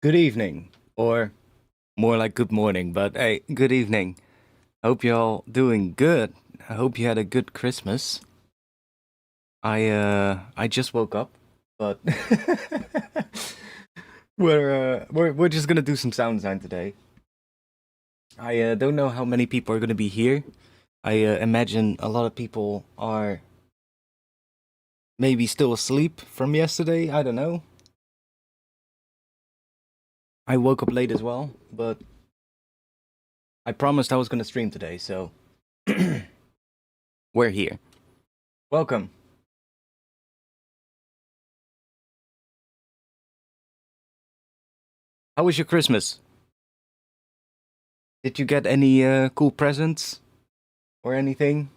Good evening, or more like good morning, but hey, good evening. Hope you're all doing good. I hope you had a good Christmas. I just woke up, but we're just gonna do some sound design today. I don't know how many people are gonna be here. I imagine a lot of people are maybe still asleep from yesterday. I don't know. I woke up late as well, but I promised I was gonna stream today, so we're here. Welcome. How was your Christmas? Did you get any cool presents or anything?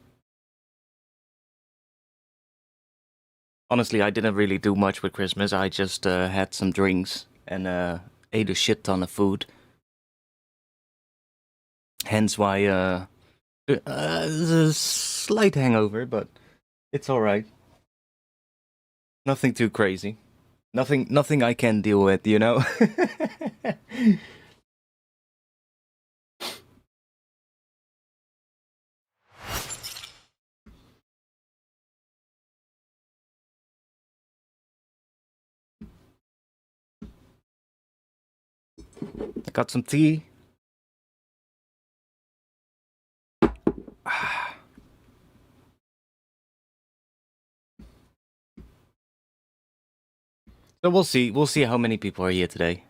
Honestly, I didn't really do much with Christmas. I just had some drinks and ate a shit ton of food. Hence why there's a slight hangover, but it's all right. Nothing too crazy. Nothing I can deal with, you know. I got some tea. So we'll see. We'll see how many people are here today.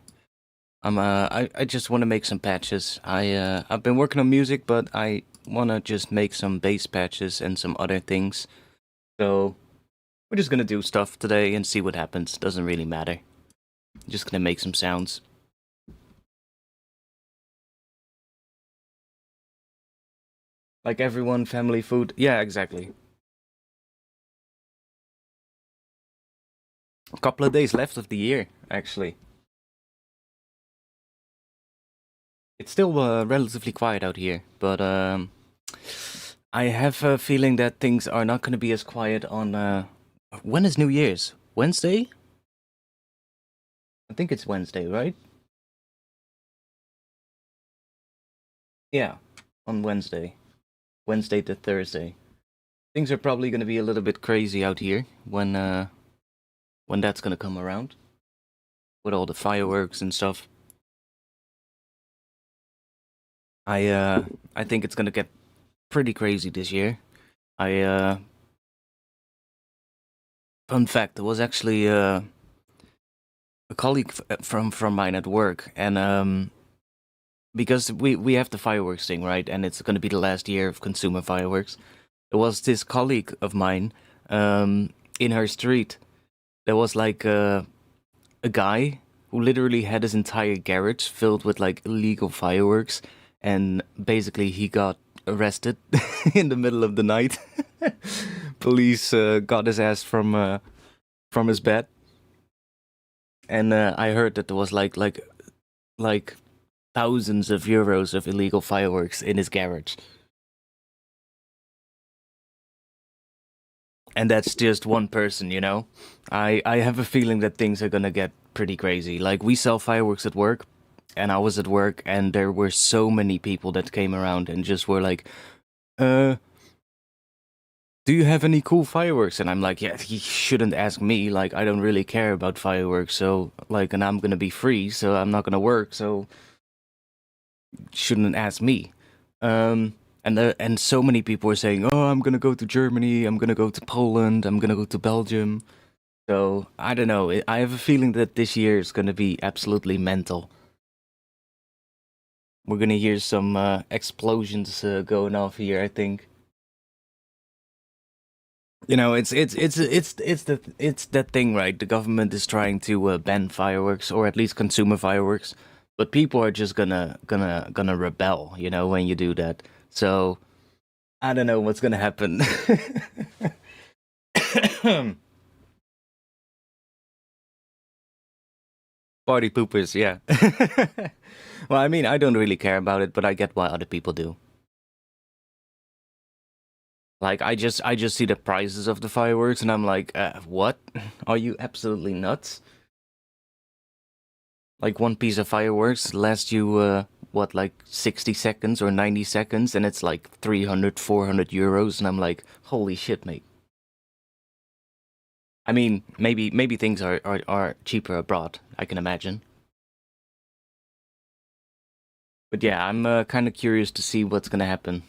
I just want to make some patches. I've been working on music, but I want to just make some bass patches and some other things. So we're just gonna do stuff today and see what happens. Doesn't really matter. Just gonna make some sounds. Like everyone, family, food. Yeah, exactly. A couple of days left of the year, actually. It's still relatively quiet out here, but I have a feeling that things are not gonna be as quiet on. When is New Year's? Wednesday? I think it's Wednesday, right? Yeah, on Wednesday. Wednesday to Thursday. Things are probably gonna be a little bit crazy out here when that's gonna come around with all the fireworks and stuff. I uh I think it's gonna get pretty crazy this year. I Fun fact, there was actually a colleague from mine at work, and because we have the fireworks thing, right, and it's gonna be the last year of consumer fireworks. There was this colleague of mine in her street. There was like a guy who literally had his entire garage filled with like illegal fireworks, and basically he got arrested in the middle of the night. Police got his ass from his bed, and I heard that there was like thousands of euros of illegal fireworks in his garage. And that's just one person, you know. I have a feeling that things are gonna get pretty crazy. Like we sell fireworks at work, and I was at work, and there were so many people that came around and just were like, "Uh, do you have any cool fireworks?" And I'm like, "Yeah, he shouldn't ask me. Like, I don't really care about fireworks. So, like, and I'm gonna be free, so I'm not gonna work. So, shouldn't ask me." And so many people were saying, "Oh, I'm gonna go to Germany. I'm gonna go to Poland. I'm gonna go to Belgium." So I don't know. I have a feeling that this year is gonna be absolutely mental. We're gonna hear some explosions going off here. I think. You know, it's that thing, right? The government is trying to ban fireworks, or at least consumer fireworks, but people are just gonna rebel. You know, when you do that. So I don't know what's gonna happen. Party poopers, yeah. Well, I mean, I don't really care about it, but I get why other people do. Like, I just see the prices of the fireworks, and I'm like, what? Are you absolutely nuts? Like one piece of fireworks lasts you, what, like 60 seconds or 90 seconds, and it's like 300, 400 euros, and I'm like, holy shit, mate. I mean, maybe things are cheaper abroad, I can imagine. But yeah, I'm kind of curious to see what's gonna happen.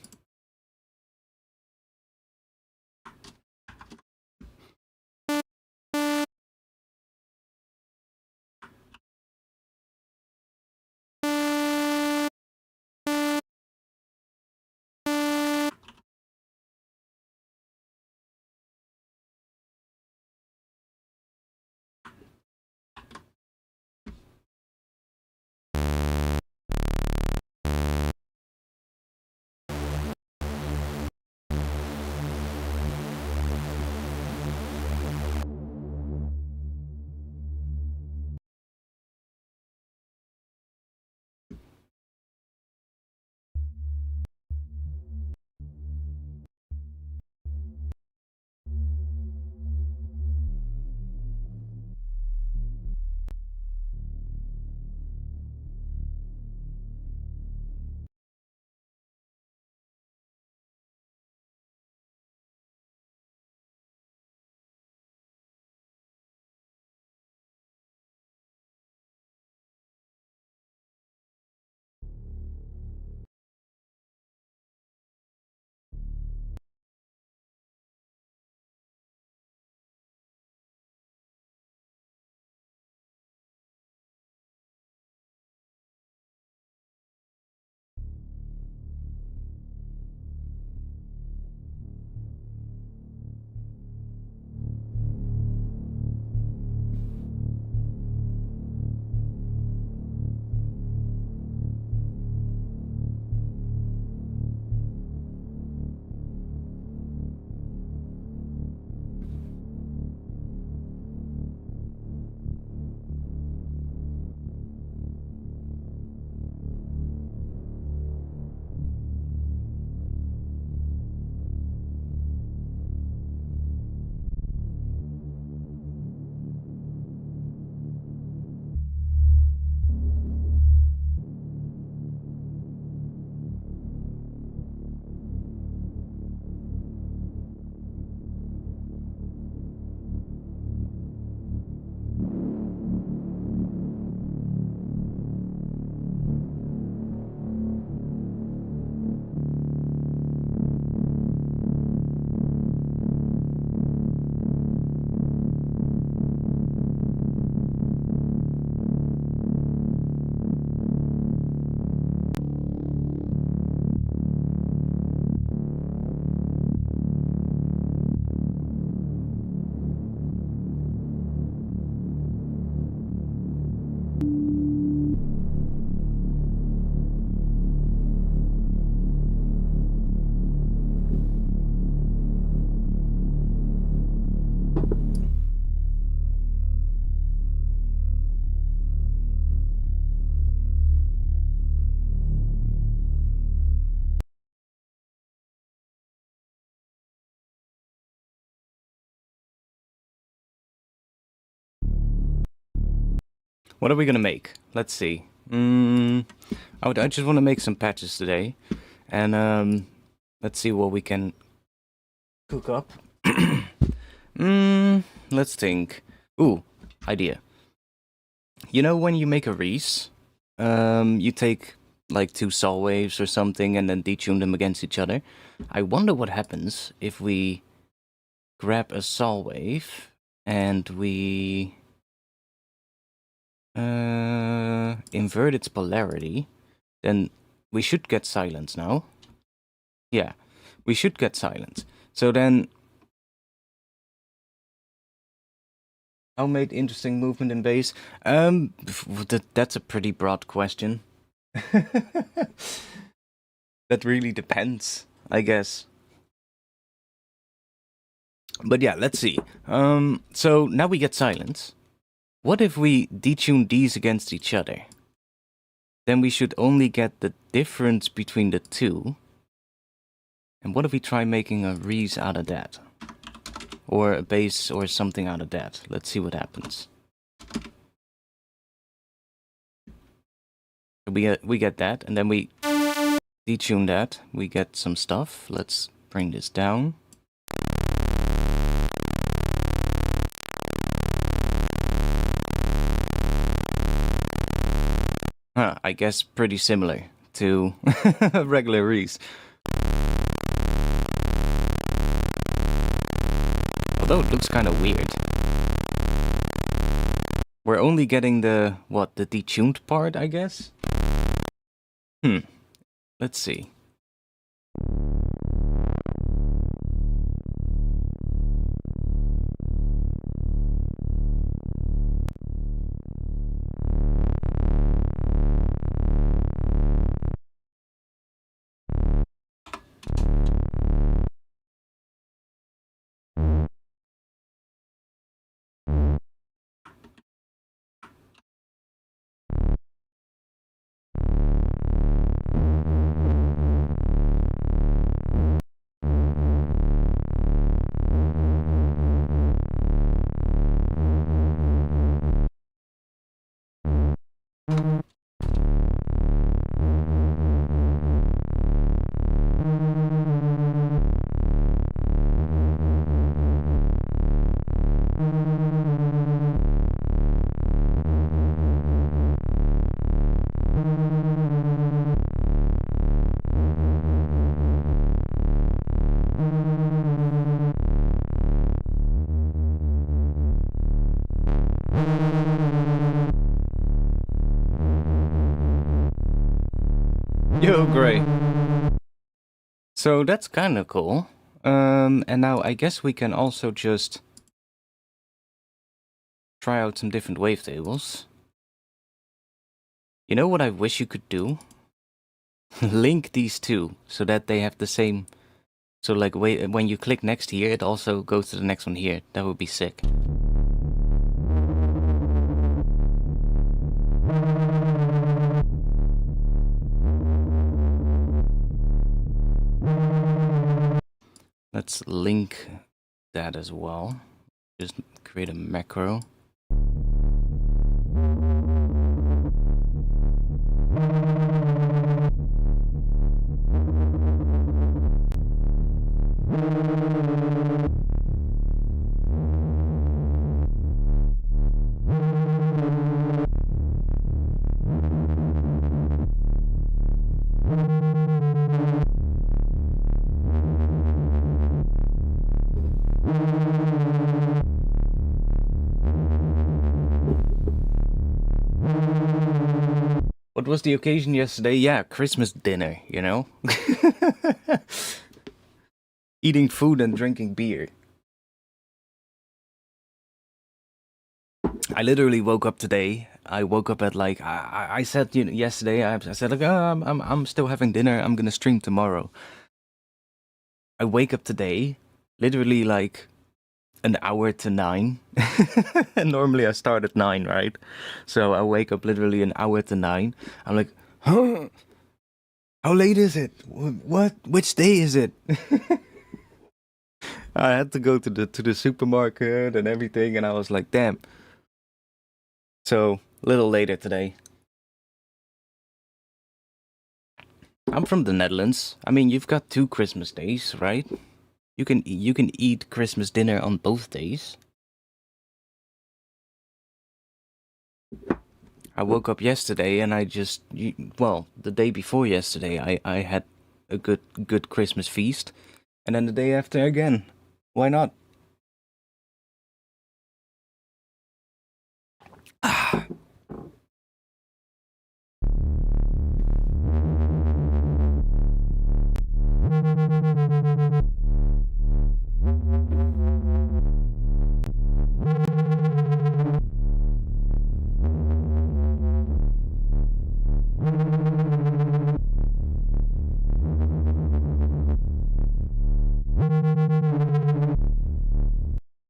What are we gonna make? Let's see. I just want to make some patches today, and let's see what we can cook up. Let's think. Ooh, idea. You know when you make a Reese, you take like two saw waves or something and then detune them against each other. I wonder what happens if we grab a saw wave and we invert its polarity. Then we should get silence now. Yeah, we should get silence. So then, how made interesting movement in bass? That's a pretty broad question. That really depends, I guess. But yeah, let's see. So now we get silence. What if we detune these against each other? Then we should only get the difference between the two. And what if we try making a Reese out of that? Or a bass or something out of that? Let's see what happens. We get that, and then we detune that. We get some stuff. Let's bring this down. Huh, I guess pretty similar to regular Reese. Although it looks kind of weird. We're only getting the detuned part, I guess? Let's see. Yo, great. So that's kind of cool. And now I guess we can also just try out some different wavetables. You know what I wish you could do? Link these two so that they have the same. So like when you click next here, it also goes to the next one here. That would be sick. Let's link that as well. Just create a macro. What was the occasion yesterday? Yeah, Christmas dinner, you know? Eating food and drinking beer. I literally woke up today. I woke up at like I said yesterday. I said like I'm still having dinner. I'm gonna stream tomorrow. I wake up today, literally like an hour to 9. And normally I start at 9, right? So I wake up literally an hour to 9. I'm like, huh? How late is it? What? Which day is it? I had to go to the supermarket and everything, and I was like, damn. So a little later today. I'm from the Netherlands. I mean, you've got 2 Christmas days, right? You can eat Christmas dinner on both days. I woke up yesterday and I just the day before yesterday I had a good Christmas feast, and then the day after again. Why not?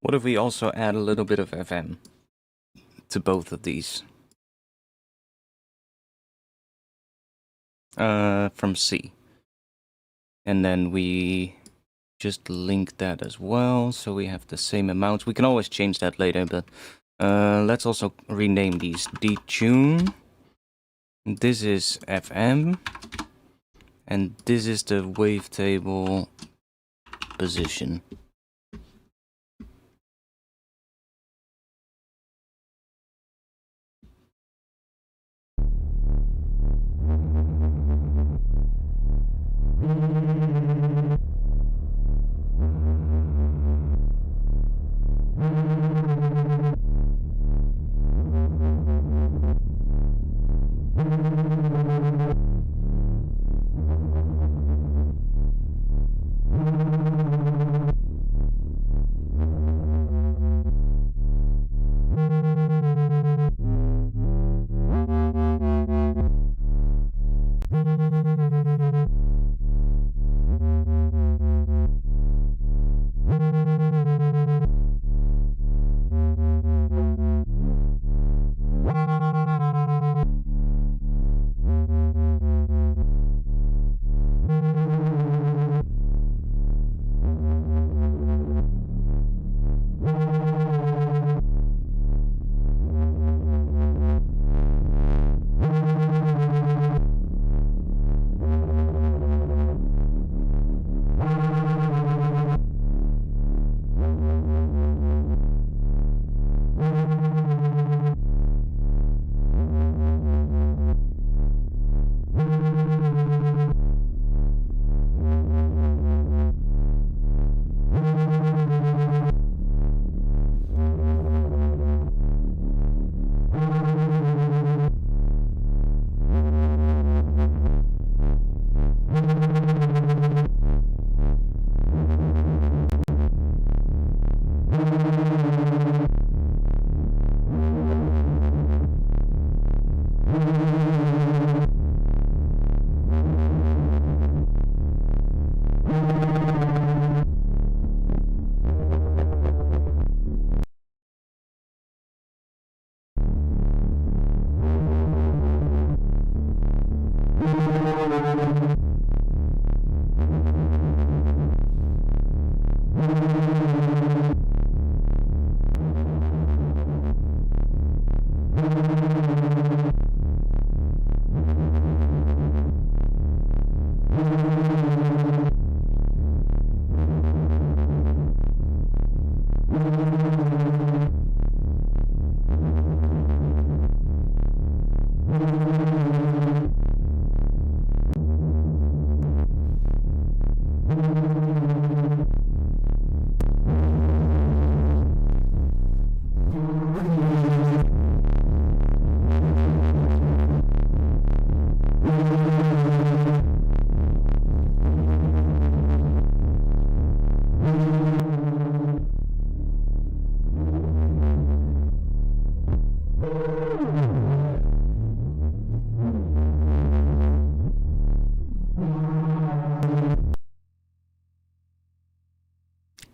What if we also add a little bit of FM to both of these? From C. And then we just link that as well, so we have the same amounts. We can always change that later, but let's also rename these detune This is FM, and this is the wavetable position.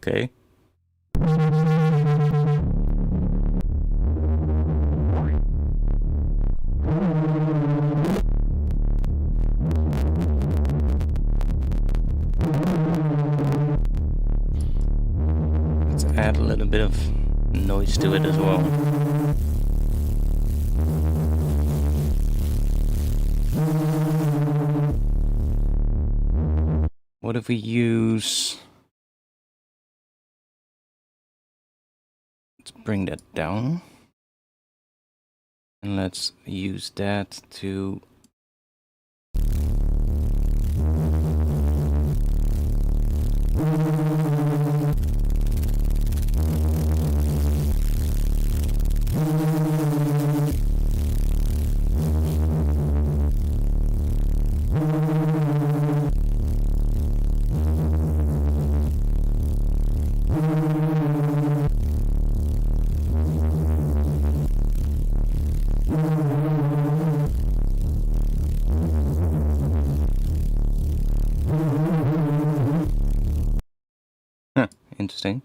Okay. Let's add a little bit of noise to it as well. What if we use... Let's bring that down. And let's use that to... Interesting.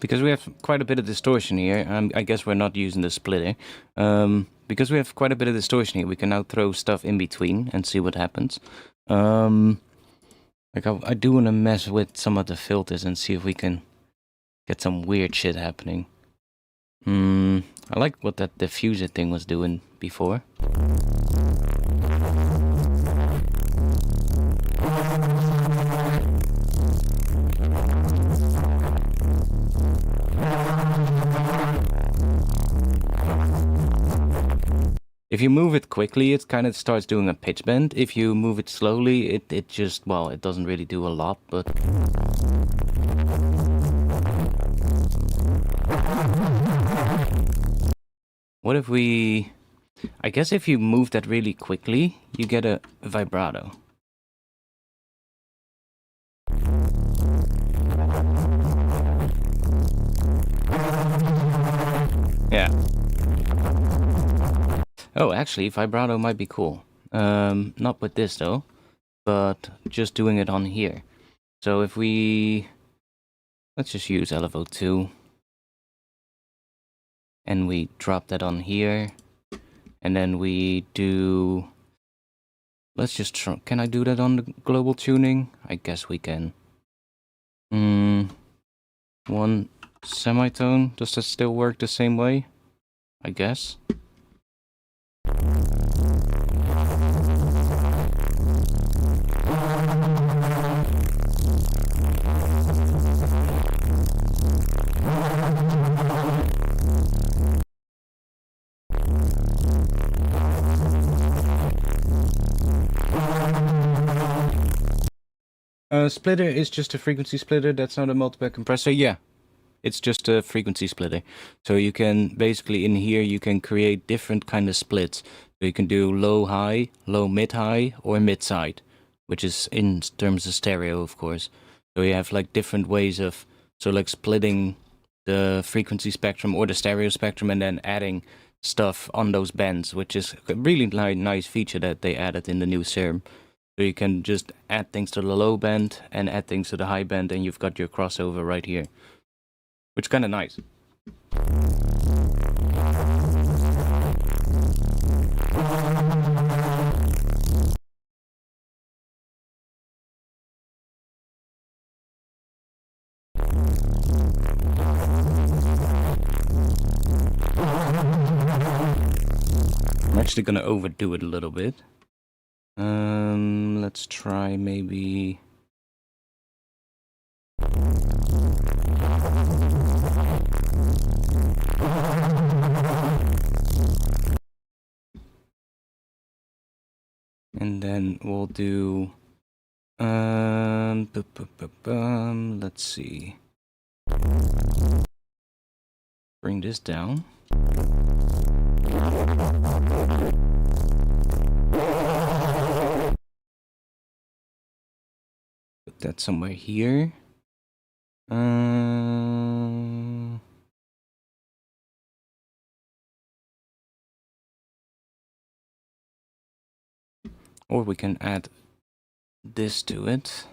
Because we have quite a bit of distortion here, I guess we're not using the splitter. Because we have quite a bit of distortion here, we can now throw stuff in between and see what happens. Like I do want to mess with some of the filters and see if we can get some weird shit happening. I like what that diffuser thing was doing before. If you move it quickly, it kind of starts doing a pitch bend. If you move it slowly, it just, well, it doesn't really do a lot, but... What if we... I guess if you move that really quickly, you get a vibrato. Yeah. Oh, actually, vibrato might be cool. Not with this, though, but just doing it on here. So if we... Let's just use LFO 2. And we drop that on here. And then we do... Let's just try... Can I do that on the global tuning? I guess we can. One semitone. Does that still work the same way? I guess. Splitter is just a frequency splitter, that's not a multiple compressor. Yeah, it's just a frequency splitter. So you can, basically in here, you can create different kind of splits. So you can do low-high, low-mid-high, or mid-side, which is in terms of stereo, of course. So you have like different ways of, so like splitting the frequency spectrum or the stereo spectrum and then adding stuff on those bends, which is a really nice feature that they added in the new serum. So you can just add things to the low band and add things to the high band, and you've got your crossover right here, which is kind of nice. I'm actually gonna overdo it a little bit. Let's try maybe... then we'll do let's see. Bring this down. Put that somewhere here. Or we can add this to it.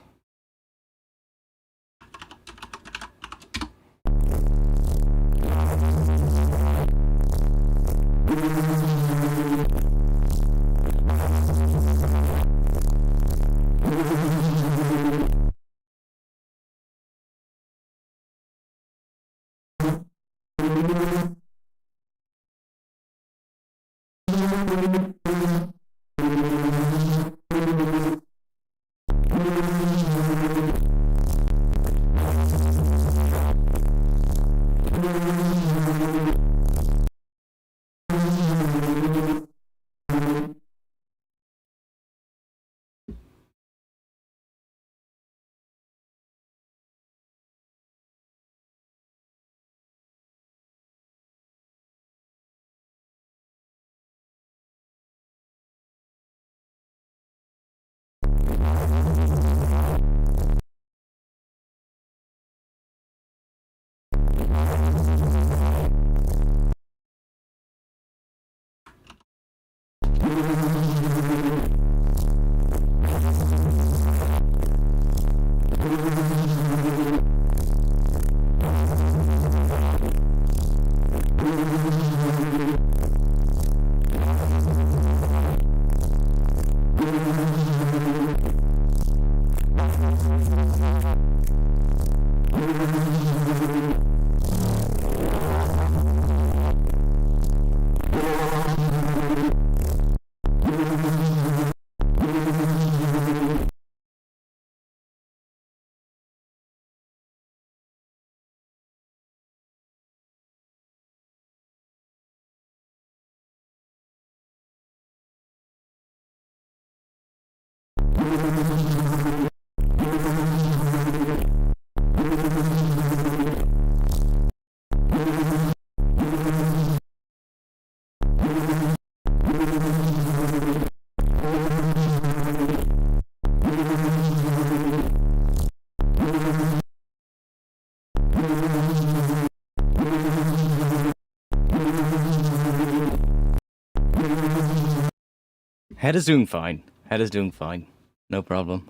Head is doing fine. Head is doing fine. No problem.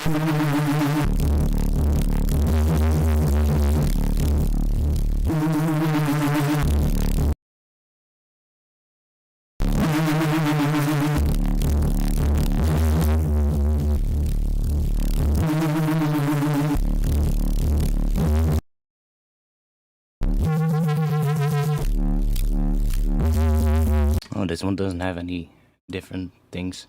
Oh, this one doesn't have any different things.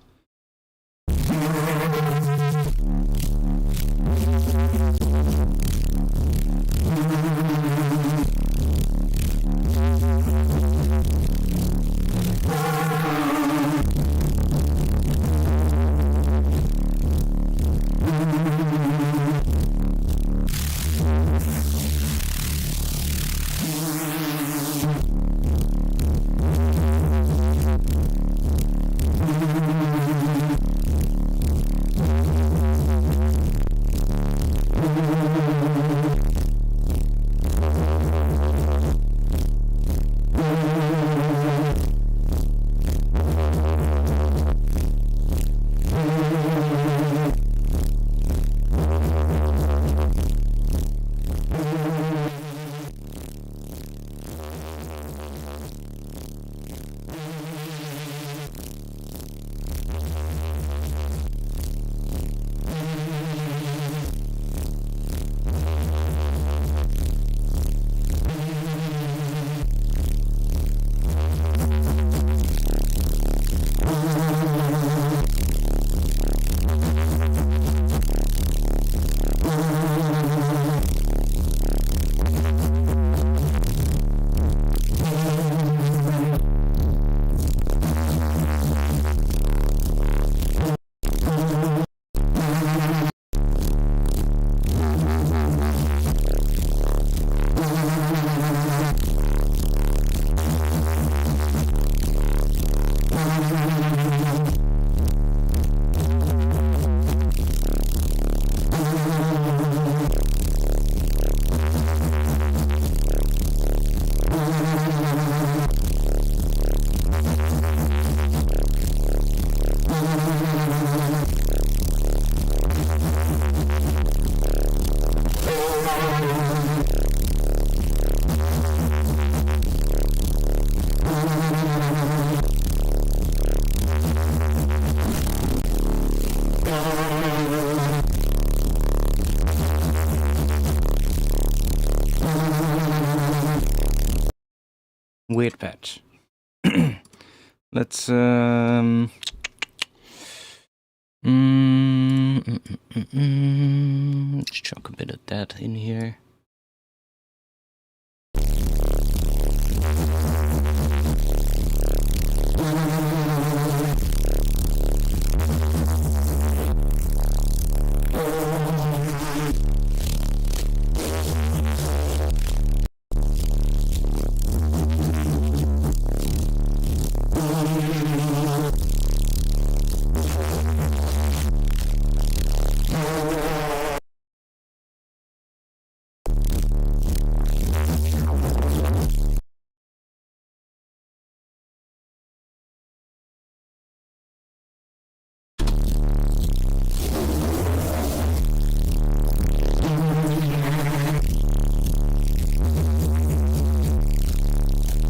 Weird patch. Let's let's chuck a bit of that in here.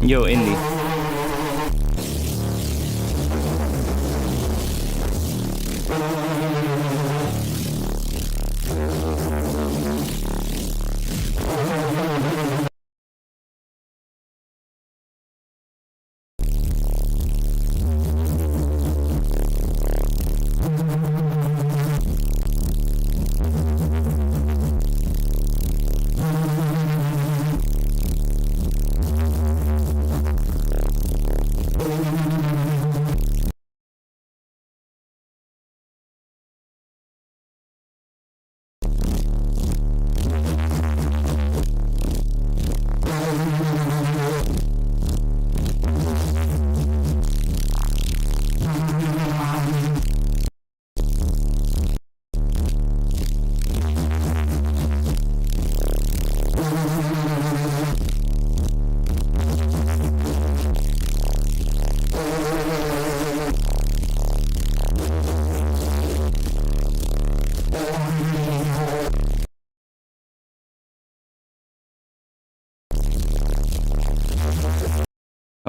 Yo, Indy.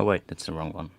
Oh wait, that's the wrong one.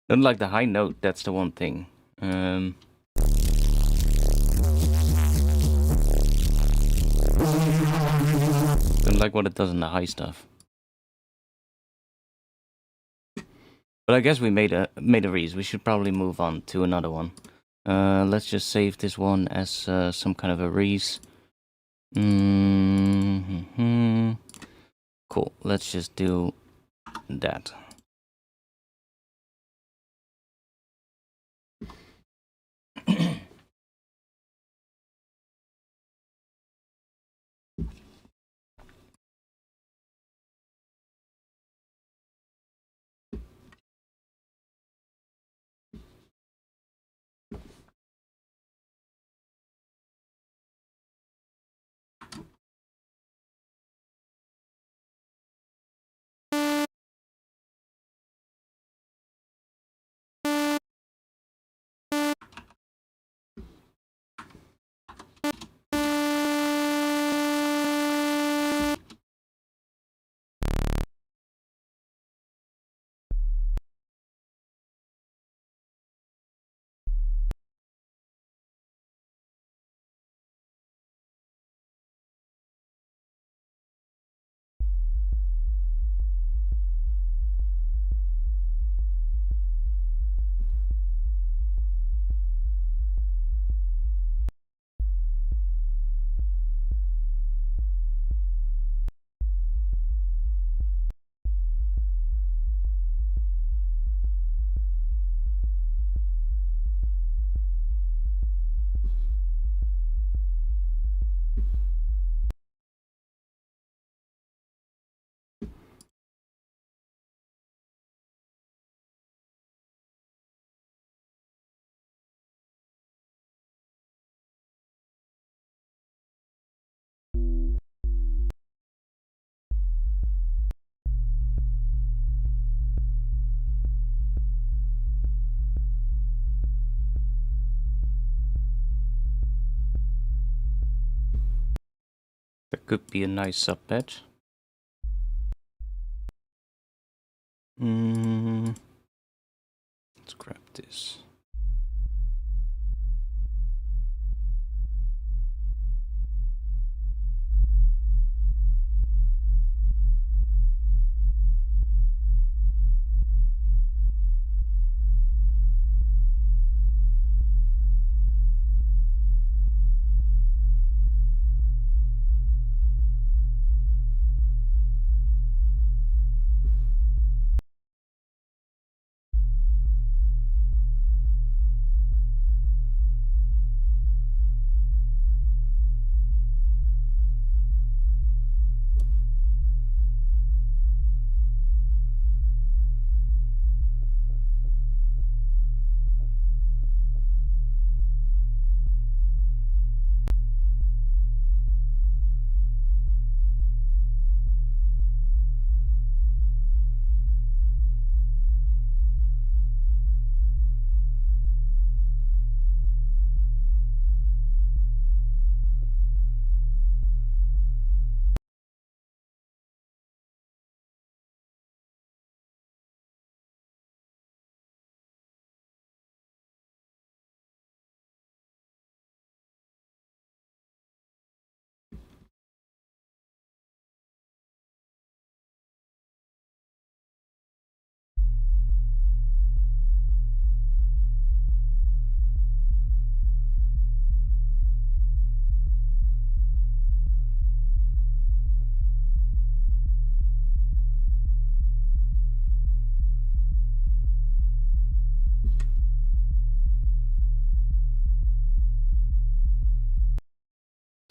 Don't like the high note, that's the one thing. Don't like what it does in the high stuff. But I guess we made a reese. We should probably move on to another one. Let's just save this one as some kind of a reese. Cool. Let's just do that. That could be a nice sub patch. Let's grab this.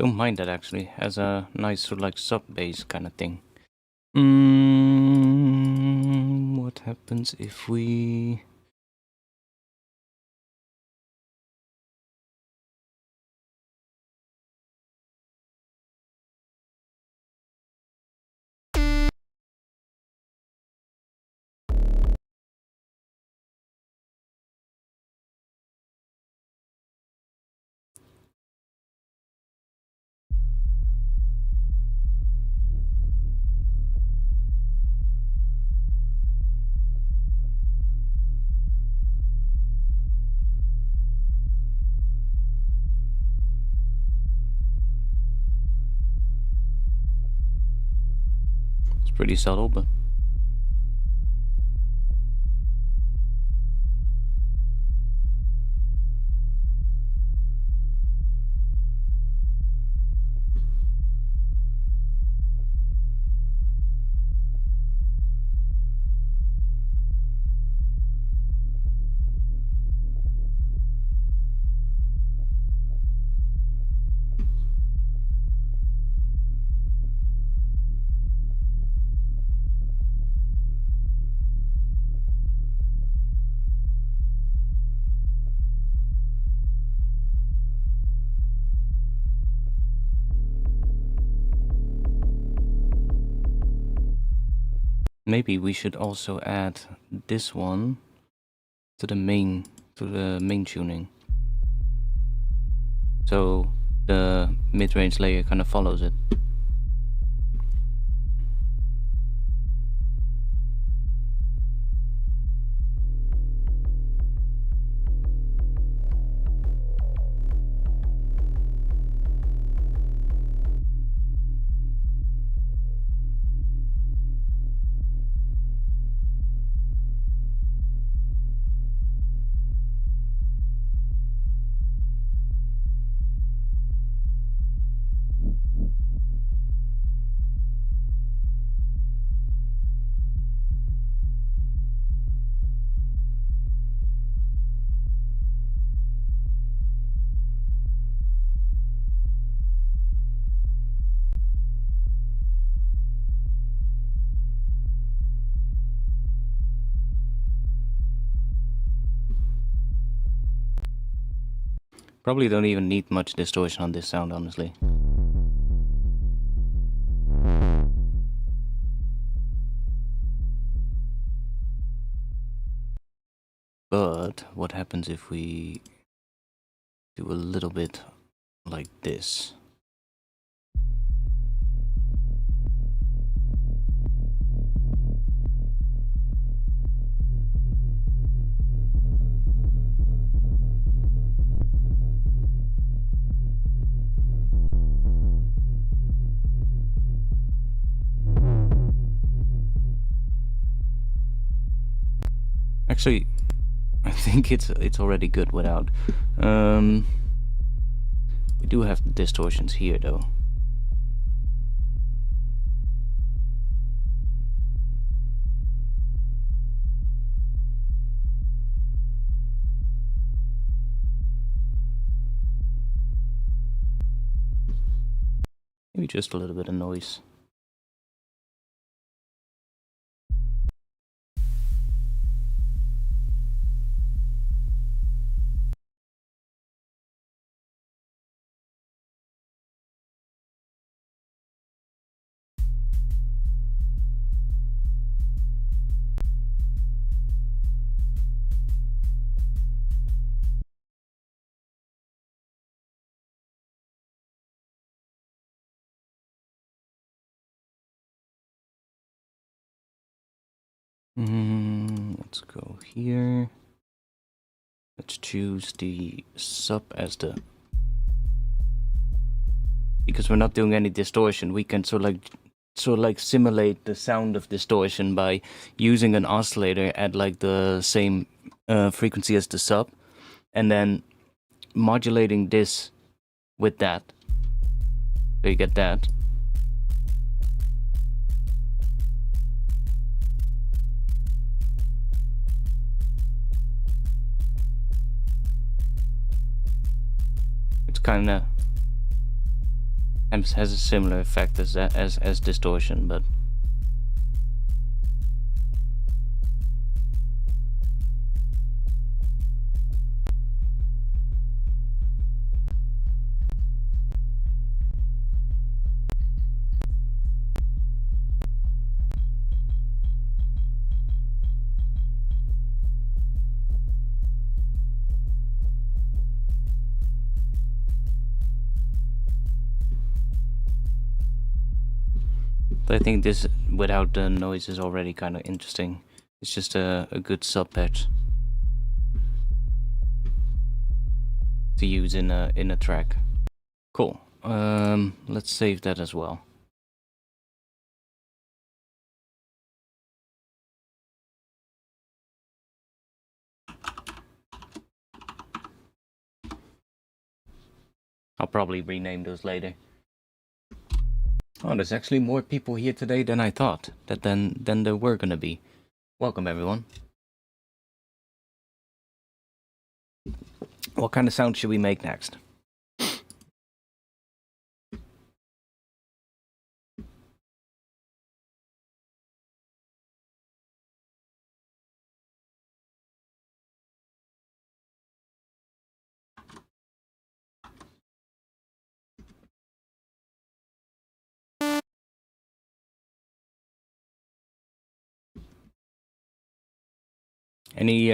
Don't mind that actually, as a nice sort of like sub bass kind of thing. What happens if we... It's pretty subtle, but... Maybe we should also add this one to the main tuning. So the mid-range layer kind of follows it. Probably don't even need much distortion on this sound, honestly. But what happens if we do a little bit like this? Actually, I think it's already good without. We do have the distortions here though. Maybe just a little bit of noise. Let's go here. Let's choose the sub as the... Because we're not doing any distortion, we can sort of like simulate the sound of distortion by using an oscillator at like the same frequency as the sub, and then modulating this with that. So you get that. It's kind of... has a similar effect as distortion, but I think this without the noise is already kind of interesting. It's just a good sub patch to use in a track. Cool. Let's save that as well. I'll probably rename those later. Oh, there's actually more people here today than I thought. Than there were gonna be. Welcome everyone. What kind of sound should we make next? Any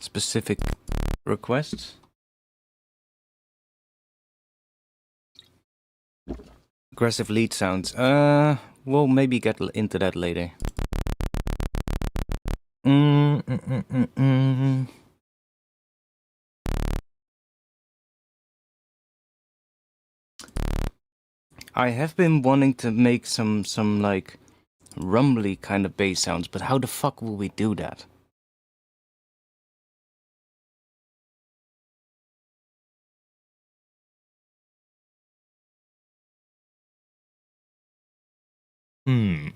specific requests? Aggressive lead sounds. We'll maybe get into that later. I have been wanting to make some like rumbly kind of bass sounds, but how the fuck will we do that? Okay,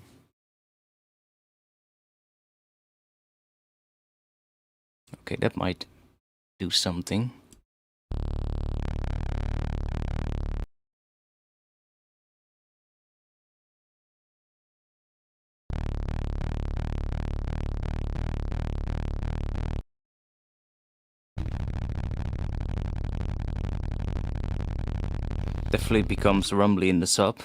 that might do something. Definitely becomes rumbly in the sub.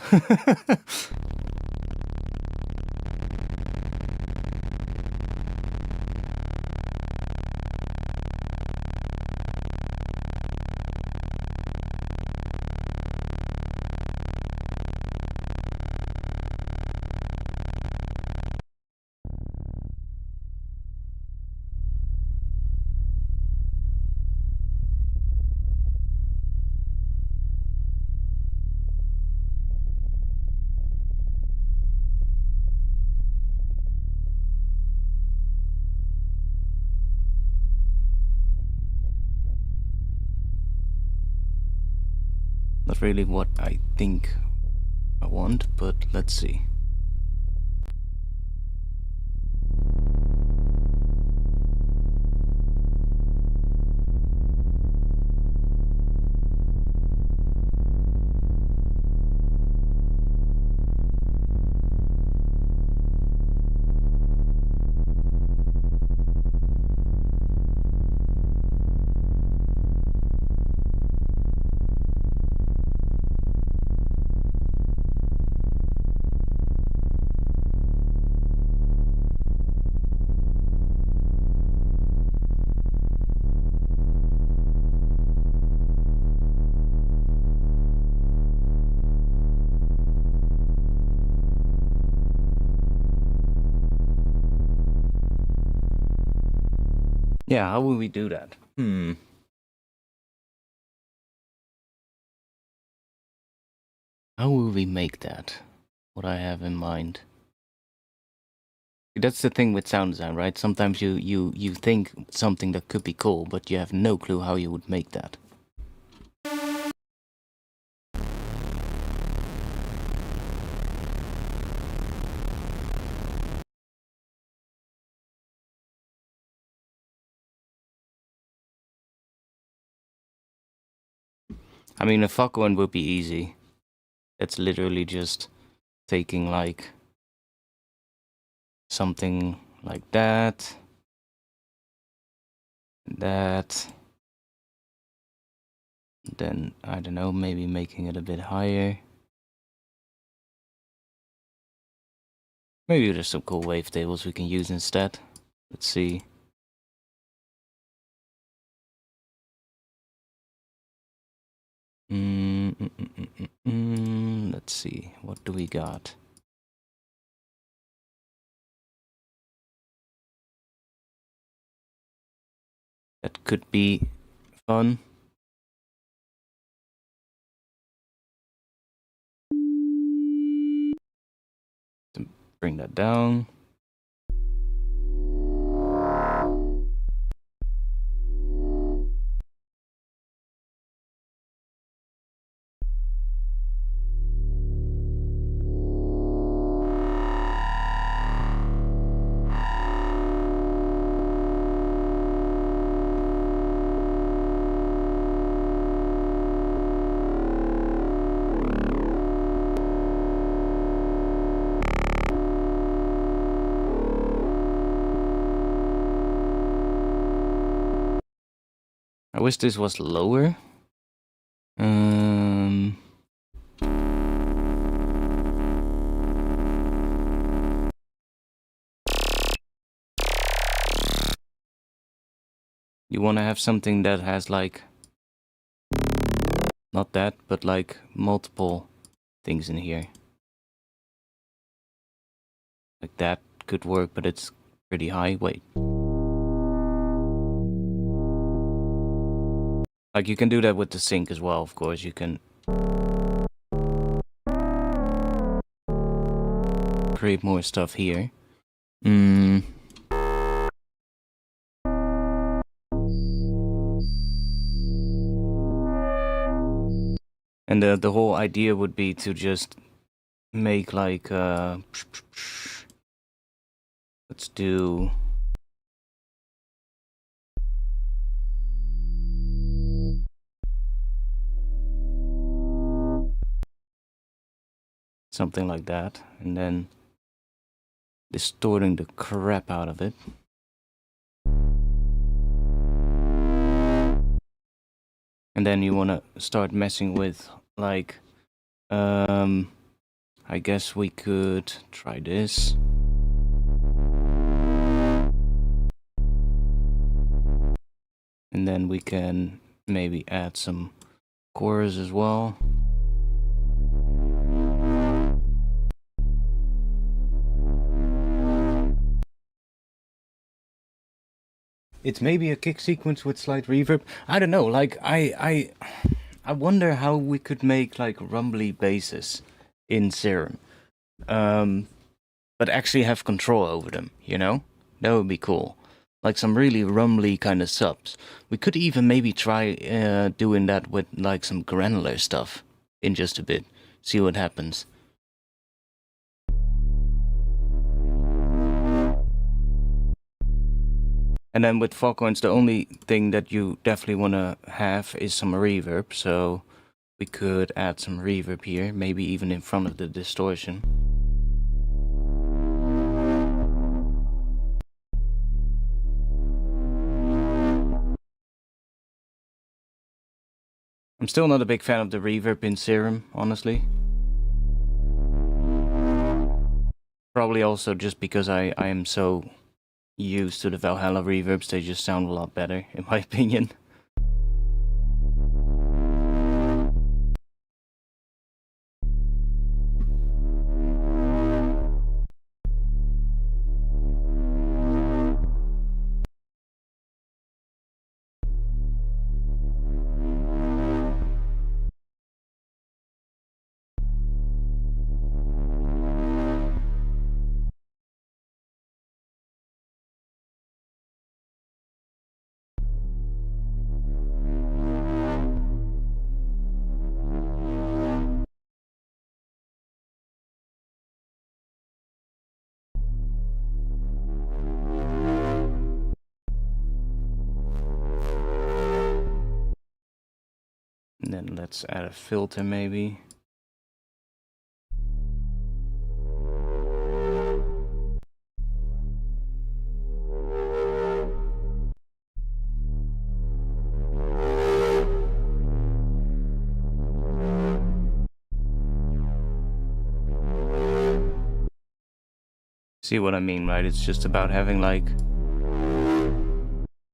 Not really what I think I want, but let's see. Yeah, how will we do that? How will we make that? What I have in mind. That's the thing with sound design, right? Sometimes you think something that could be cool, but you have no clue how you would make that. I mean, a fuck one would be easy. It's literally just taking like something like that, then I don't know, maybe making it a bit higher. Maybe there's some cool wavetables we can use instead. Let's see. Let's see, what do we got? That could be fun. Bring that down. I wish this was lower. You want to have something that has like, not that, but like multiple things in here. Like that could work, but it's pretty high. Wait. Like you can do that with the sync as well, of course. You can create more stuff here. And the whole idea would be to just make like let's do something like that, and then distorting the crap out of it. And then you want to start messing with like I guess we could try this. And then we can maybe add some chorus as well. It's maybe a kick sequence with slight reverb. I don't know, like I wonder how we could make like rumbly basses in Serum. But actually have control over them, you know? That would be cool. Like some really rumbly kind of subs. We could even maybe try doing that with like some granular stuff in just a bit. See what happens. And then with Foghorns, the only thing that you definitely want to have is some reverb. So we could add some reverb here, maybe even in front of the distortion. I'm still not a big fan of the reverb in Serum, honestly. Probably also just because I am so used to the Valhalla reverbs, they just sound a lot better, in my opinion. And then let's add a filter maybe. See what I mean, right? It's just about having like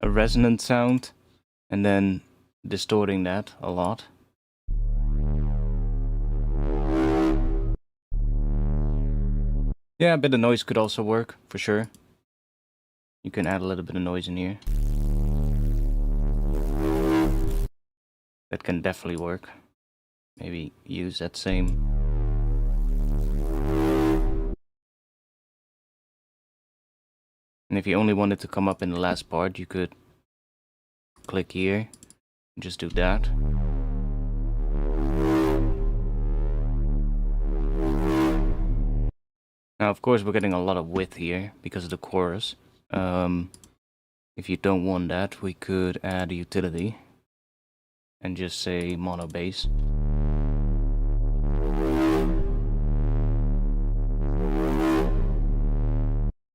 a resonant sound and then distorting that a lot. Yeah, a bit of noise could also work, for sure. You can add a little bit of noise in here. That can definitely work. Maybe use that same. And if you only wanted to come up in the last part, you could click here and just do that. Now, of course, we're getting a lot of width here because of the chorus. If you don't want that, we could add a utility and just say mono bass.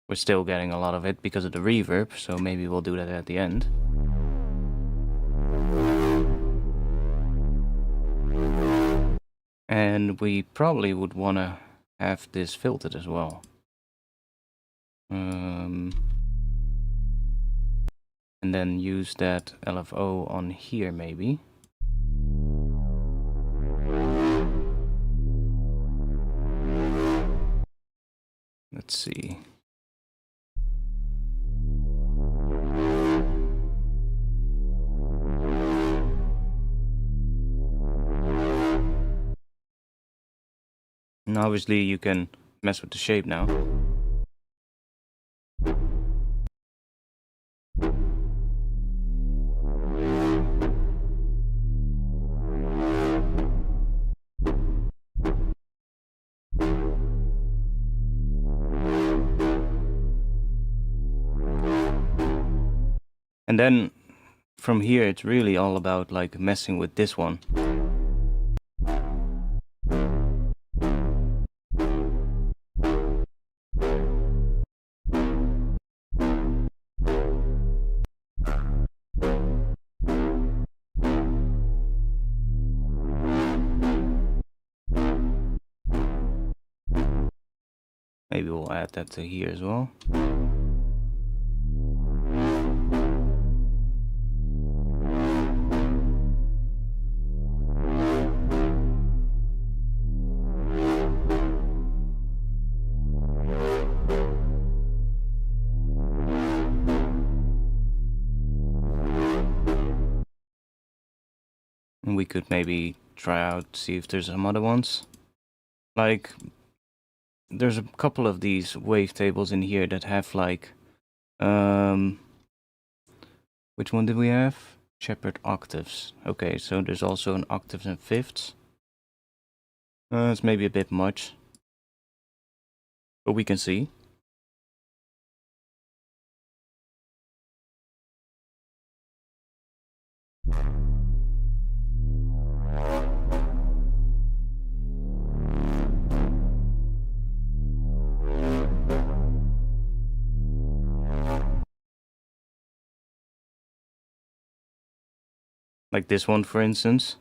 We're still getting a lot of it because of the reverb, so maybe we'll do that at the end. And we probably would want to have this filtered as well. And then use that LFO on here maybe. Let's see. And obviously you can mess with the shape now. And then from here it's really all about like messing with this one. Maybe we'll add that to here as well. And we could maybe try out, see if there's some other ones. Like, there's a couple of these wavetables in here that have like, which one did we have? Shepherd octaves. Okay, so there's also an octaves and fifths. It's maybe a bit much, but we can see. Like this one, for instance.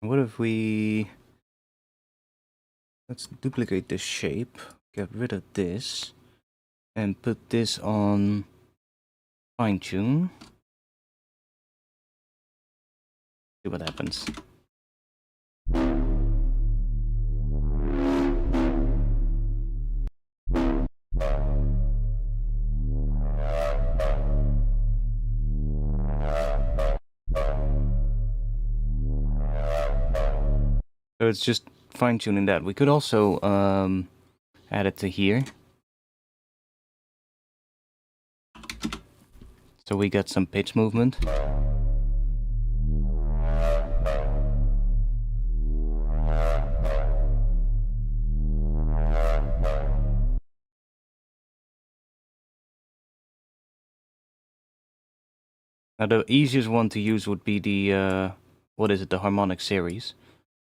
What if we... Let's duplicate this shape, get rid of this, and put this on fine tune. See what happens. So it's just fine-tuning that. We could also add it to here. So we get some pitch movement. Now the easiest one to use would be the the harmonic series,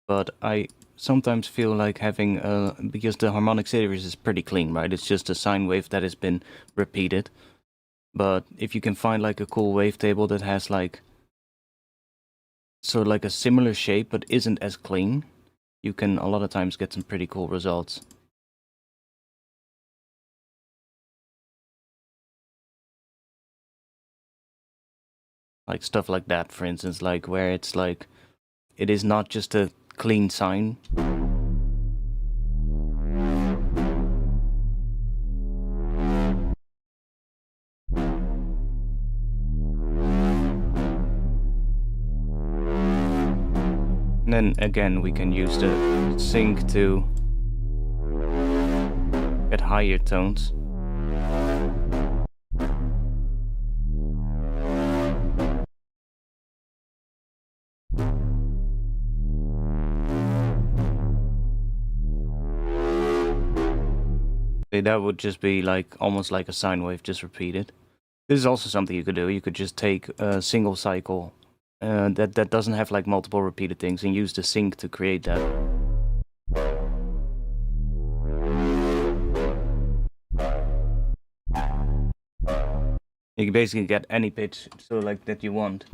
but I sometimes feel like having because the harmonic series is pretty clean, right? It's just a sine wave that has been repeated. But if you can find like a cool wavetable that has like sort of like a similar shape but isn't as clean, you can a lot of times get some pretty cool results. Like stuff like that, for instance, like where it's like it is not just a clean sine. And then again we can use the sync to get higher tones. That would just be like almost like a sine wave just repeated. This is also something you could do. You could just take a single cycle that doesn't have like multiple repeated things and use the sync to create that. You can basically get any pitch so like that you want.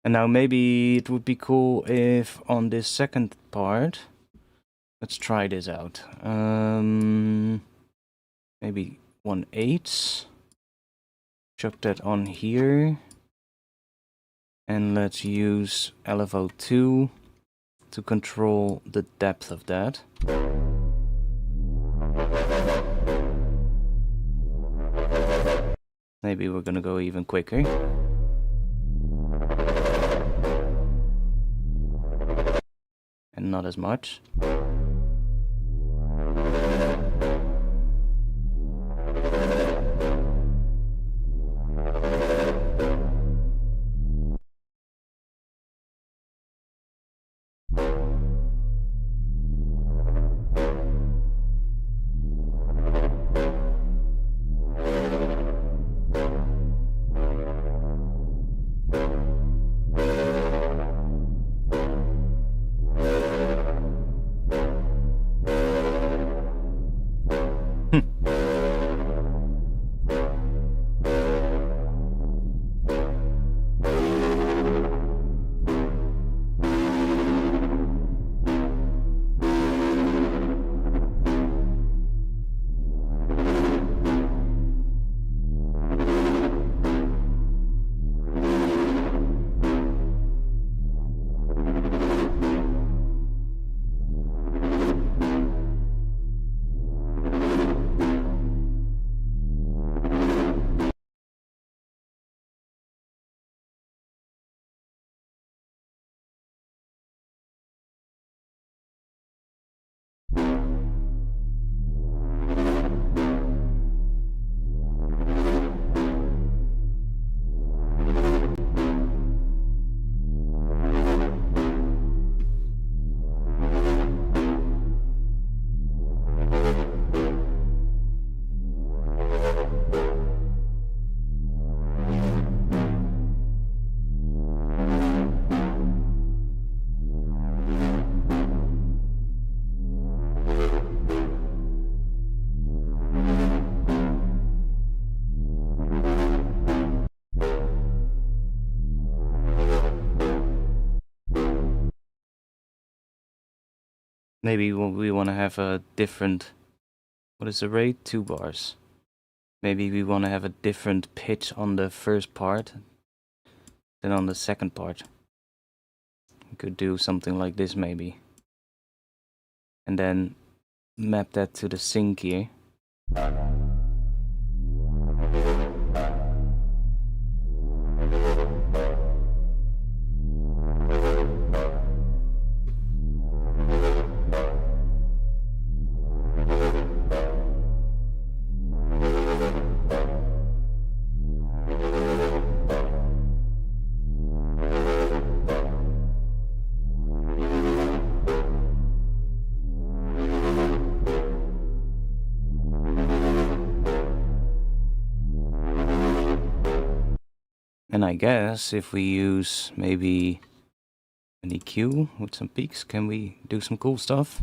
And now maybe it would be cool if on this second part, let's try this out. Maybe 1/8. Chuck that on here. And let's use LFO2 to control the depth of that. Maybe we're gonna go even quicker. And not as much. Maybe we want to have a different, what is the rate? 2 bars. Maybe we want to have a different pitch on the first part than on the second part. We could do something like this maybe. And then map that to the sync here. And I guess if we use maybe an EQ with some peaks, can we do some cool stuff?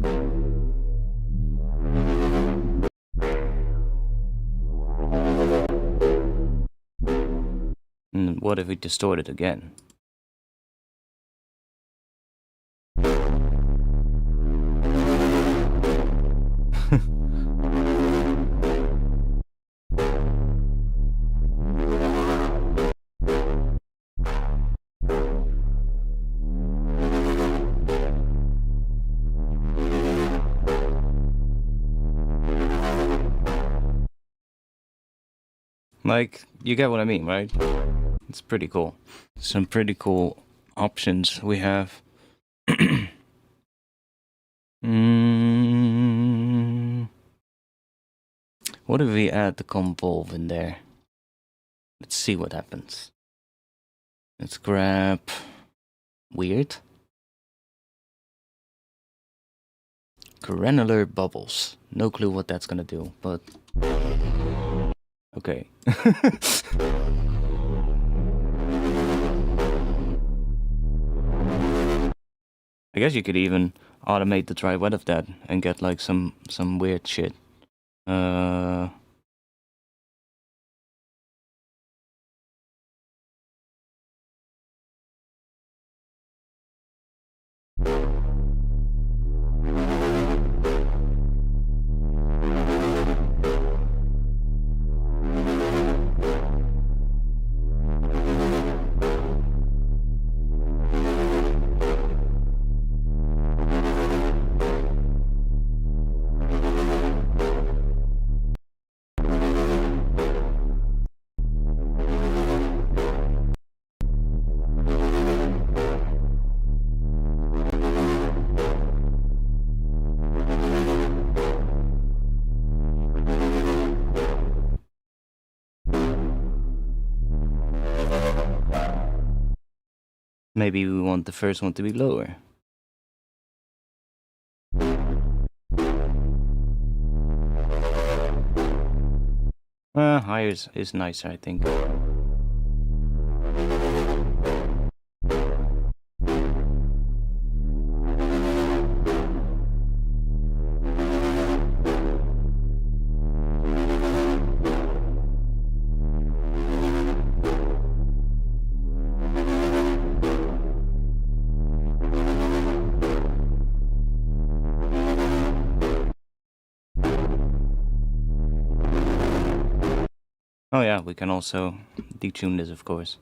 And what if we distort it again? Like, you get what I mean, right? It's pretty cool. Some pretty cool options we have. What if we add the convolve in there? Let's see what happens. Let's grab weird. Granular bubbles. No clue what that's gonna do, but okay. I guess you could even automate the dry wet of that and get like some weird shit. Maybe we want the first one to be lower. Higher is nicer, I think. Oh yeah, we can also detune this, of course.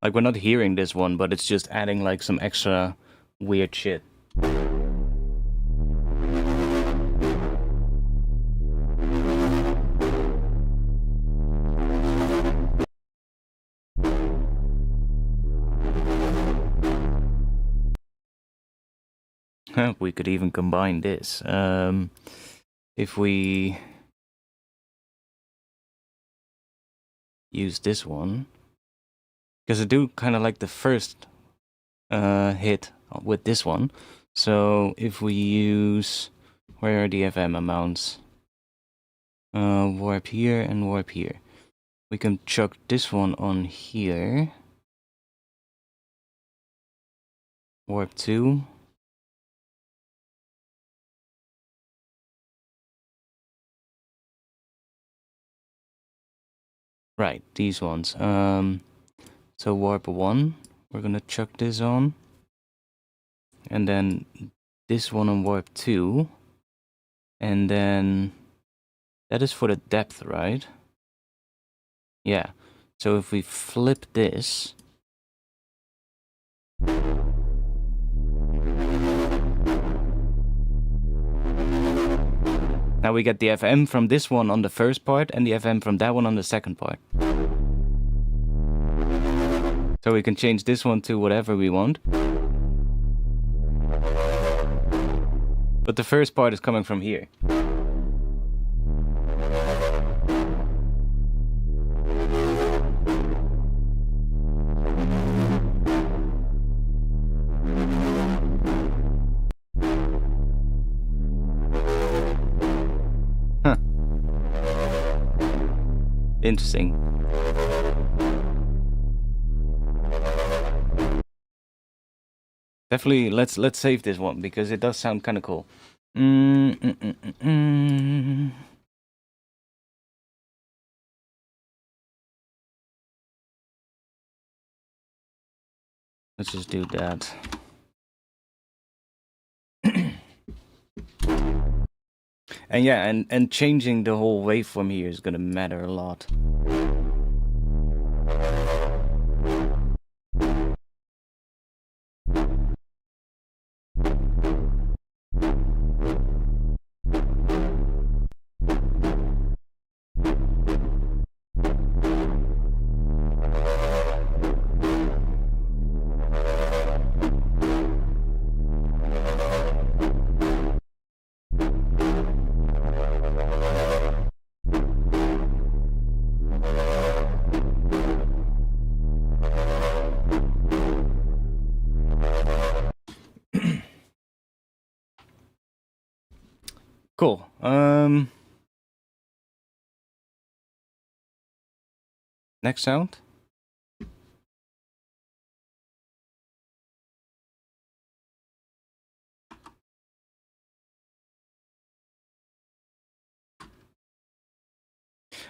Like, we're not hearing this one, but it's just adding like some extra weird shit. We could even combine this. If we use this one, because I do kind of like the first hit with this one. So if we use, where are the FM amounts? Warp here and warp here. We can chuck this one on here. Warp 2. Right, these ones. So warp 1, we're gonna chuck this on. And then this one on warp 2. And then that is for the depth, right? Yeah. So if we flip this, now we get the FM from this one on the first part and the FM from that one on the second part. So we can change this one to whatever we want. But the first part is coming from here. Interesting. Definitely, let's save this one because it does sound kind of cool. Let's just do that. And yeah, and changing the whole waveform here is gonna matter a lot. Cool. Next sound.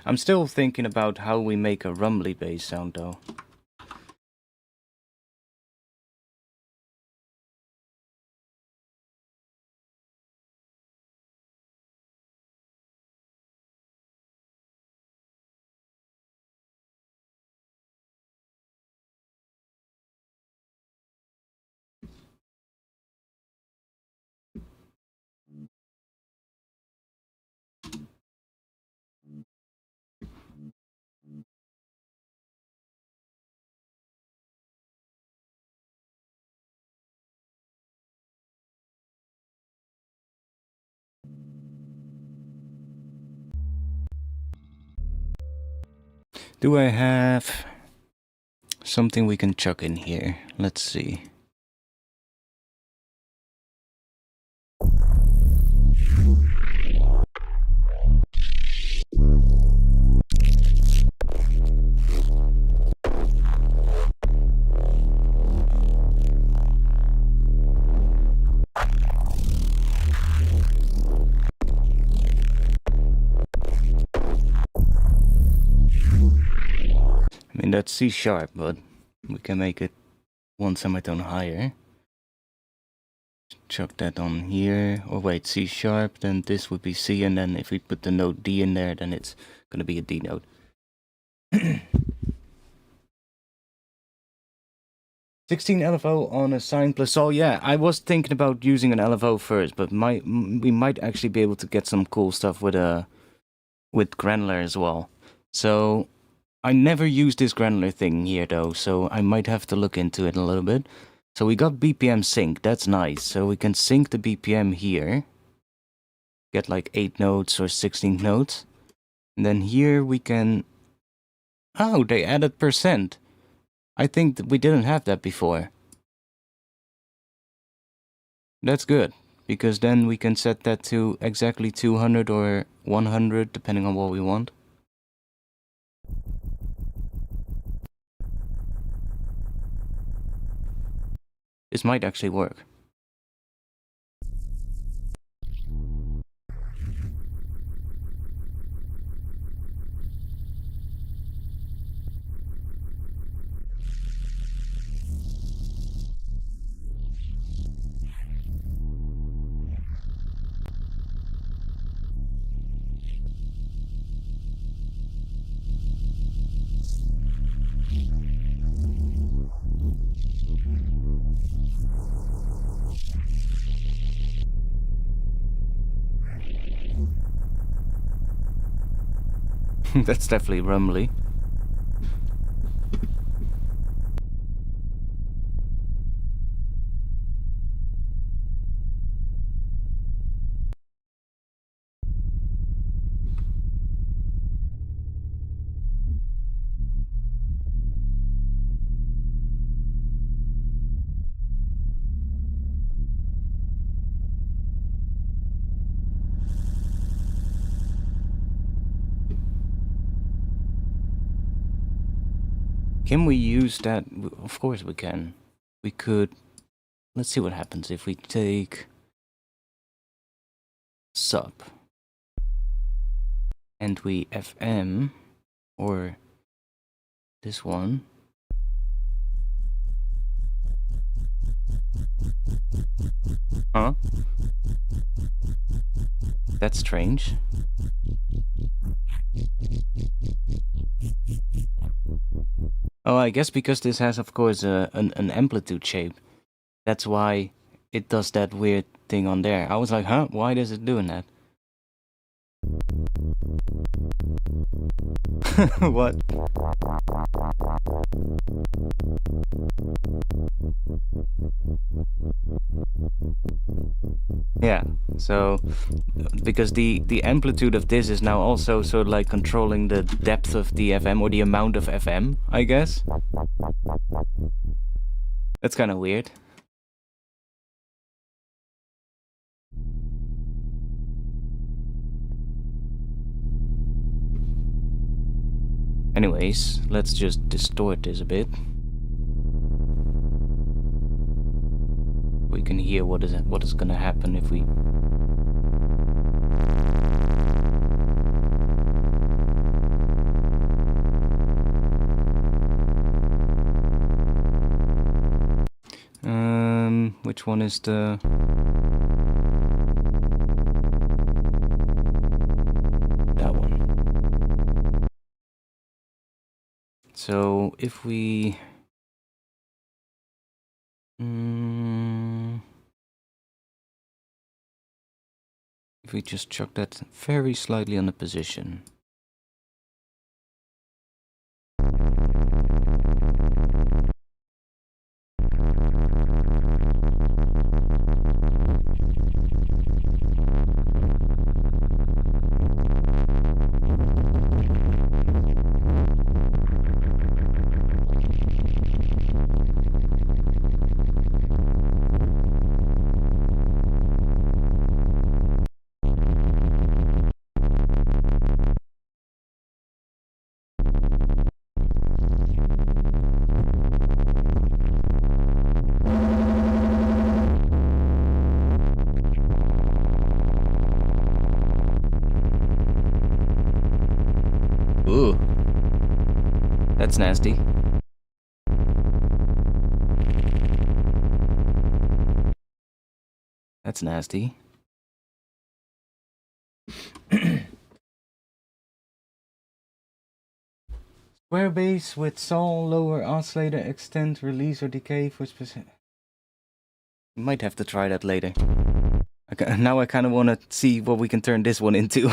I'm still thinking about how we make a rumbly bass sound though. Do I have something we can chuck in here? Let's see. I mean, that's C sharp, but we can make it one semitone higher. Chuck that on here. Or wait, C sharp, then this would be C, and then if we put the note D in there, then it's gonna be a D note. 16 LFO on a sine plus sol. Yeah, I was thinking about using an LFO first, but we might actually be able to get some cool stuff with granular as well. So I never used this granular thing here though, so I might have to look into it a little bit. So we got BPM sync, that's nice. So we can sync the BPM here. Get like 8 notes or 16 notes. And then here we can... Oh, they added percent. I think that we didn't have that before. That's good, because then we can set that to exactly 200 or 100, depending on what we want. This might actually work. That's definitely rumbly. Can we use that? Of course we can. We could. Let's see what happens if we take sub and we FM or this one. Huh? That's strange. Oh, I guess because this has, of course, an amplitude shape. That's why it does that weird thing on there. I was like, huh? Why is it doing that? What? Yeah, so because the amplitude of this is now also sort of like controlling the depth of the FM or the amount of FM, I guess. That's kind of weird. Anyways, let's just distort this a bit. We can hear what is gonna happen if we... which one is the... that one. So if we... if we just chuck that very slightly on the position. Ooh, that's nasty. That's nasty. Square bass with saw, lower oscillator, extend, release, or decay for specific. Might have to try that later. Now I kind of want to see what we can turn this one into.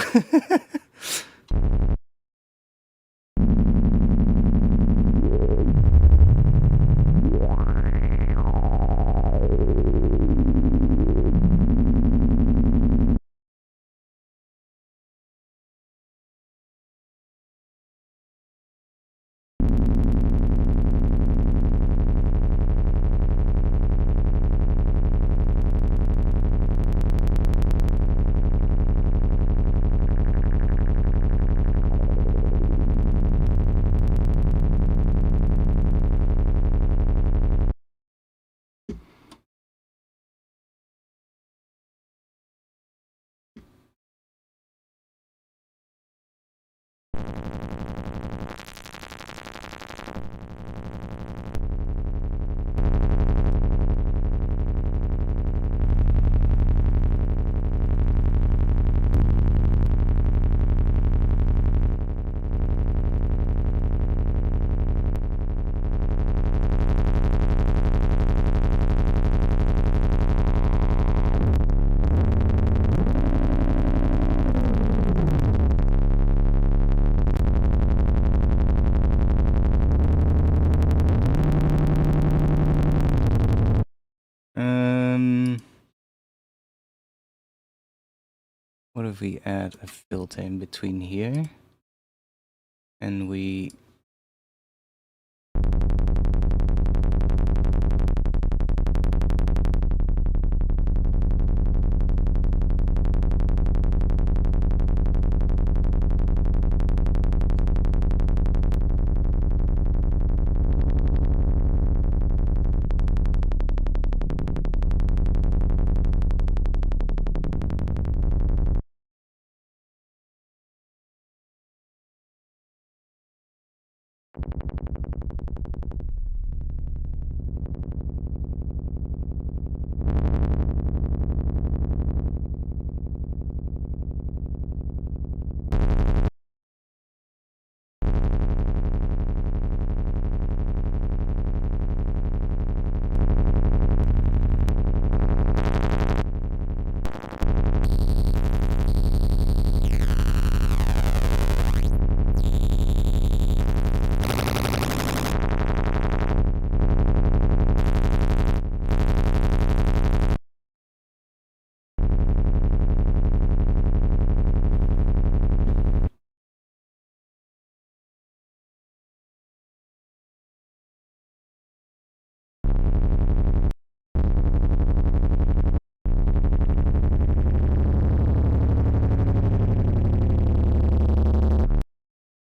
What if we add a filter in between here and we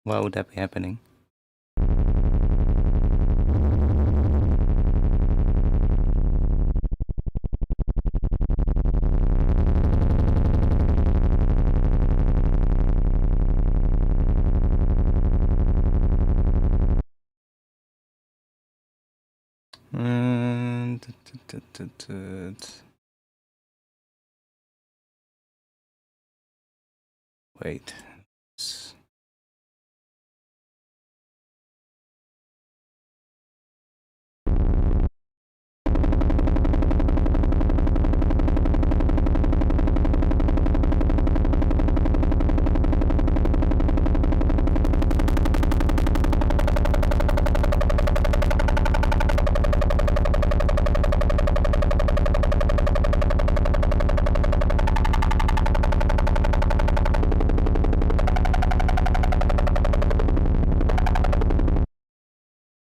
Why would that be happening? Wait.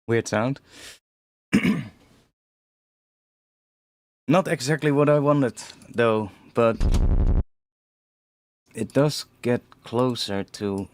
Weird sound. Not exactly what I wanted, though, but it does get closer to...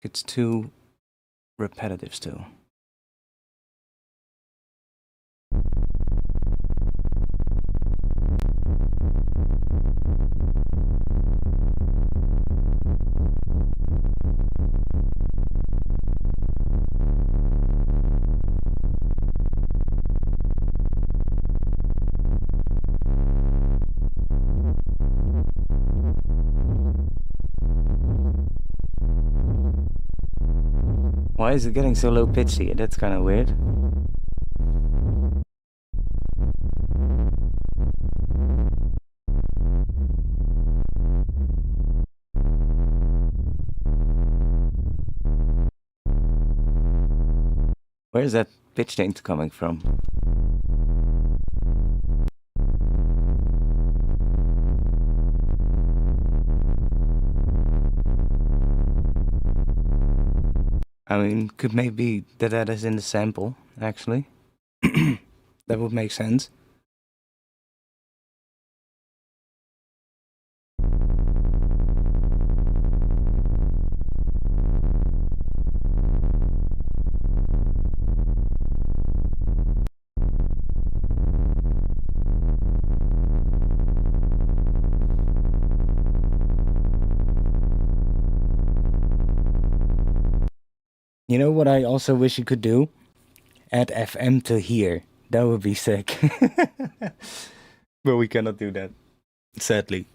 It's too repetitive still. Why is it getting so low pitchy? That's kind of weird. Where is that pitch change coming from? I mean, could maybe that is in the sample, actually. That would make sense. You know what I also wish you could do? Add FM to here. That would be sick. But we cannot do that, sadly.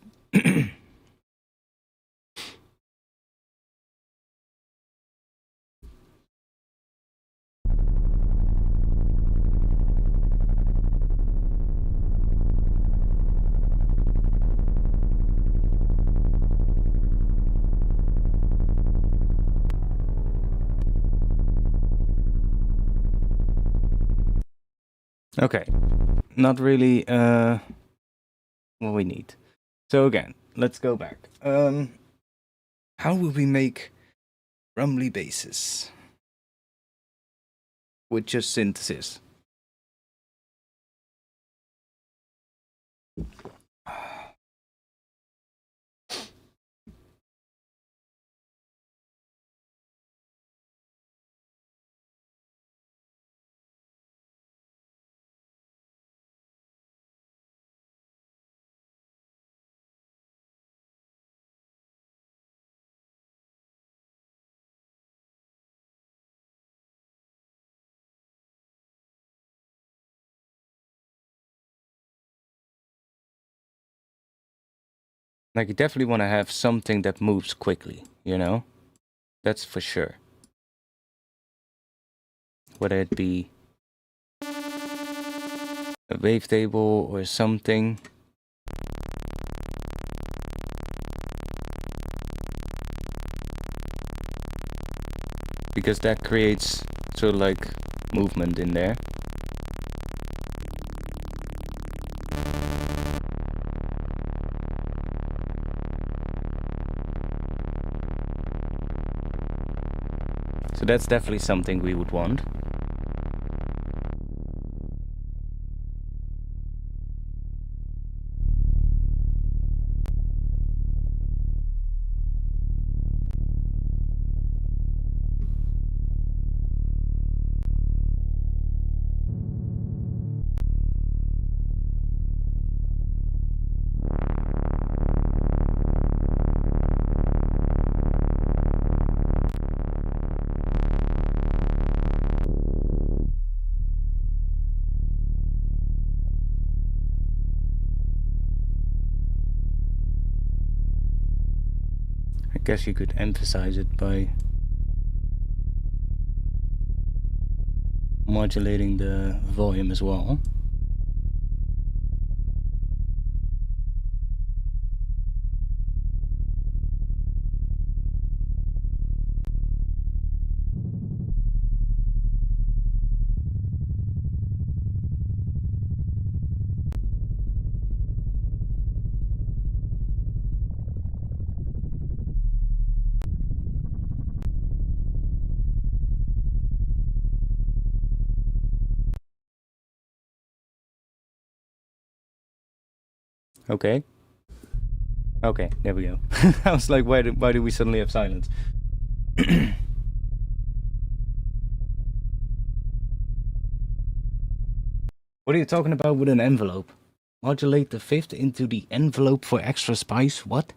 Okay, not really what we need. So again, let's go back. How will we make rumbly basses with just synthesis? Like, you definitely want to have something that moves quickly, you know? That's for sure. Whether it be a wavetable or something. Because that creates sort of like movement in there. So that's definitely something we would want. I guess you could emphasize it by modulating the volume as well. Okay. Okay, there we go. I was like, why do we suddenly have silence? What are you talking about with an envelope? Modulate the fifth into the envelope for extra spice? What?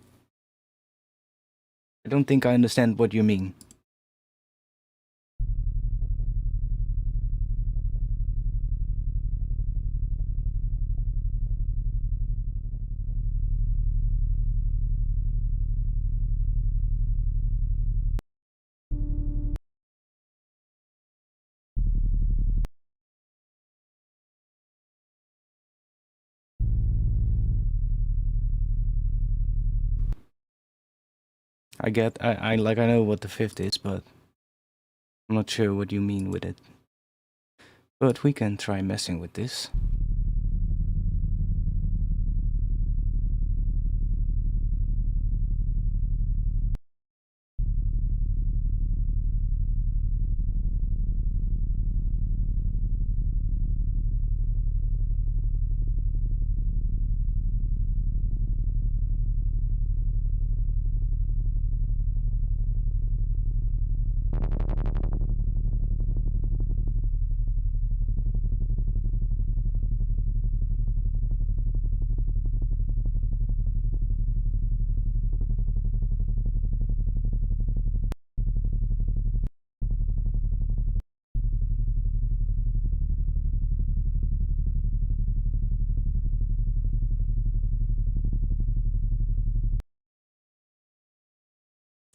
I don't think I understand what you mean. I know what the fifth is, but I'm not sure what you mean with it. But we can try messing with this.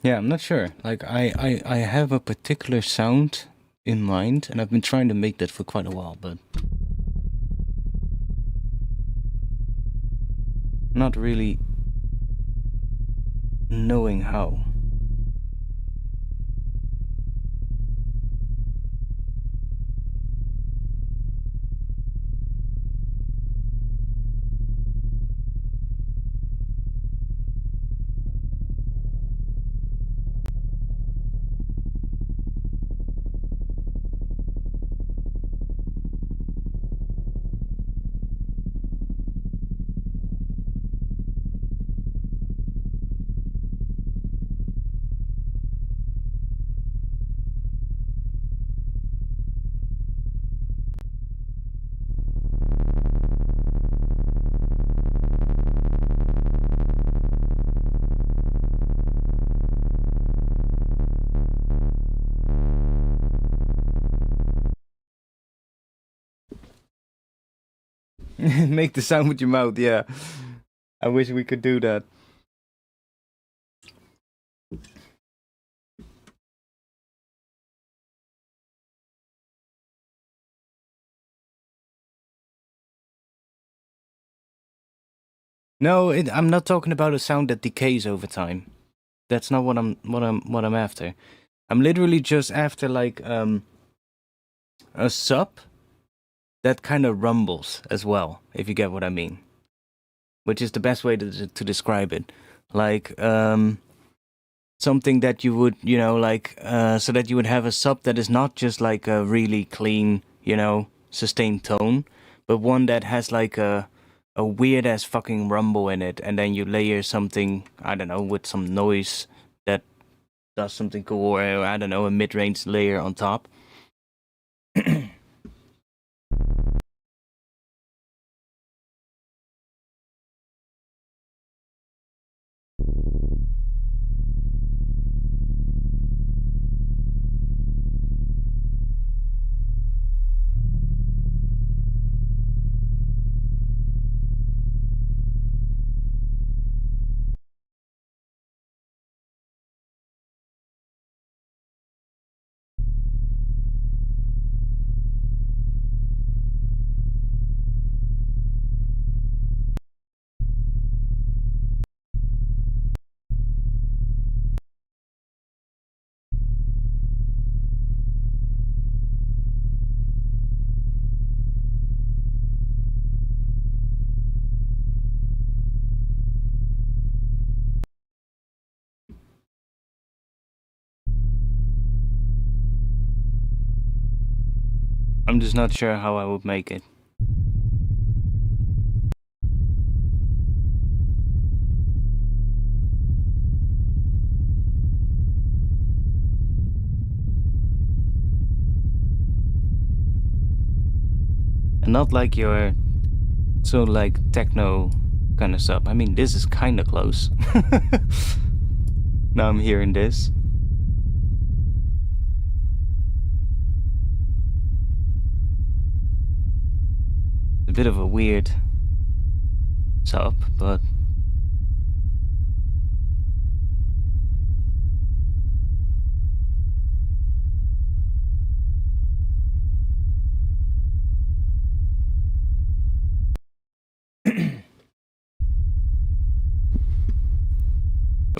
Yeah, I'm not sure. Like, I have a particular sound in mind, and I've been trying to make that for quite a while, but not really knowing how. Make the sound with your mouth, yeah. I wish we could do that. No, I'm not talking about a sound that decays over time. That's not what I'm after. I'm literally just after like a sub that kind of rumbles as well, if you get what I mean. Which is the best way to describe it. Like something that you would, you know, like, so that you would have a sub that is not just like a really clean, you know, sustained tone, but one that has like a weird ass fucking rumble in it, and then you layer something, I don't know, with some noise that does something cool, or I don't know, a mid-range layer on top. I'm just not sure how I would make it. And not like your sort of like techno kind of stuff. I mean, this is kind of close. Now I'm hearing this. A bit of a weird sub, but a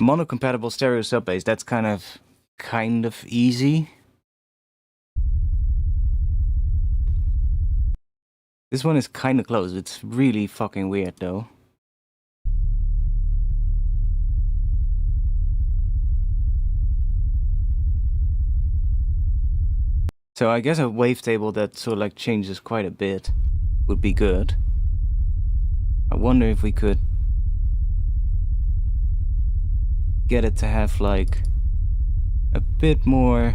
mono-compatible stereo sub bass, that's kind of easy. This one is kind of close. It's really fucking weird though. So I guess a wavetable that sort of like changes quite a bit would be good. I wonder if we could get it to have like a bit more.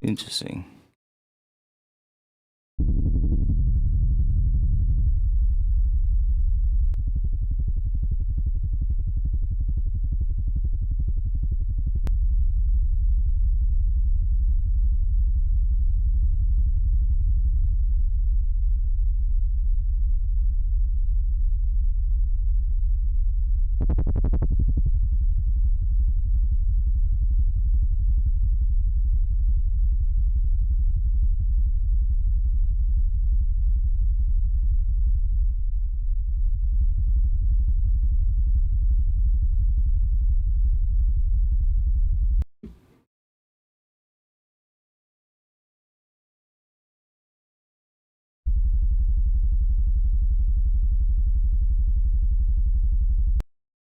Interesting.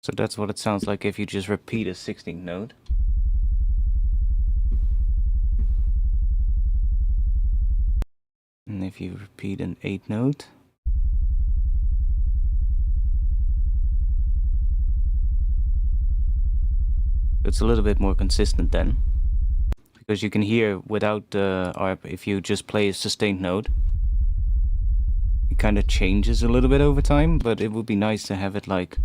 So that's what it sounds like if you just repeat a 16th note. And if you repeat an 8th note. It's a little bit more consistent then. Because you can hear without the ARP, if you just play a sustained note, it kind of changes a little bit over time, but it would be nice to have it like...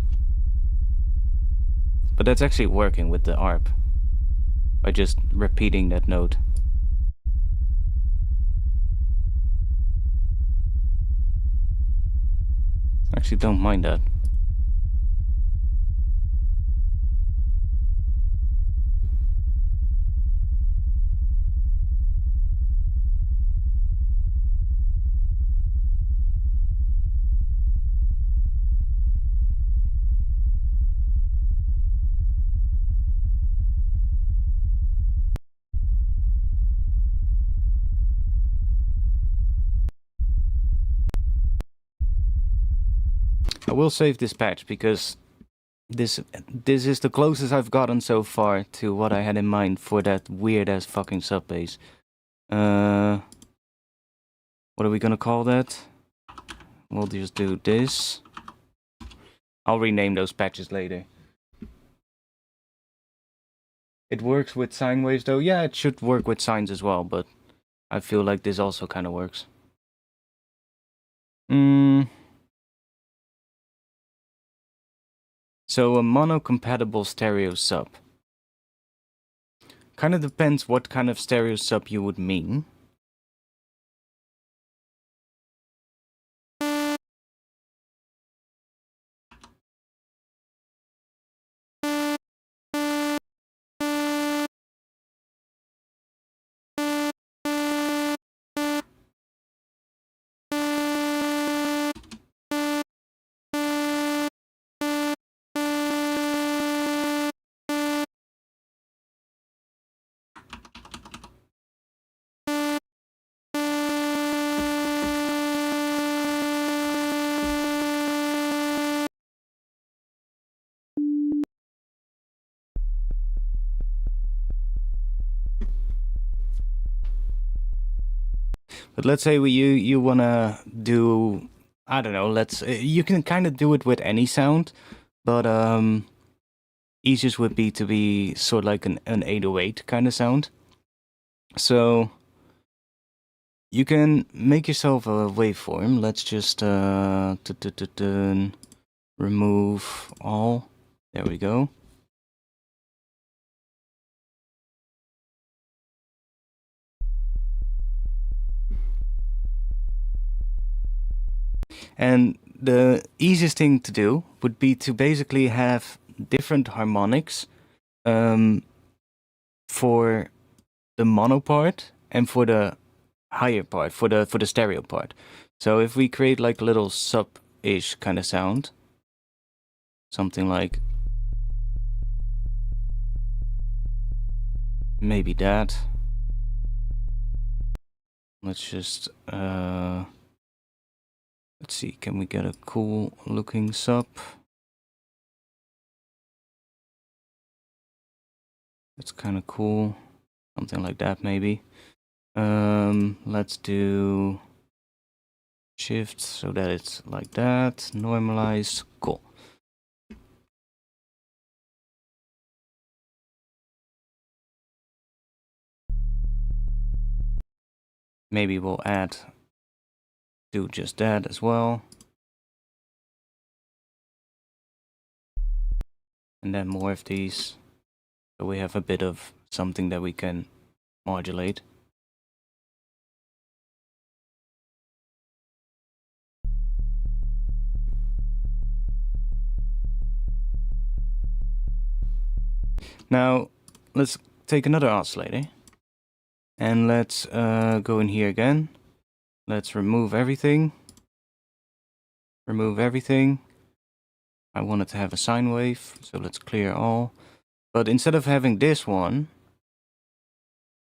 But that's actually working with the ARP, by just repeating that note. Actually don't mind that. I will save this patch because this is the closest I've gotten so far to what I had in mind for that weird ass fucking sub bass. What are we gonna call that? We'll just do this. I'll rename those patches later. It works with sine waves though. Yeah, it should work with sines as well, but I feel like this also kind of works. So a mono-compatible stereo sub. Kind of depends what kind of stereo sub you would mean. But let's say you wanna do, I don't know, you can kind of do it with any sound, but easiest would be to be sort of like an 808 kind of sound. So you can make yourself a waveform. Let's just remove all. There we go. And the easiest thing to do would be to basically have different harmonics for the mono part and for the higher part, for the stereo part. So if we create like a little sub-ish kind of sound, something like maybe that. Let's just let's see, can we get a cool looking sub? That's kind of cool. Something like that maybe. Let's do shift so that it's like that. Normalize. Cool. Maybe we'll do just that as well. And then more of these. So we have a bit of something that we can modulate. Now, let's take another oscillator. And let's go in here again. Let's remove everything. Remove everything. I wanted to have a sine wave, so let's clear all. But instead of having this one,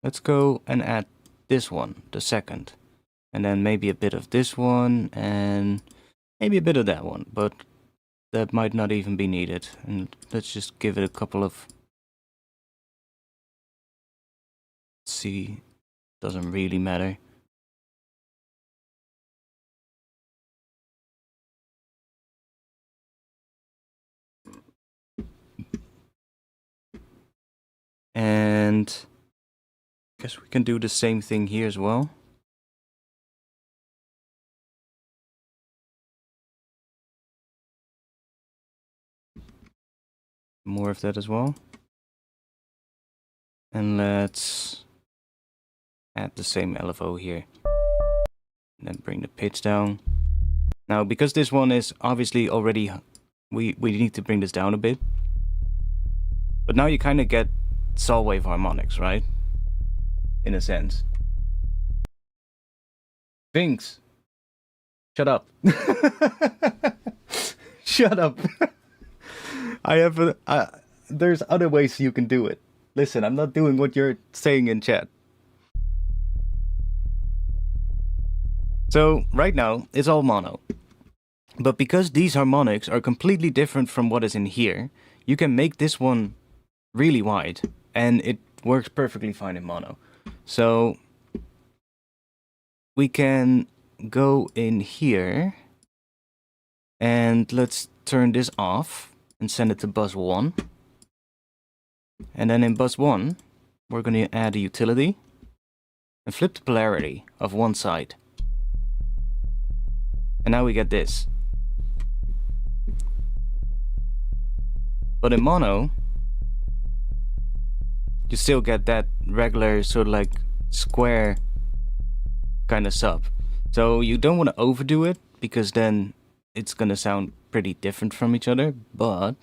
let's go and add this one, the second. And then maybe a bit of this one, and maybe a bit of that one. But that might not even be needed. And let's just give it a couple of... Let's see, doesn't really matter. And I guess we can do the same thing here as well. More of that as well. And let's add the same LFO here. And then bring the pitch down. Now, because this one is obviously already... We need to bring this down a bit. But now you kind of get saw wave harmonics, right? In a sense. Vinx! Shut up. Shut up. I have a... there's other ways you can do it. Listen, I'm not doing what you're saying in chat. So, right now, it's all mono. But because these harmonics are completely different from what is in here, you can make this one really wide, and it works perfectly fine in mono. So, we can go in here, and let's turn this off, and send it to bus 1. And then in bus 1, we're going to add a utility, and flip the polarity of one side. And now we get this. But in mono, you still get that regular sort of like square kind of sub. So you don't want to overdo it, because then it's going to sound pretty different from each other. But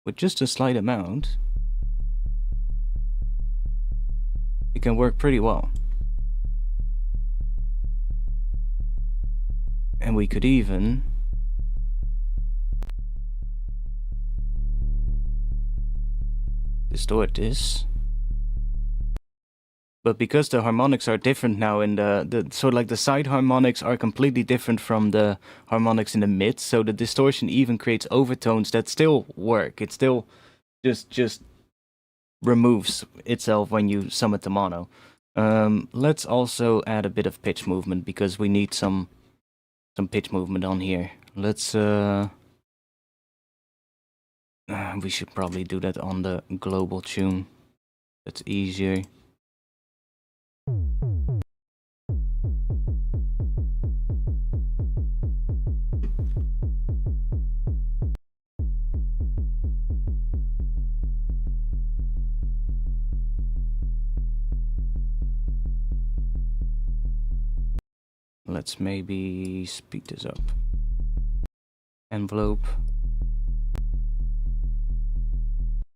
with just a slight amount, it can work pretty well. And we could even distort this. But because the harmonics are different now, in the sort of like the side harmonics are completely different from the harmonics in the mid, so the distortion even creates overtones that still work. It still just removes itself when you sum it to mono. Let's also add a bit of pitch movement, because we need some pitch movement on here. Let's we should probably do that on the global tune. That's easier. Let's maybe speed this up. Envelope.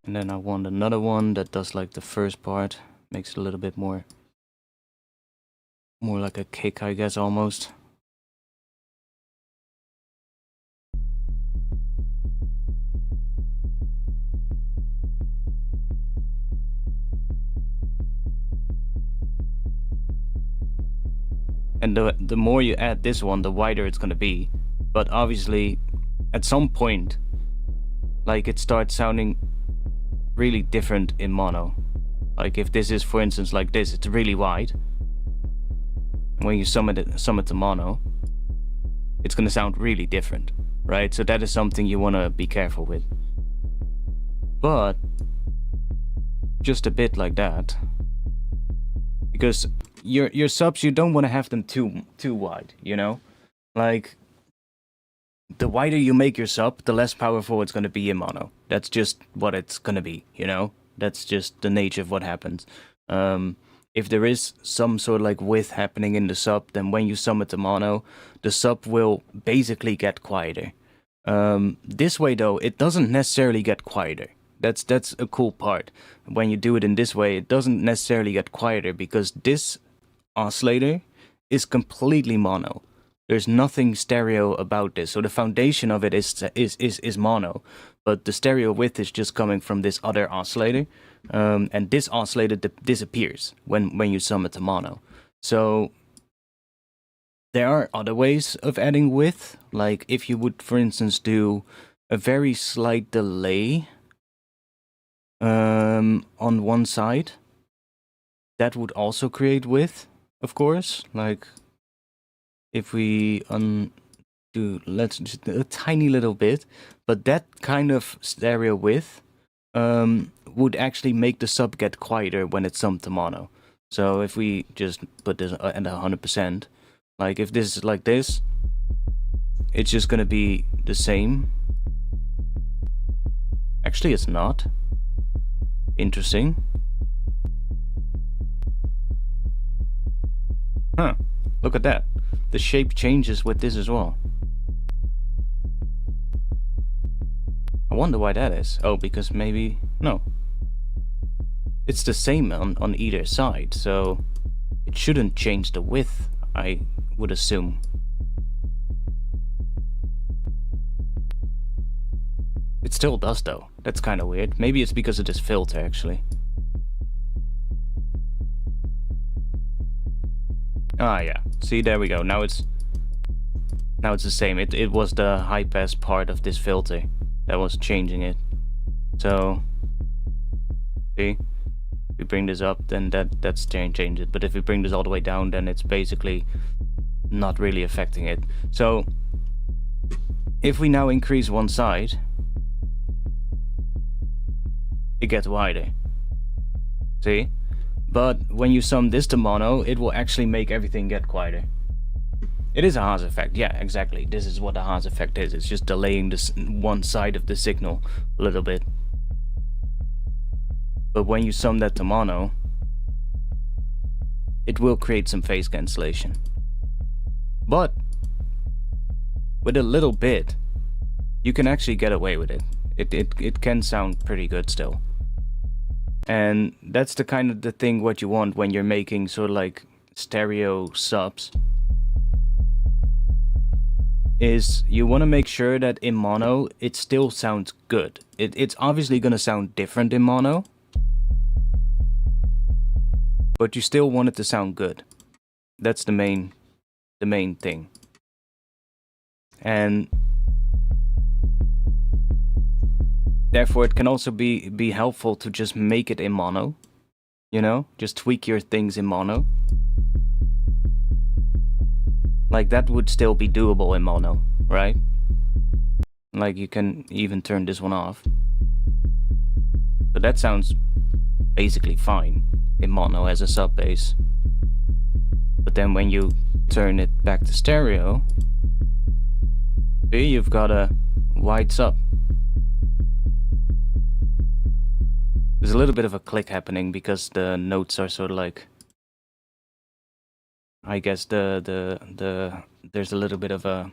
And then I want another one that does like the first part. Makes it a little bit more like a kick, I guess, almost. And the more you add this one, the wider it's gonna be. But obviously, at some point, like, it starts sounding really different in mono. Like, if this is, for instance, like this, it's really wide. And when you sum it to mono, it's gonna sound really different, right? So that is something you wanna be careful with. But just a bit like that, because your subs, you don't want to have them too wide, you know? Like, the wider you make your sub, the less powerful it's going to be in mono. That's just what it's going to be, you know? That's just the nature of what happens. If there is some sort of like width happening in the sub, then when you sum it to mono, the sub will basically get quieter. This way though, it doesn't necessarily get quieter. That's a cool part. When you do it in this way, it doesn't necessarily get quieter, because this oscillator is completely mono. There's nothing stereo about this. So the foundation of it is mono, but the stereo width is just coming from this other oscillator. And this oscillator disappears when you sum it to mono. So there are other ways of adding width. Like if you would, for instance, do a very slight delay on one side, that would also create width, of course. Like if we undo, let's just a tiny little bit, but that kind of stereo width would actually make the sub get quieter when it's subbed to mono. So if we just put this at 100%, like if this is like this, it's just gonna be the same. Actually, it's not. Interesting. Huh, look at that. The shape changes with this as well. I wonder why that is. Oh, because maybe... no. It's the same on either side, so it shouldn't change the width, I would assume. It still does though. That's kind of weird. Maybe it's because of this filter actually. Ah yeah, see, there we go. Now it's the same. It was the high pass part of this filter that was changing it. So see, if we bring this up, then that's change it. But if we bring this all the way down, then it's basically not really affecting it. So if we now increase one side, it gets wider. See? But when you sum this to mono, it will actually make everything get quieter. It is a Haas effect, yeah, exactly. This is what a Haas effect is. It's just delaying this one side of the signal a little bit. But when you sum that to mono, it will create some phase cancellation. But with a little bit, you can actually get away with it. It can sound pretty good still. And that's the kind of the thing what you want when you're making sort of like stereo subs. Is you want to make sure that in mono it still sounds good. It's obviously going to sound different in mono, but you still want it to sound good. That's the main thing. And therefore it can also be helpful to just make it in mono. You know, just tweak your things in mono. Like that would still be doable in mono, right? Like you can even turn this one off. But that sounds basically fine in mono as a sub bass. But then when you turn it back to stereo, see, you've got a wide sub. There's a little bit of a click happening because the notes are sort of like, I guess there's a little bit of a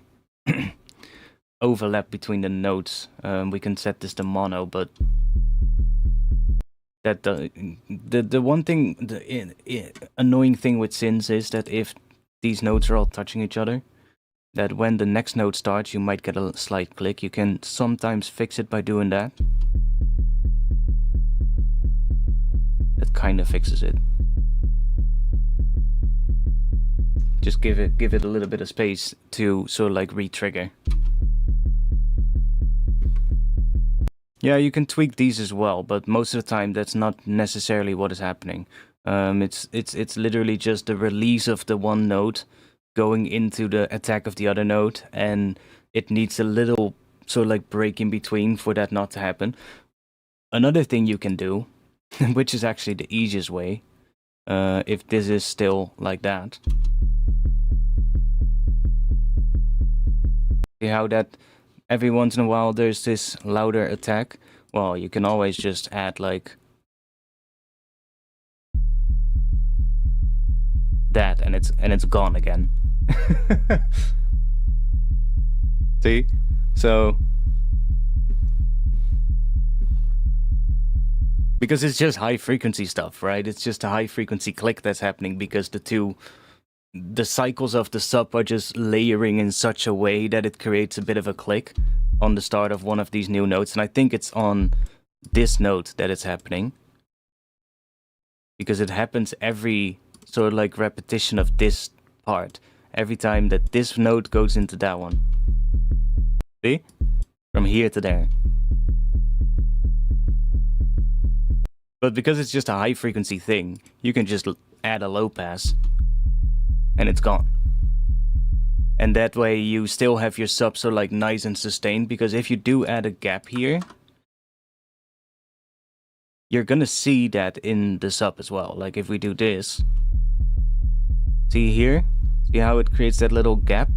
overlap between the notes. We can set this to mono, but that the one thing, the annoying thing with synths is that if these notes are all touching each other, that when the next note starts, you might get a slight click. You can sometimes fix it by doing that. That kind of fixes it. Just give it a little bit of space to sort of like re-trigger. Yeah, you can tweak these as well, but most of the time that's not necessarily what is happening. It's literally just the release of the one note going into the attack of the other note, and it needs a little sort of like break in between for that not to happen. Another thing you can do, which is actually the easiest way, if this is still like that. See how that every once in a while there's this louder attack? Well, you can always just add like that, and it's gone again. See? So because it's just high frequency stuff, right? It's just a high frequency click that's happening because the cycles of the sub are just layering in such a way that it creates a bit of a click on the start of one of these new notes. And I think it's on this note that it's happening, because it happens every sort of like repetition of this part, every time that this note goes into that one. See? From here to there. But because it's just a high frequency thing, you can just add a low pass and it's gone. And that way you still have your sub so like nice and sustained, because if you do add a gap here, you're gonna see that in the sub as well. Like if we do this, see here, see how it creates that little gap?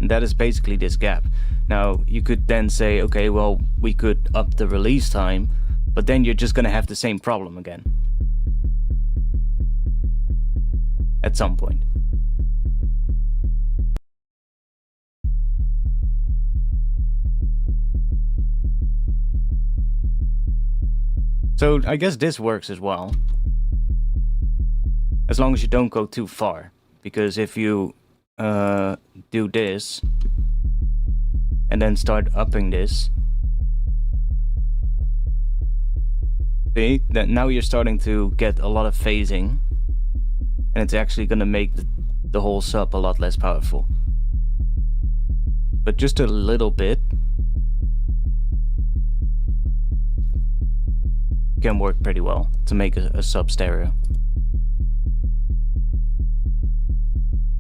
And that is basically this gap. Now you could then say, okay, well, we could up the release time, but then you're just gonna have the same problem again at some point. So I guess this works as well, as long as you don't go too far, because if you do this and then start upping this, see that now you're starting to get a lot of phasing, and it's actually gonna make the whole sub a lot less powerful. But just a little bit can work pretty well to make a sub stereo.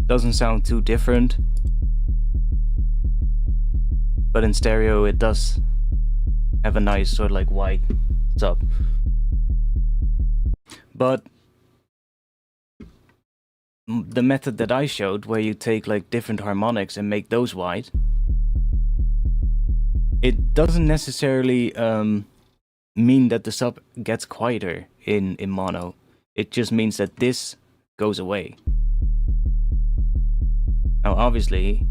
Doesn't sound too different, but in stereo it does have a nice sort of like wide sub. But the method that I showed, where you take like different harmonics and make those wide, it doesn't necessarily mean that the sub gets quieter in mono. It just means that this goes away. Now obviously,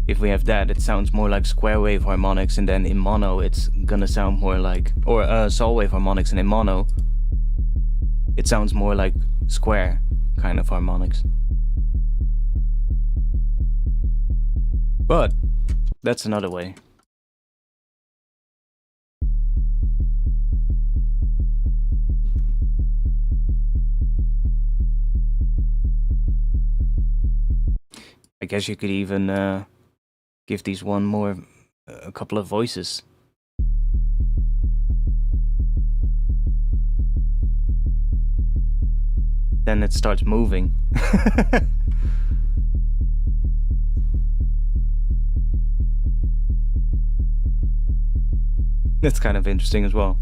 if we have that, it sounds more like square wave harmonics, and then in mono it's gonna sound more like, or saw wave harmonics, and in mono it sounds more like square kind of harmonics. But that's another way. I guess you could even give these a couple of voices. Then it starts moving. That's kind of interesting as well.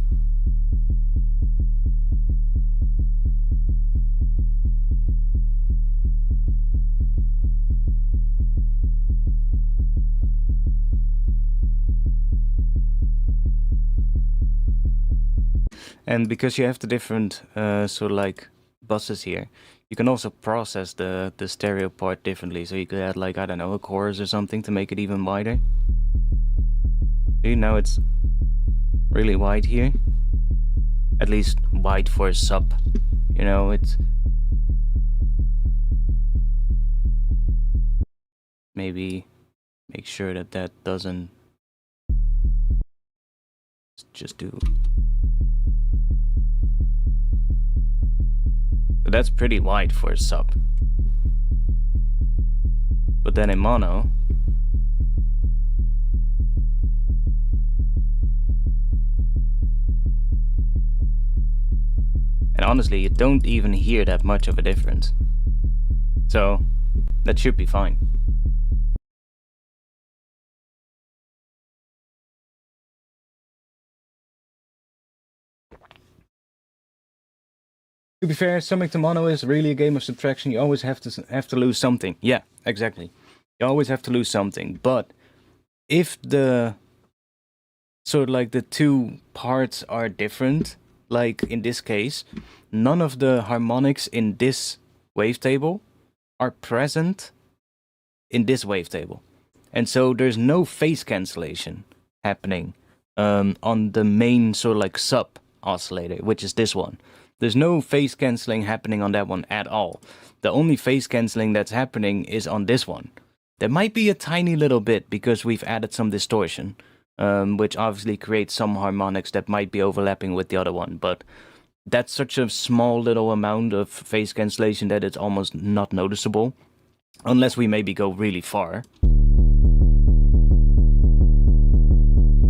And because you have the different sort of like buses here, you can also process the stereo part differently. So you could add like, I don't know, a chorus or something to make it even wider. See, now it's really wide here. At least wide for a sub. You know, it's maybe make sure that that doesn't just do. So that's pretty wide for a sub. But then in mono, and honestly, you don't even hear that much of a difference. So that should be fine. To be fair, summing to mono is really a game of subtraction. You always have to lose something. Yeah, exactly. You always have to lose something. But if the sort of like the two parts are different, like in this case, none of the harmonics in this wavetable are present in this wavetable. And so there's no phase cancellation happening on the main sort of like sub oscillator, which is this one. There's no phase cancelling happening on that one at all. The only phase cancelling that's happening is on this one. There might be a tiny little bit because we've added some distortion, which obviously creates some harmonics that might be overlapping with the other one, but that's such a small little amount of phase cancellation that it's almost not noticeable, unless we maybe go really far.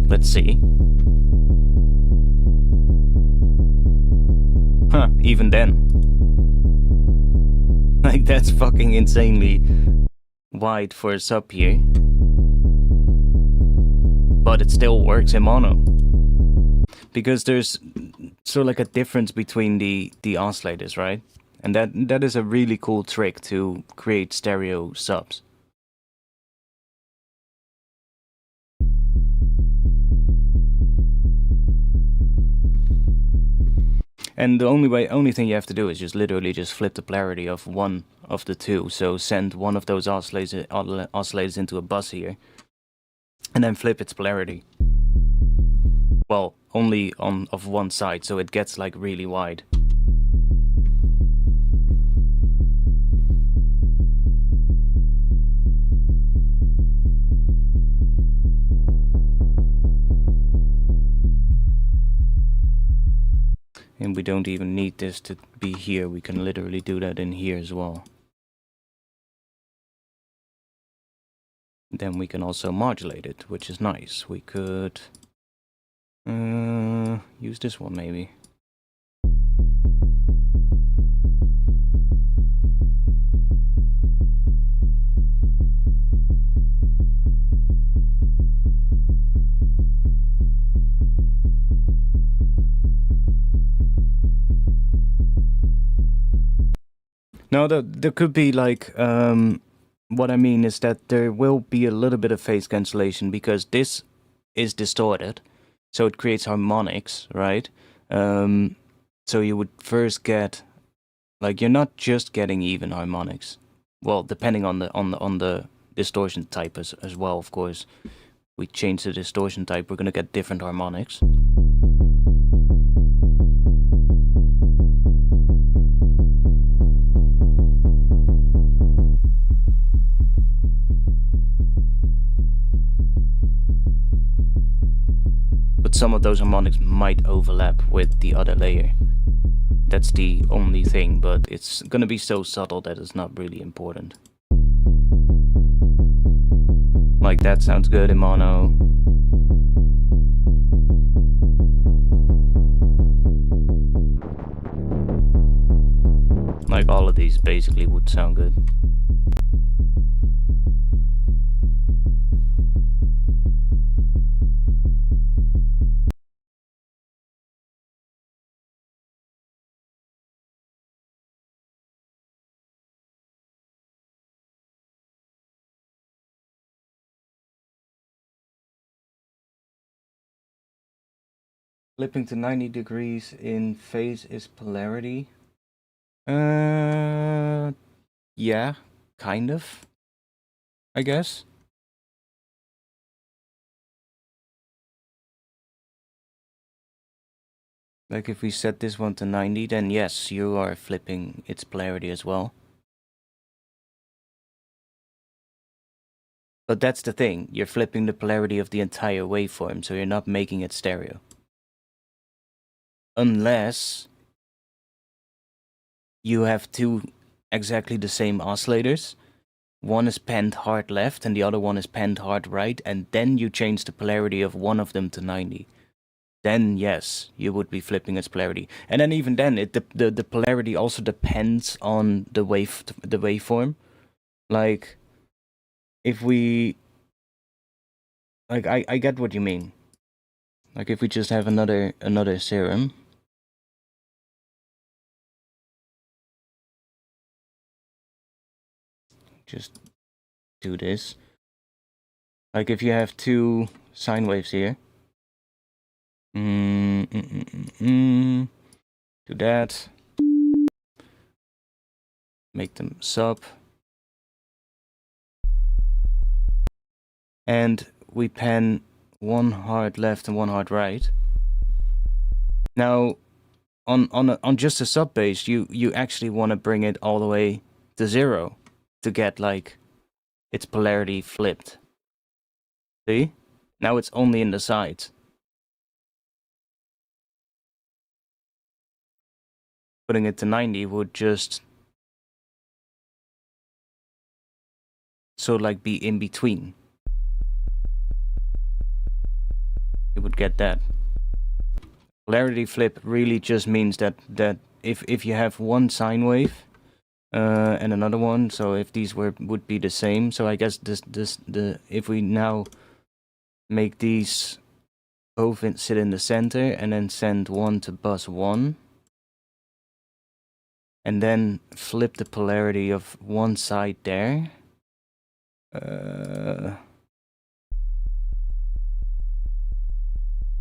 Let's see. Huh, even then. Like, that's fucking insanely wide for a sub here. But it still works in mono. Because there's so like a difference between the oscillators, right? And that is a really cool trick to create stereo subs. And the only thing you have to do is just literally just flip the polarity of one of the two. So send one of those oscillators into a bus here, and then flip its polarity. Well, only on of one side, so it gets like really wide. And we don't even need this to be here, we can literally do that in here as well. Then we can also modulate it, which is nice. We could use this one maybe. No, there could be like, what I mean is that there will be a little bit of phase cancellation because this is distorted, so it creates harmonics, right? So you would first get, like, you're not just getting even harmonics. Well, depending on the distortion type as well, of course. We change the distortion type, we're gonna get different harmonics. But some of those harmonics might overlap with the other layer. That's the only thing, but it's gonna be so subtle that it's not really important. Like, that sounds good in mono. Like, all of these basically would sound good. Flipping to 90 degrees in phase is polarity. Yeah, kind of, I guess. Like, if we set this one to 90, then yes, you are flipping its polarity as well. But that's the thing, you're flipping the polarity of the entire waveform, so you're not making it stereo. Unless you have two exactly the same oscillators. One is panned hard left and the other one is panned hard right, and then you change the polarity of one of them to 90. Then yes, you would be flipping its polarity. And then even then, the polarity also depends on the waveform. Like, if we... Like, I get what you mean. Like, if we just have another serum. Just do this. Like, if you have two sine waves here. Do that. Make them sub. And we pan one hard left and one hard right. Now, on just a sub bass, you actually want to bring it all the way to 0 to get like its polarity flipped. See? Now it's only in the sides. Putting it to 90 would just so like be in between. You would get that. Polarity flip really just means that if you have one sine wave and another one, so if these would be the same, so I guess if we now make these both sit in the center, and then send one to bus 1. And then flip the polarity of one side there.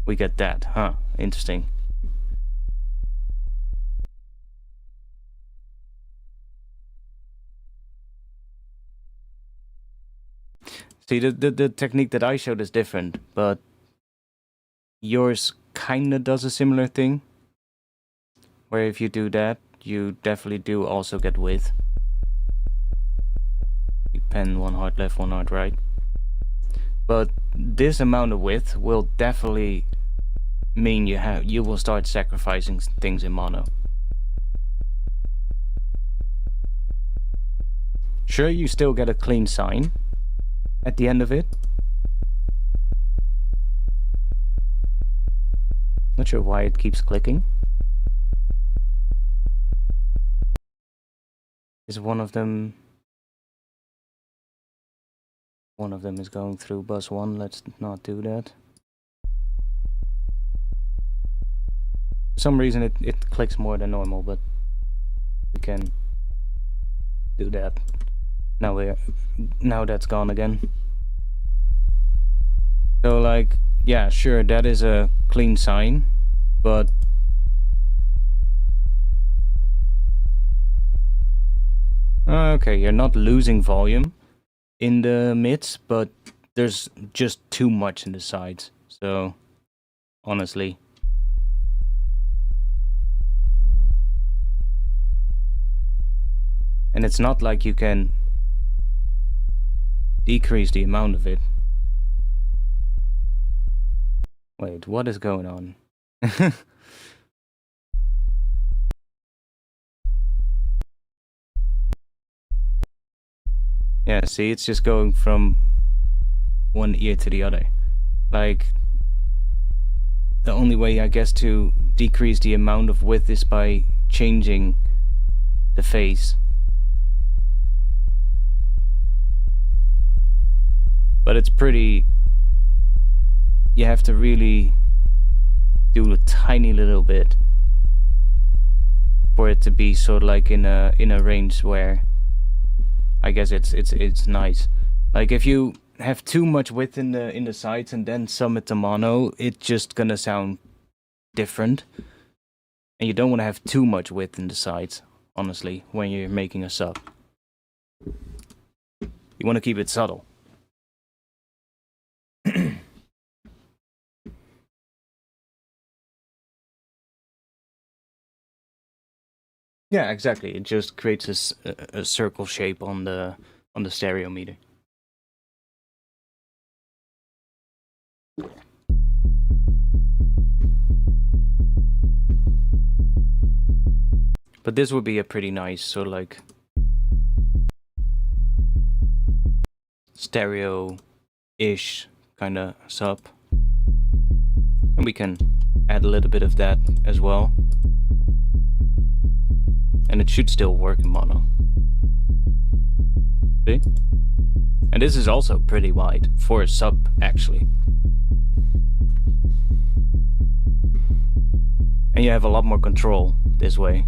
We get that, huh? Interesting. See, the technique that I showed is different, but yours kinda does a similar thing. Where if you do that, you definitely do also get width. You pen one hard left, one hard right. But this amount of width will definitely mean you will start sacrificing things in mono. Sure, you still get a clean sign at the end of it. Not sure why it keeps clicking. Is one of them is going through bus 1. Let's not do that. For some reason it clicks more than normal, but we can do that. Now that's gone again. So like, yeah, sure, that is a clean sign, but okay, you're not losing volume in the mids, but there's just too much in the sides. So honestly, and it's not like you can decrease the amount of it. Wait, what is going on? Yeah, see, it's just going from one ear to the other. Like, the only way, I guess, to decrease the amount of width is by changing the phase. But it's pretty... You have to really do a tiny little bit for it to be sort of like in a range where I guess it's nice. Like if you have too much width in the sides and then sum it to mono, it's just gonna sound different. And you don't want to have too much width in the sides, honestly, when you're making a sub. You want to keep it subtle. Yeah, exactly. It just creates a circle shape on the stereo meter. But this would be a pretty nice sort of like stereo-ish kind of sub. And we can add a little bit of that as well. And it should still work in mono. See? And this is also pretty wide for a sub, actually. And you have a lot more control this way.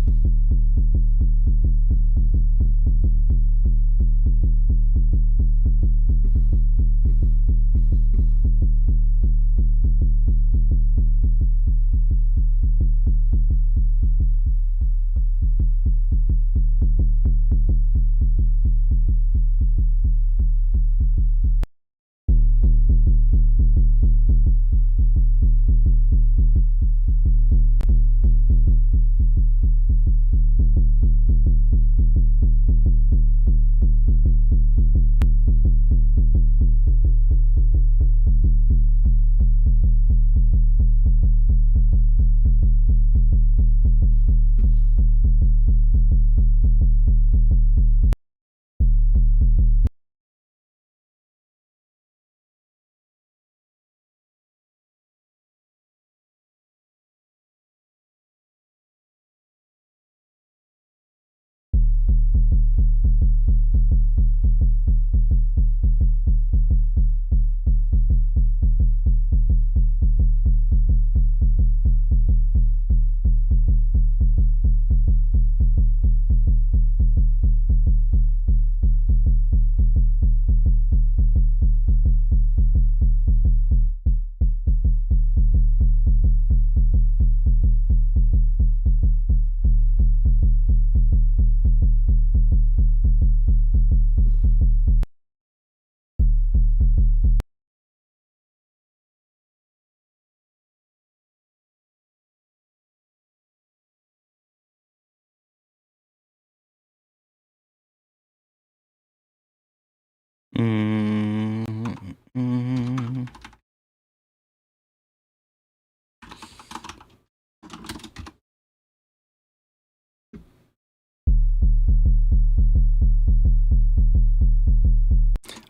I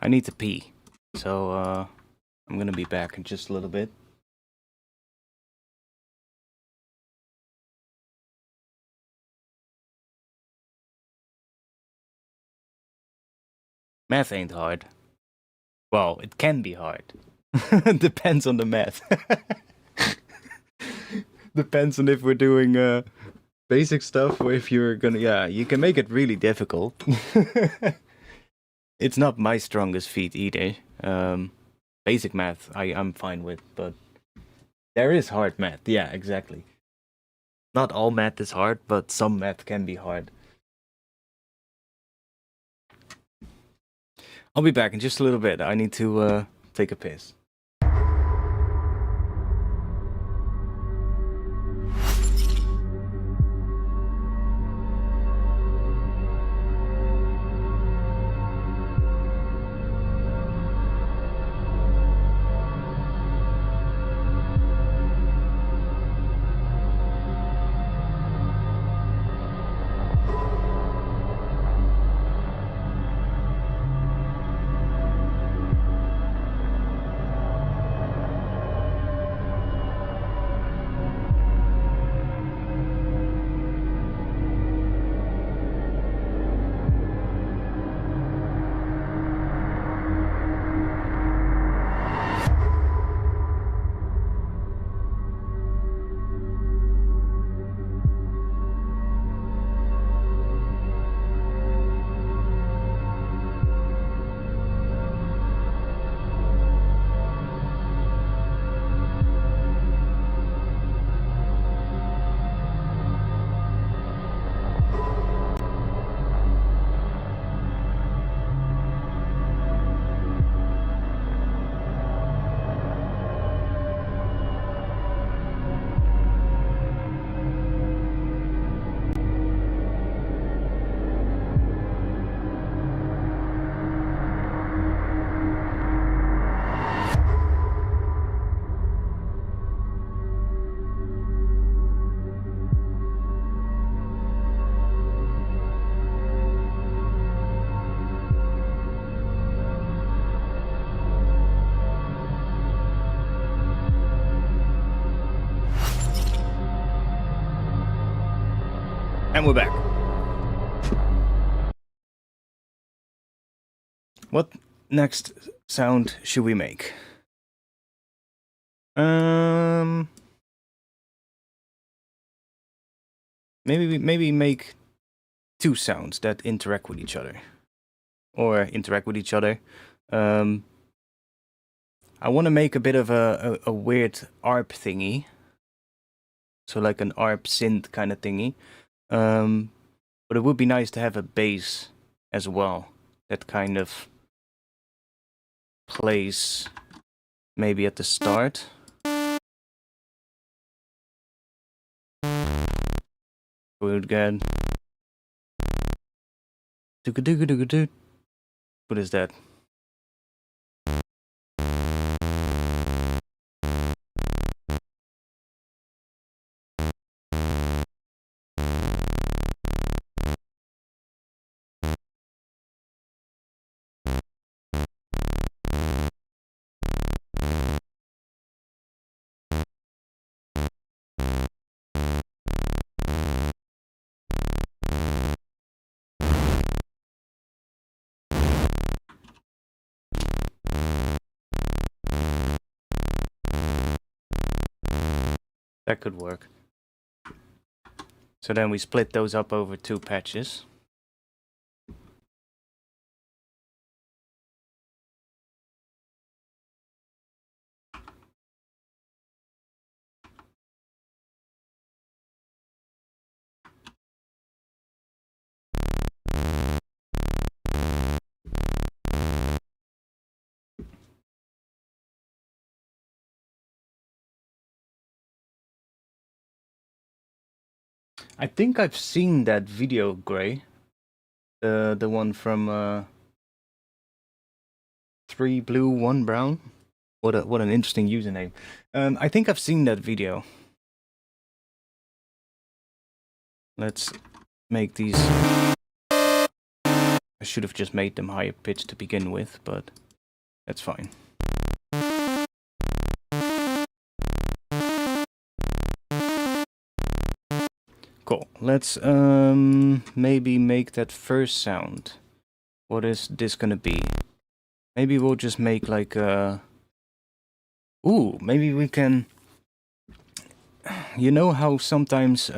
need to pee, so I'm gonna be back in just a little bit. Math ain't hard. Well, it can be hard. Depends on the math. Depends on if we're doing basic stuff or if you're gonna, yeah, you can make it really difficult. It's not my strongest feat either. Basic math I'm fine with, but there is hard math. Yeah, exactly. Not all math is hard, but some math can be hard. I'll be back in just a little bit. I need to take a piss. And we're back. What next sound should we make? Maybe make two sounds that interact with each other. Or interact with each other. I want to make a bit of a weird ARP thingy. So like an ARP synth kind of thingy. But it would be nice to have a bass as well. That kind of plays maybe at the start. Good again. What is that? That could work. So then we split those up over two patches. I think I've seen that video, Gray. The one from 3 blue, 1 brown. What an interesting username. I think I've seen that video. Let's make these. I should have just made them higher pitched to begin with, but that's fine. Cool. Let's maybe make that first sound. What is this gonna be? Maybe we'll just make like a... Ooh, maybe we can... You know how sometimes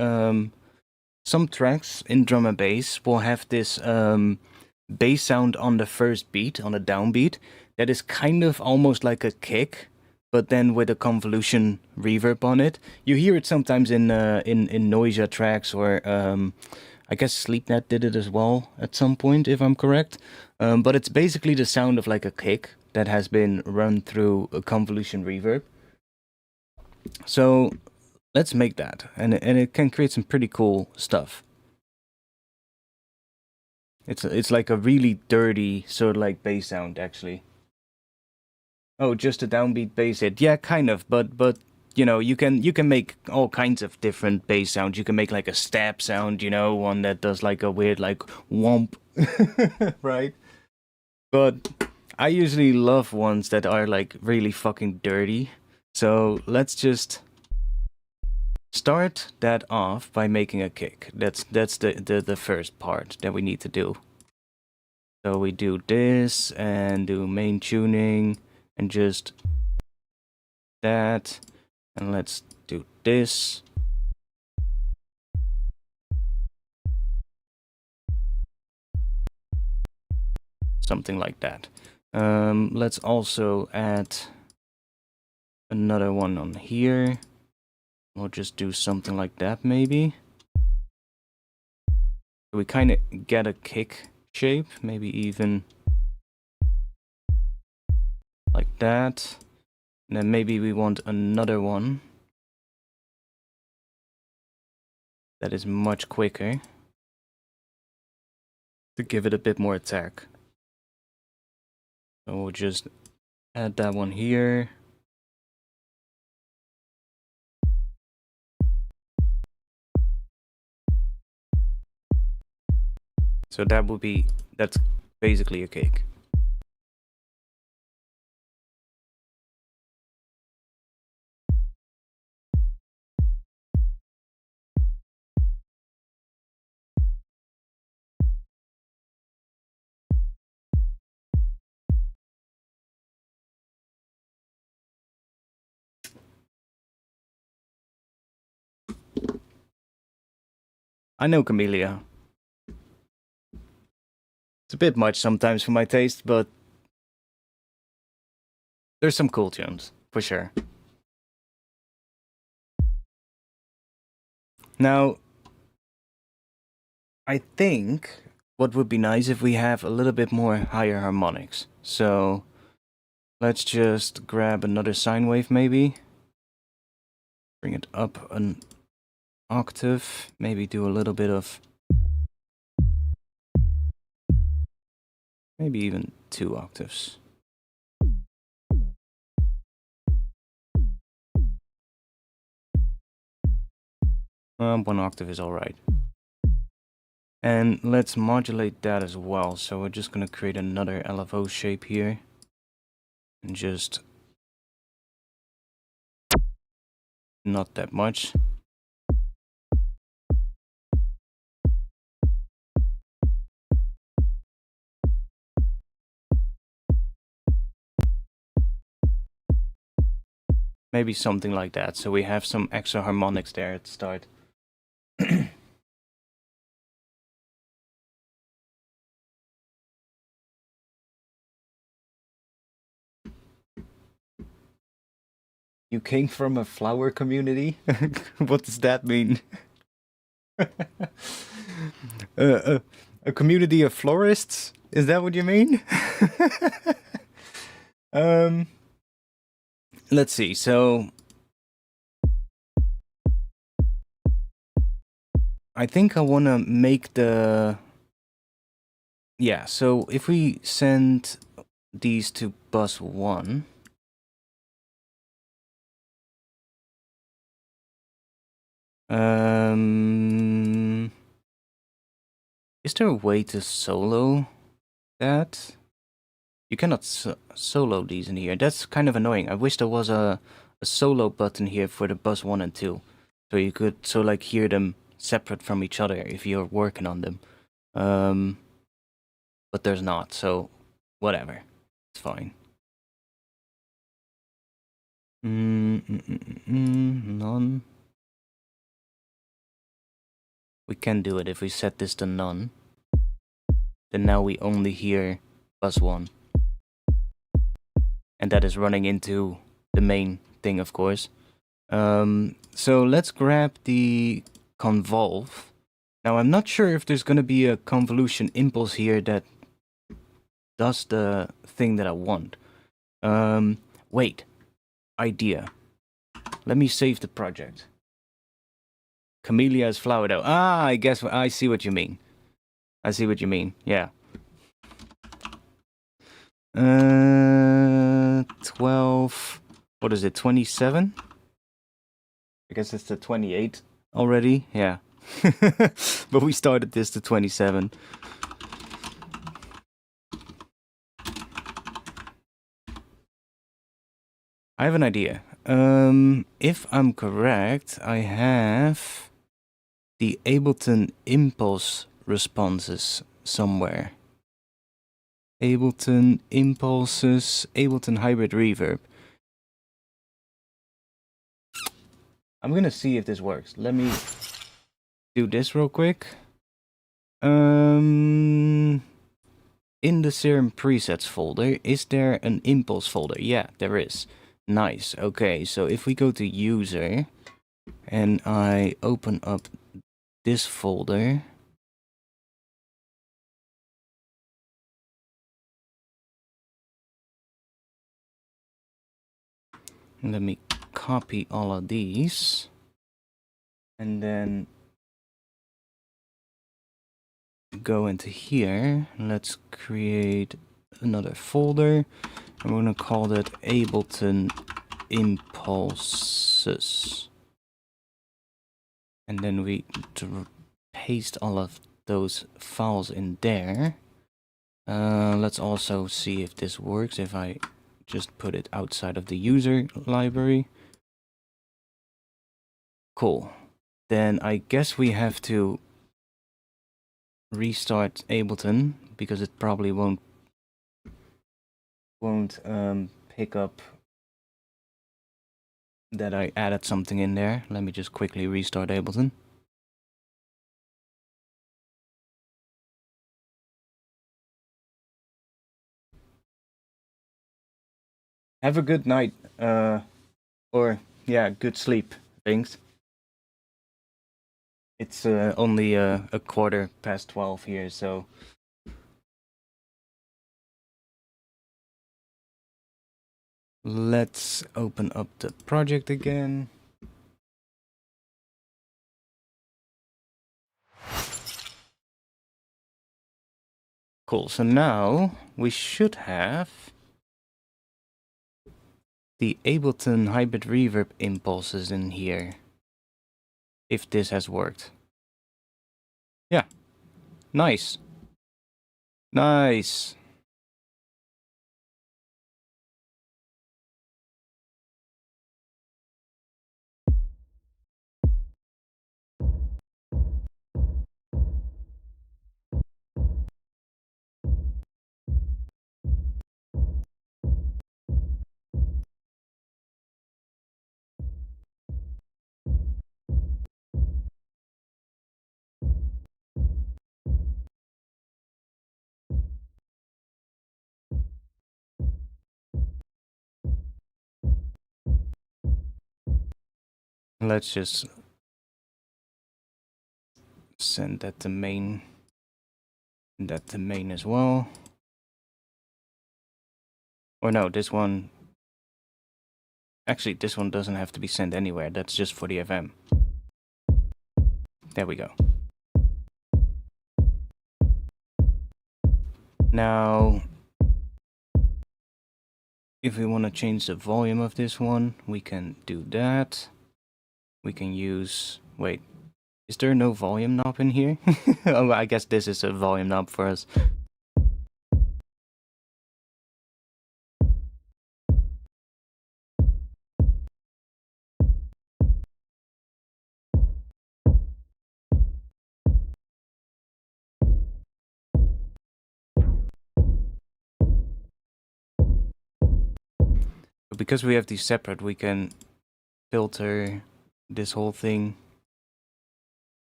some tracks in drum and bass will have this bass sound on the first beat, on the downbeat, that is kind of almost like a kick, but then with a convolution reverb on it. You hear it sometimes in Noisia tracks, or I guess Sleepnet did it as well at some point, if I'm correct. But it's basically the sound of like a kick that has been run through a convolution reverb. So let's make that, and it can create some pretty cool stuff. It's like a really dirty sort of like bass sound, actually. Oh, just a downbeat bass hit. Yeah, kind of, but you know, you can make all kinds of different bass sounds. You can make like a stab sound, you know, one that does like a weird like womp, right? But I usually love ones that are like really fucking dirty. So let's just start that off by making a kick. That's the first part that we need to do. So we do this and do main tuning and just that, and let's do this. Something like that. Let's also add another one on here. We'll just do something like that, maybe. We kind of get a kick shape, maybe even like that. And then maybe we want another one that is much quicker to give it a bit more attack. So we'll just add that one here. So that's basically a kick. I know, Camellia. It's a bit much sometimes for my taste, but there's some cool tunes, for sure. Now, I think what would be nice if we have a little bit more higher harmonics. So let's just grab another sine wave, maybe. Bring it up an octave, maybe do a little bit of... Maybe even 2 octaves. One octave is alright. And let's modulate that as well. So we're just gonna create another LFO shape here. And just... not that much. Maybe something like that, so we have some extra harmonics there at the start. You came from a flower community? What does that mean? A community of florists? Is that what you mean? Let's see, so... I think I want to make the... Yeah, so if we send these to bus 1. Is there a way to solo that? You cannot solo these in here. That's kind of annoying. I wish there was a solo button here for the bus 1 and 2. So you could like hear them separate from each other if you're working on them. But there's not, so whatever. It's fine. None. We can do it if we set this to none. Then now we only hear bus 1. And that is running into the main thing, of course. So let's grab the convolve. Now I'm not sure if there's gonna be a convolution impulse here that does the thing that I want. Wait. Idea. Let me save the project. Camellia's flower dough. Ah, I guess I see what you mean. I see what you mean. Yeah. 12. What is it? 27? I guess it's the 28 already. Yeah. But we started this to 27. I have an idea. If I'm correct, I have the Ableton impulse responses somewhere. Ableton impulses, Ableton hybrid reverb. I'm gonna see if this works. Let me do this real quick. In the Serum presets folder, is there an impulse folder? Yeah, there is. Nice. Okay, so if we go to user and I open up this folder, let me copy all of these and then go into here. Let's create another folder. I'm going to call that Ableton impulses. And then we paste all of those files in there. Let's also see if this works if I just put it outside of the user library. Cool. Then I guess we have to restart Ableton because it probably won't pick up that I added something in there. Let me just quickly restart Ableton. Have a good night, or yeah, good sleep, thanks. It's only a 12:15 here, so let's open up the project again. Cool, so now we should have the Ableton hybrid reverb impulses in here. If this has worked. Yeah. Nice. Nice. Let's just send that to main. That to main as well. Or no, this one. Actually, this one doesn't have to be sent anywhere. That's just for the FM. There we go. Now, if we want to change the volume of this one, we can do that. We can use... Wait, is there no volume knob in here? Oh, I guess this is a volume knob for us. But because we have these separate, we can filter this whole thing.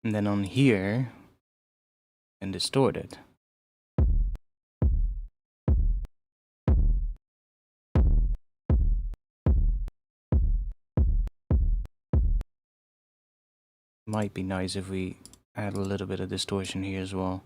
And then on here, and distort it. Might be nice if we add a little bit of distortion here as well.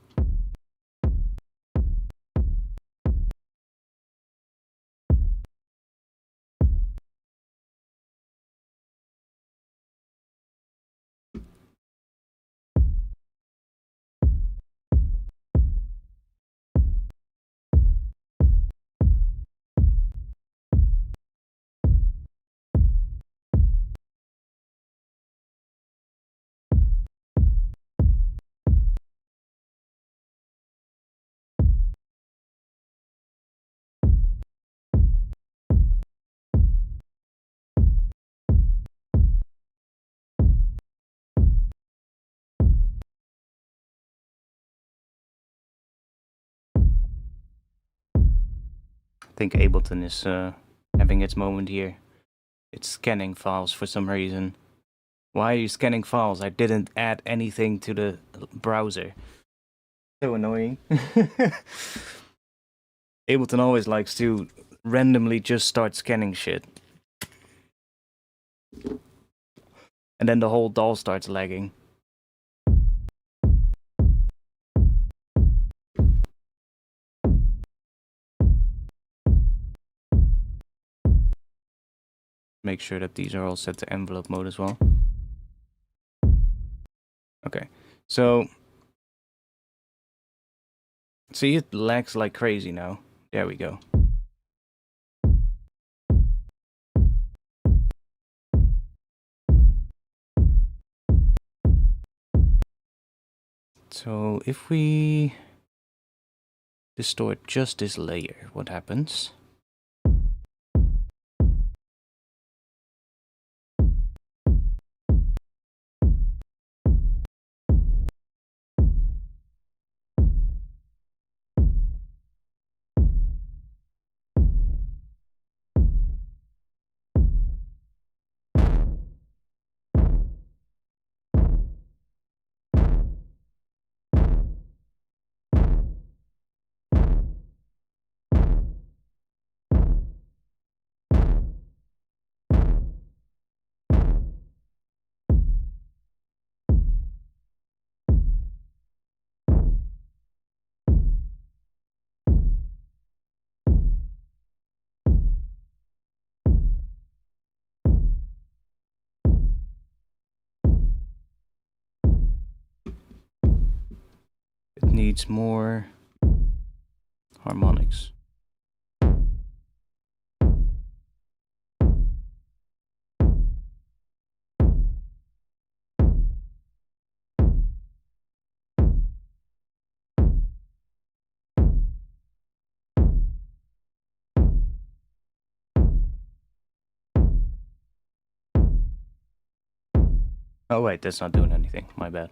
I think Ableton is having its moment here. It's scanning files for some reason. Why are you scanning files? I didn't add anything to the browser. So annoying. Ableton always likes to randomly just start scanning shit. And then the whole DAW starts lagging. Make sure that these are all set to envelope mode as well. Okay, so see, it lags like crazy now. There we go. So if we distort just this layer, what happens? It needs more harmonics. Oh wait, that's not doing anything. My bad.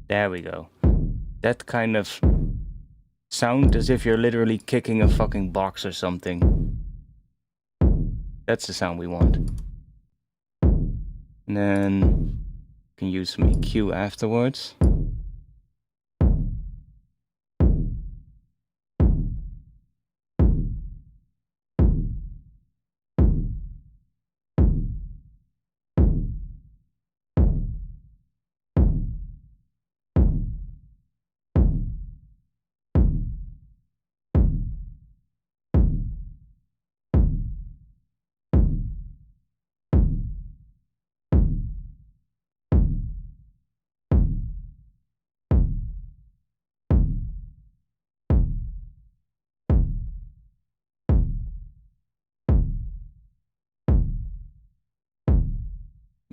There we go. That kind of sound as if you're literally kicking a fucking box or something. That's the sound we want. And then you can use some EQ afterwards.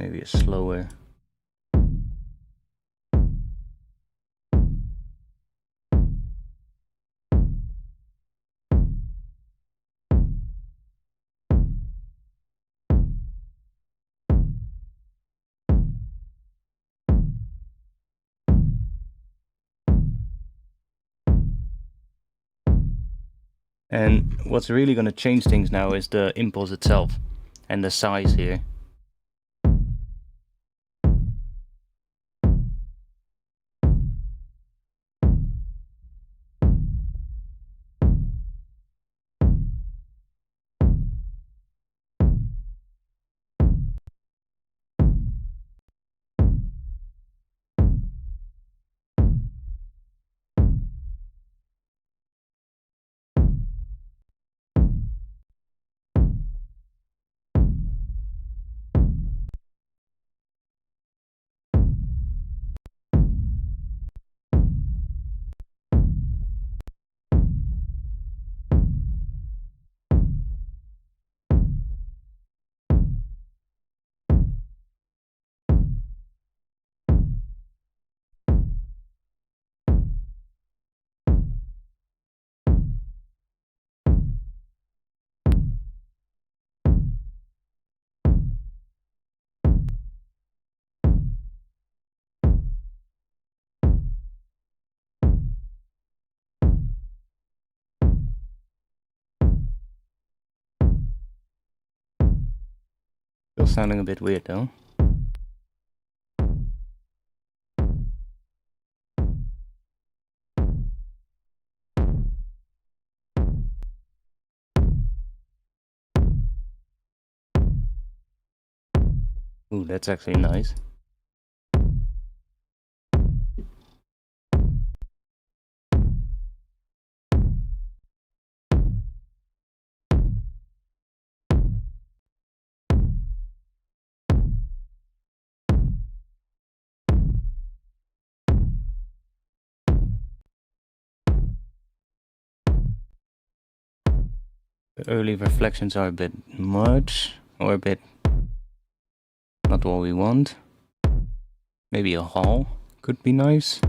Maybe a slower. And what's really going to change things now is the impulse itself and the size here. Still sounding a bit weird though. Ooh, that's actually nice. The early reflections are a bit much, or a bit not what we want. Maybe a hall could be nice.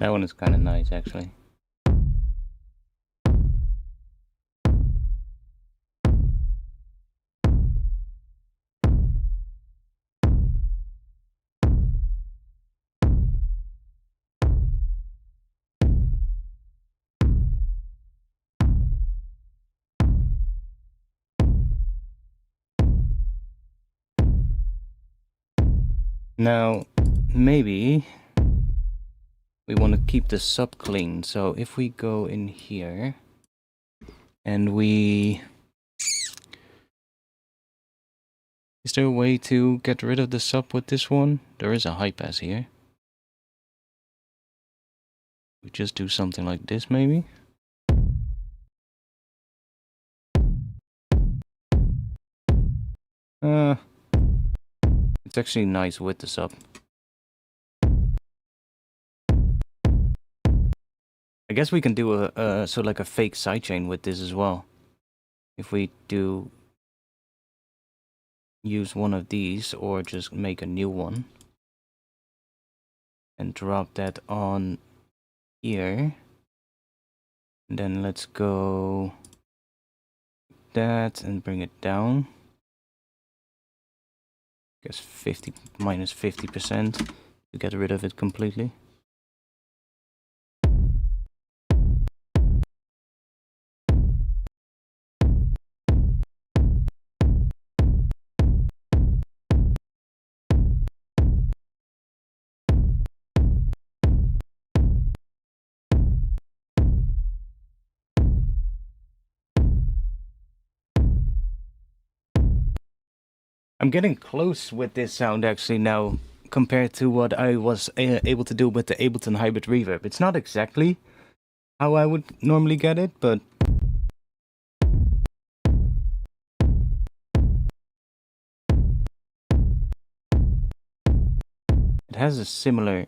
That one is kind of nice actually. Now, maybe we want to keep the sub clean. So if we go in here and we... Is there a way to get rid of the sub with this one? There is a high pass here. We just do something like this, maybe. It's actually nice with the sub. I guess we can do a sort of like a fake sidechain with this as well. If we do use one of these or just make a new one and drop that on here. And then let's go that and bring it down. I guess 50 minus 50% to get rid of it completely. I'm getting close with this sound actually now compared to what I was able to do with the Ableton Hybrid Reverb. It's not exactly how I would normally get it, but it has a similar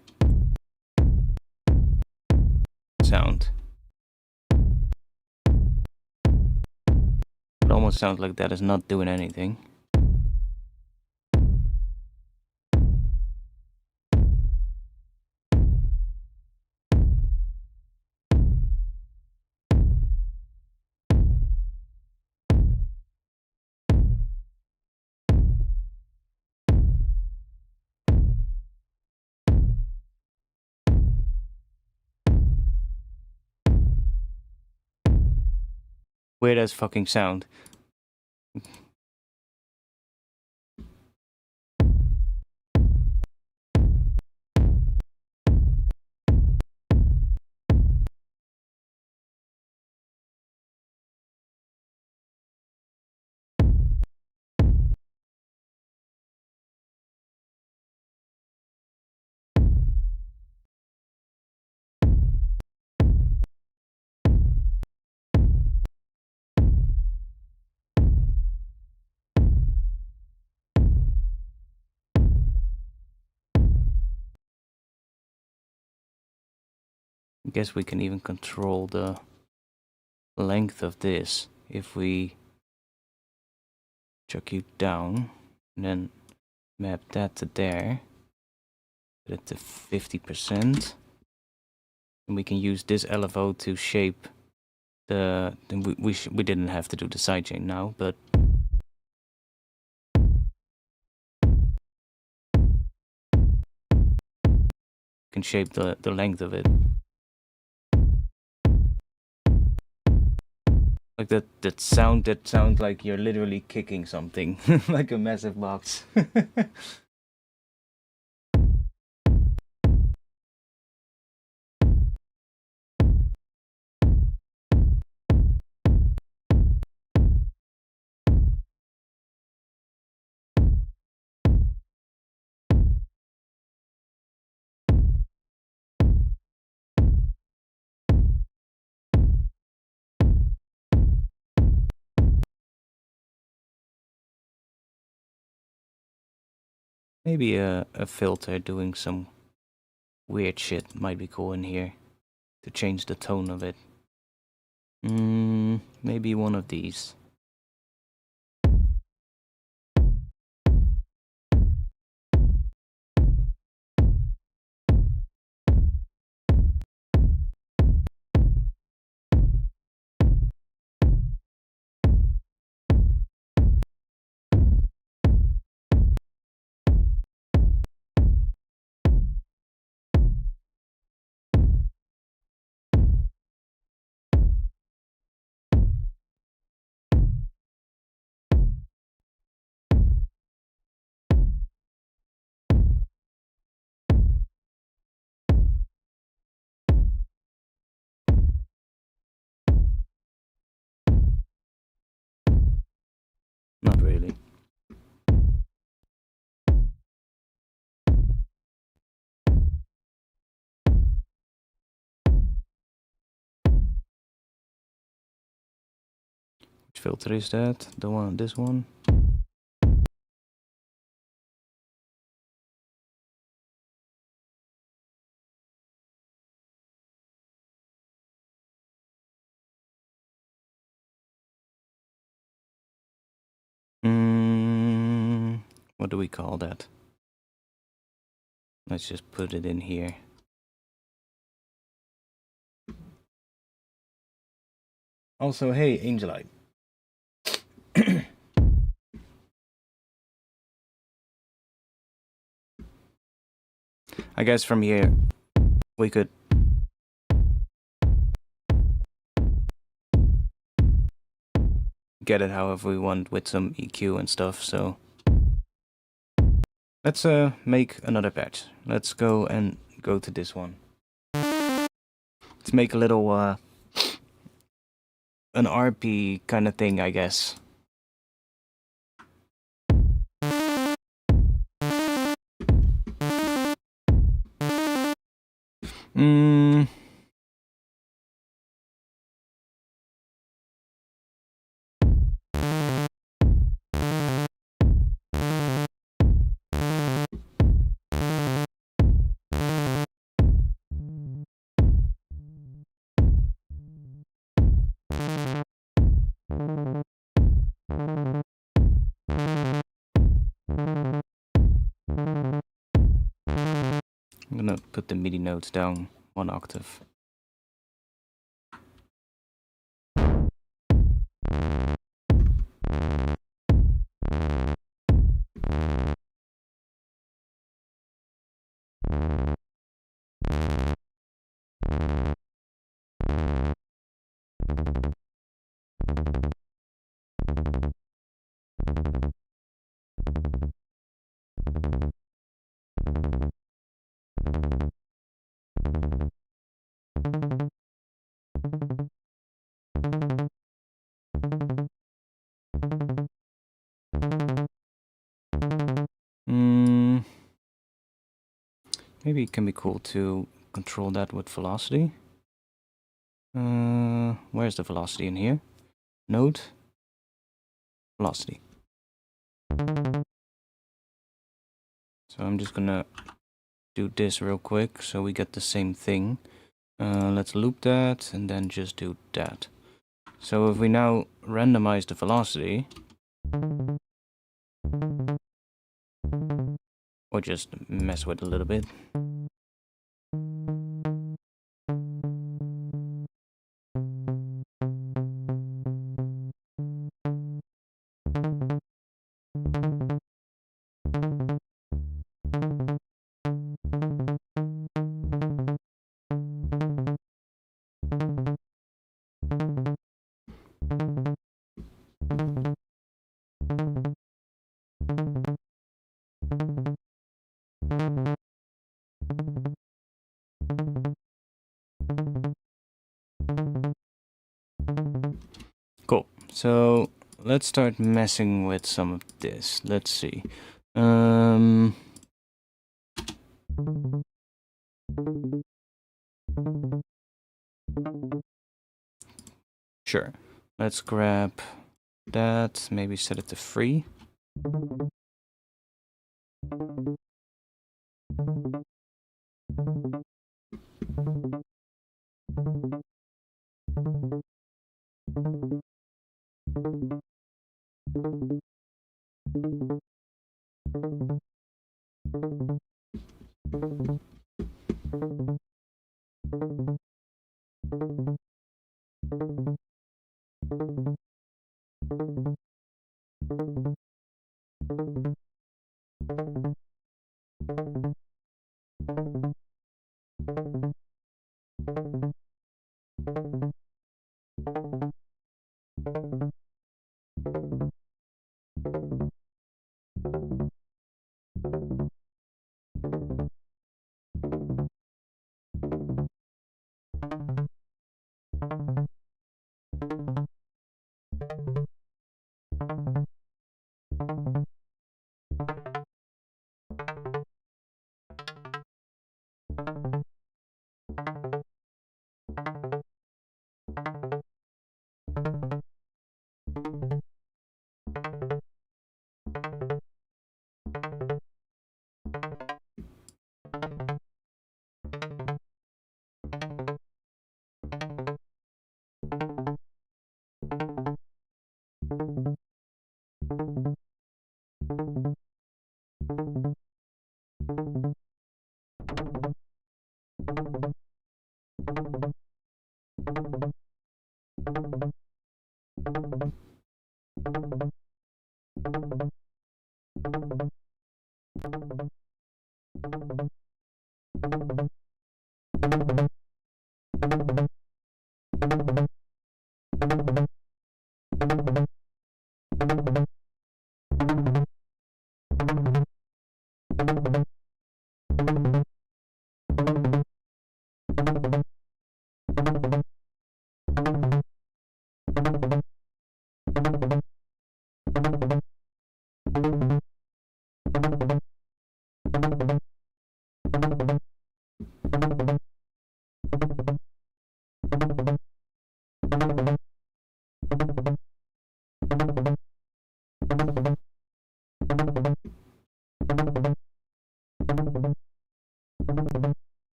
sound. It almost sounds like that is not doing anything. Weird as fucking sound. I guess we can even control the length of this if we chuck you down and then map that to there, put it to 50%, and we can use this LFO to shape the. Then we didn't have to do the sidechain now, but can shape the length of it. Like that sounds like you're literally kicking something, like a massive box. Maybe a filter doing some weird shit might be cool in here to change the tone of it. Maybe one of these. filter is that? The one, this one? What do we call that? Let's just put it in here. Also, hey, Angelite. I guess from here we could get it however we want with some EQ and stuff, so let's make another patch. Let's go to this one. Let's make a little an RP kind of thing, I guess. I'm gonna put the MIDI notes down 1 octave. Maybe it can be cool to control that with velocity. Where's the velocity in here? Node, velocity. So I'm just gonna do this real quick so we get the same thing. Let's loop that and then just do that. So if we now randomize the velocity, or just mess with it a little bit. Cool. So let's start messing with some of this. Let's see. Sure. Let's grab that. Maybe set it to free.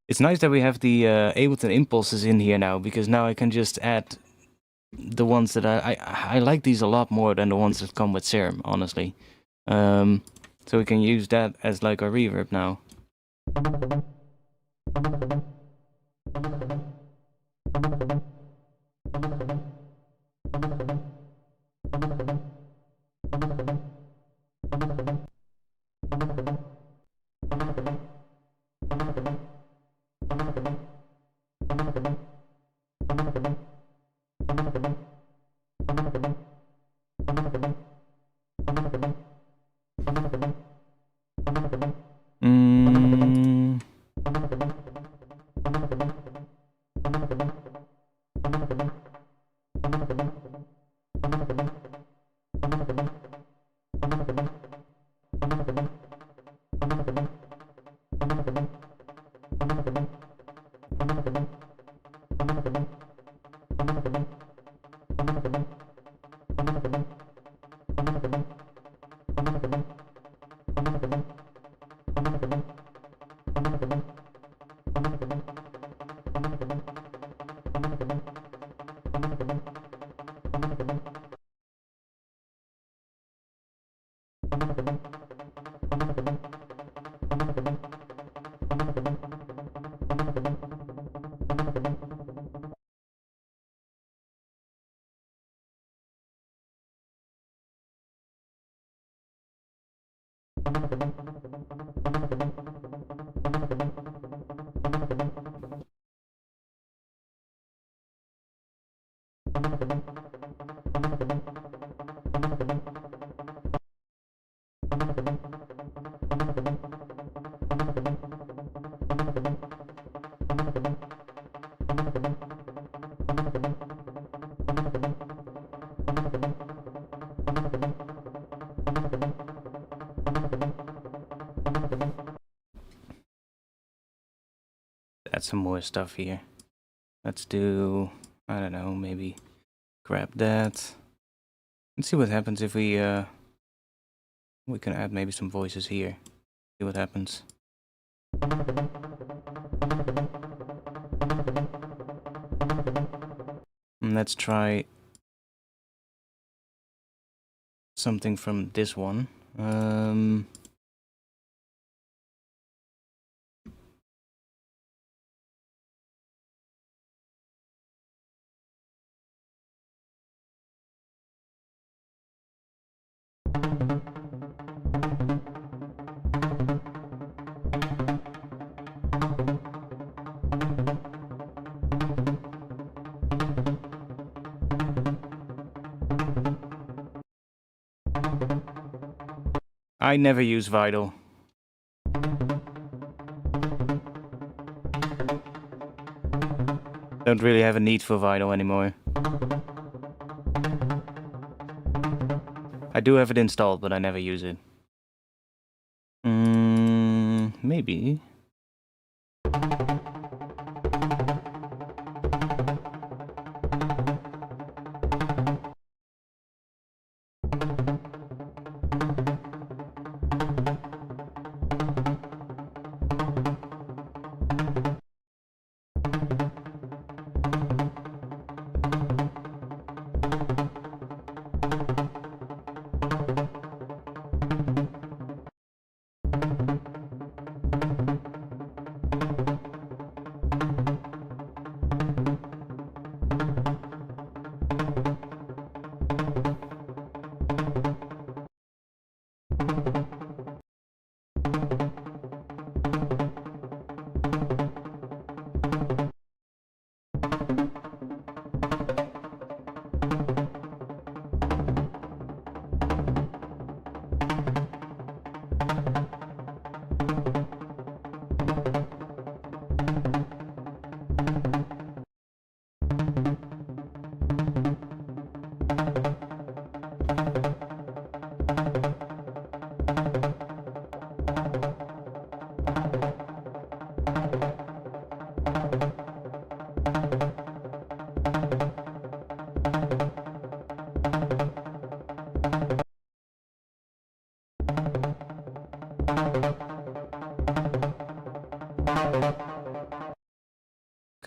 It's nice that we have the ableton impulses in here now, because now I can just add the ones that I like these a lot more than the ones that come with Serum, honestly. So we can use that as like a reverb now. Add some more stuff here. Let's do, I don't know, maybe grab that. Let's see what happens if we can add maybe some voices here. See what happens. And let's try something from this one. I never use Vital. Don't really have a need for Vital anymore. I do have it installed, but I never use it. maybe.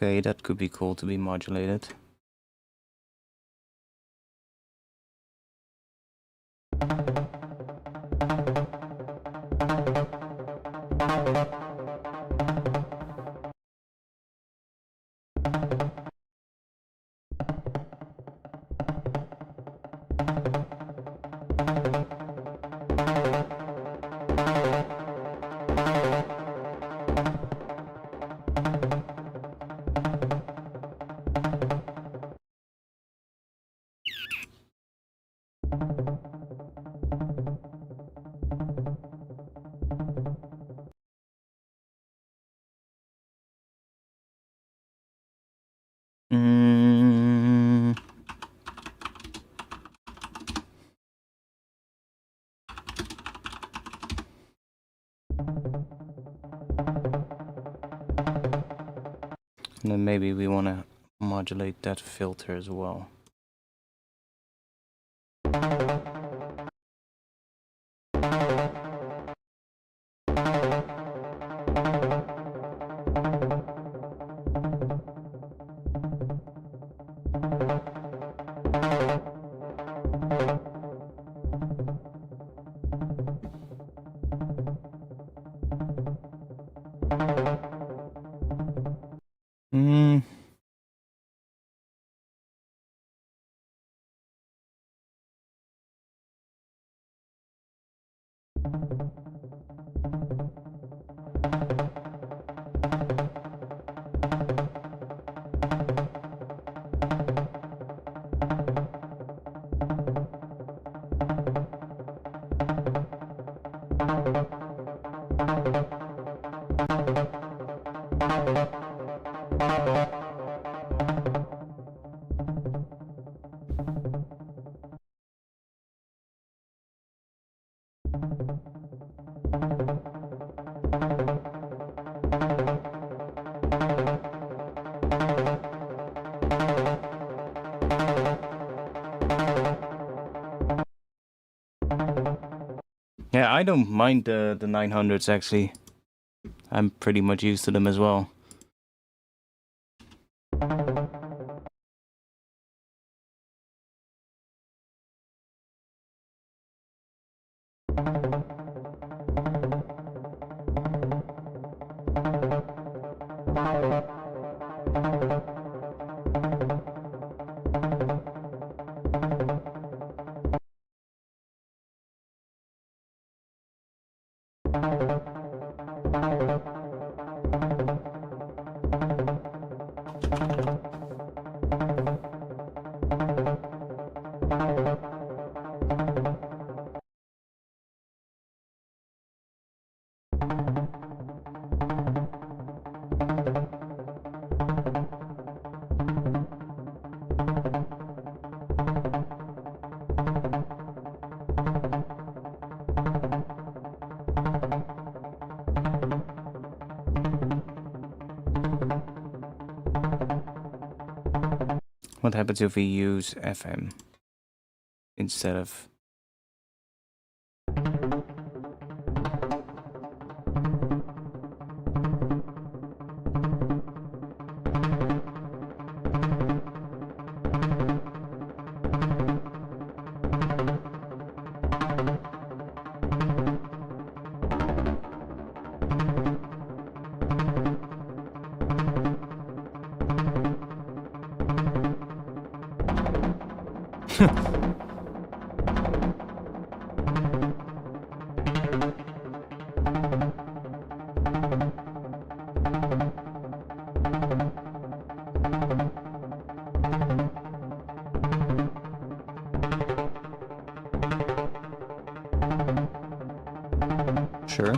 Okay, that could be cool to be modulated. And then maybe we want to modulate that filter as well. Yeah, I don't mind the 900s actually. I'm pretty much used to them as well. What happens if we use FM instead of... Sure.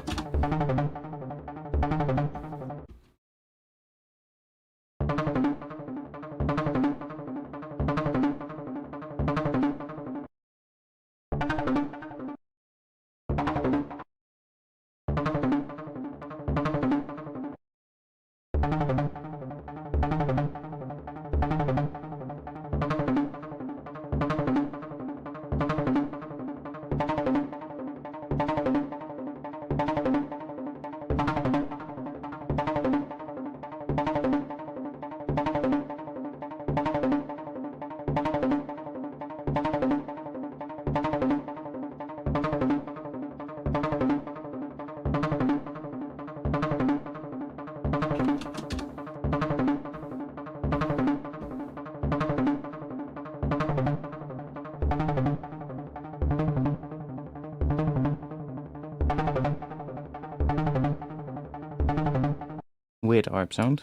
Weird ARP sound.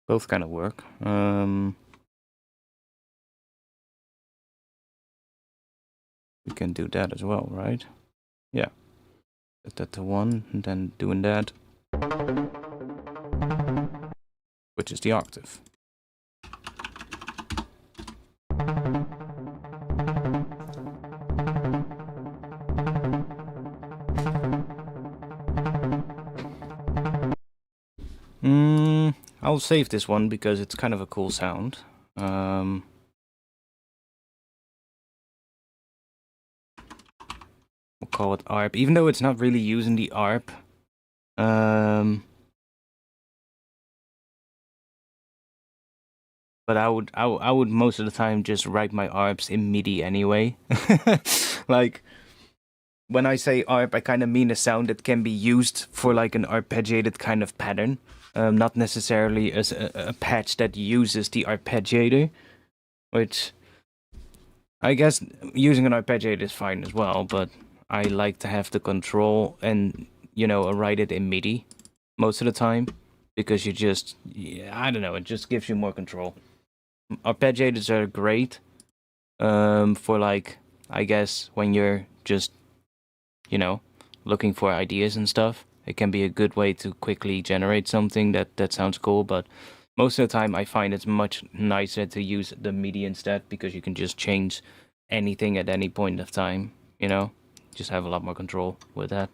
Both kind of work. We can do that as well, right? Yeah. Set that to 1, and then doing that, which is the octave. I'll save this one because it's kind of a cool sound. We'll call it ARP, even though it's not really using the ARP. But I would most of the time just write my ARPs in MIDI anyway. Like, when I say ARP, I kind of mean a sound that can be used for like an arpeggiated kind of pattern. Not necessarily as a patch that uses the arpeggiator, which I guess using an arpeggiator is fine as well, but I like to have the control and, you know, write it in MIDI most of the time, because you just, I don't know, it just gives you more control. Arpeggiators are great for, like, I guess when you're just, you know, looking for ideas and stuff. It can be a good way to quickly generate something that sounds cool, but most of the time I find it's much nicer to use the MIDI instead, because you can just change anything at any point of time, you know? Just have a lot more control with that.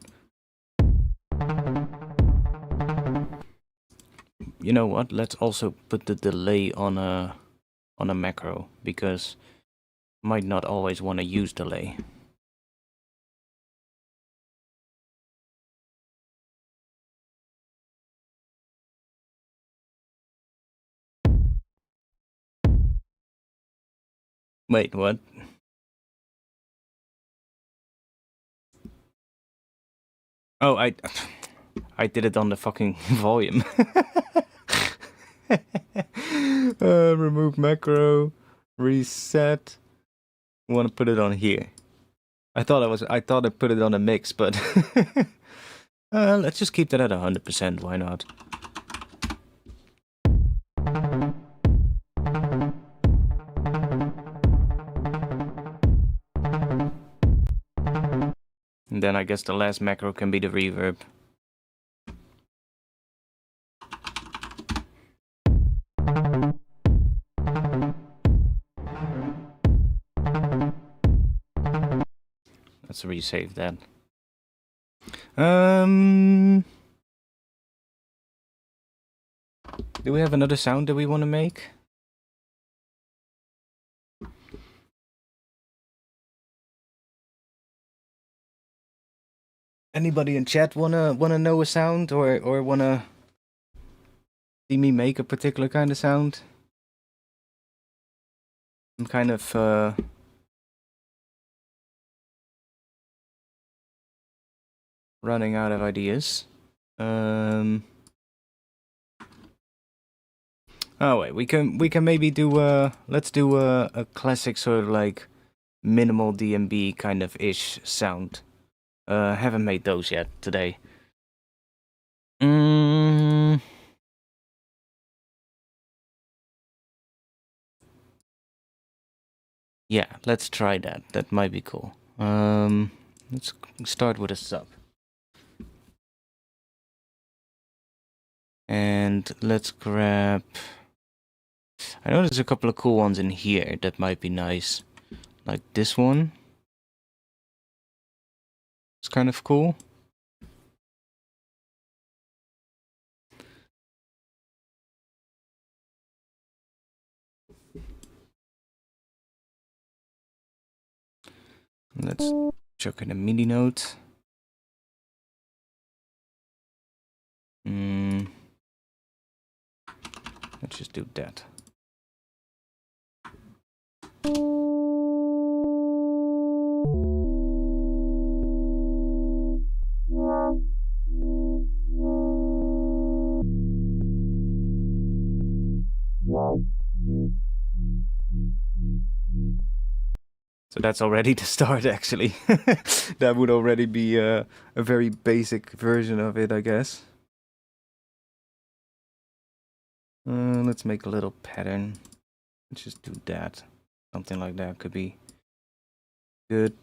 You know what? Let's also put the delay on a macro, because I might not always want to use delay. Wait, what? Oh, I did it on the fucking volume. Remove macro, reset. Want to put it on here. I thought I put it on a mix, but let's just keep that at 100%. Why not? And then I guess the last macro can be the reverb. Let's resave that. Do we have another sound that we want to make? Anybody in chat wanna know a sound or wanna see me make a particular kind of sound? I'm kind of running out of ideas. Oh wait, we can maybe do let's do a classic sort of like minimal DMB kind of ish sound. Haven't made those yet today. Yeah, let's try that. That might be cool. Let's start with a sub. And let's grab... I know there's a couple of cool ones in here that might be nice. Like this one. It's kind of cool. Let's chuck in a MIDI note. Let's just do that. So that's already the start, actually. That would already be a very basic version of it, I guess. Let's make a little pattern. Let's just do that. Something like that could be good.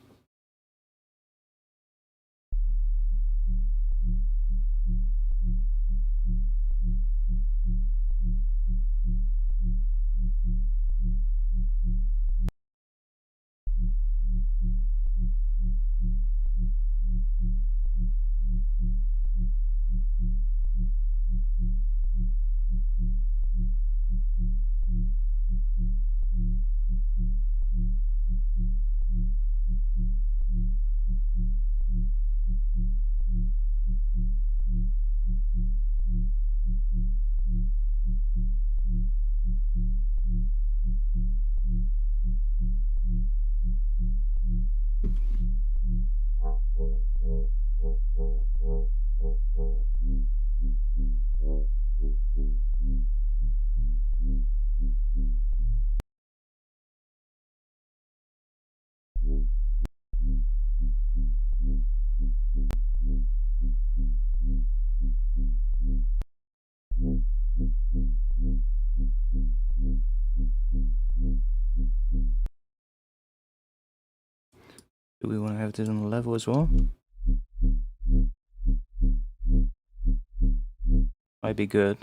Do we want to have this on the level as well? Might be good.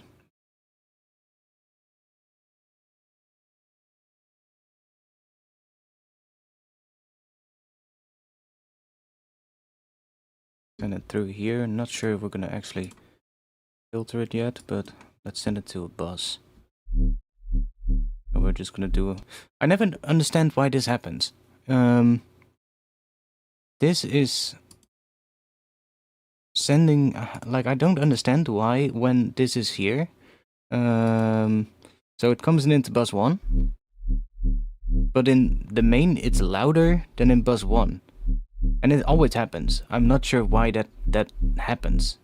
Send it through here. Not sure if we're gonna actually filter it yet, but let's send it to a bus. So we're just gonna do a... I never understand why this happens. This is sending... like, I don't understand why when this is here. So it comes in into bus 1. But in the main, it's louder than in bus 1. And it always happens. I'm not sure why that happens.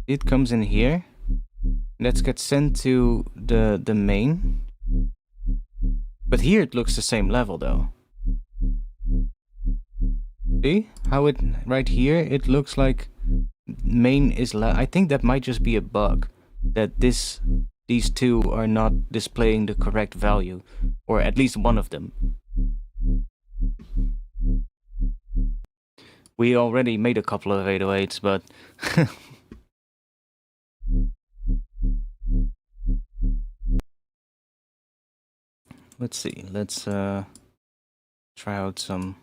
It comes in here. That gets sent to the main. But here it looks the same level though. See how it right here it looks like main is I think that might just be a bug, that these two are not displaying the correct value, or at least one of them. We already made a couple of 808s, but let's see. Let's try out some.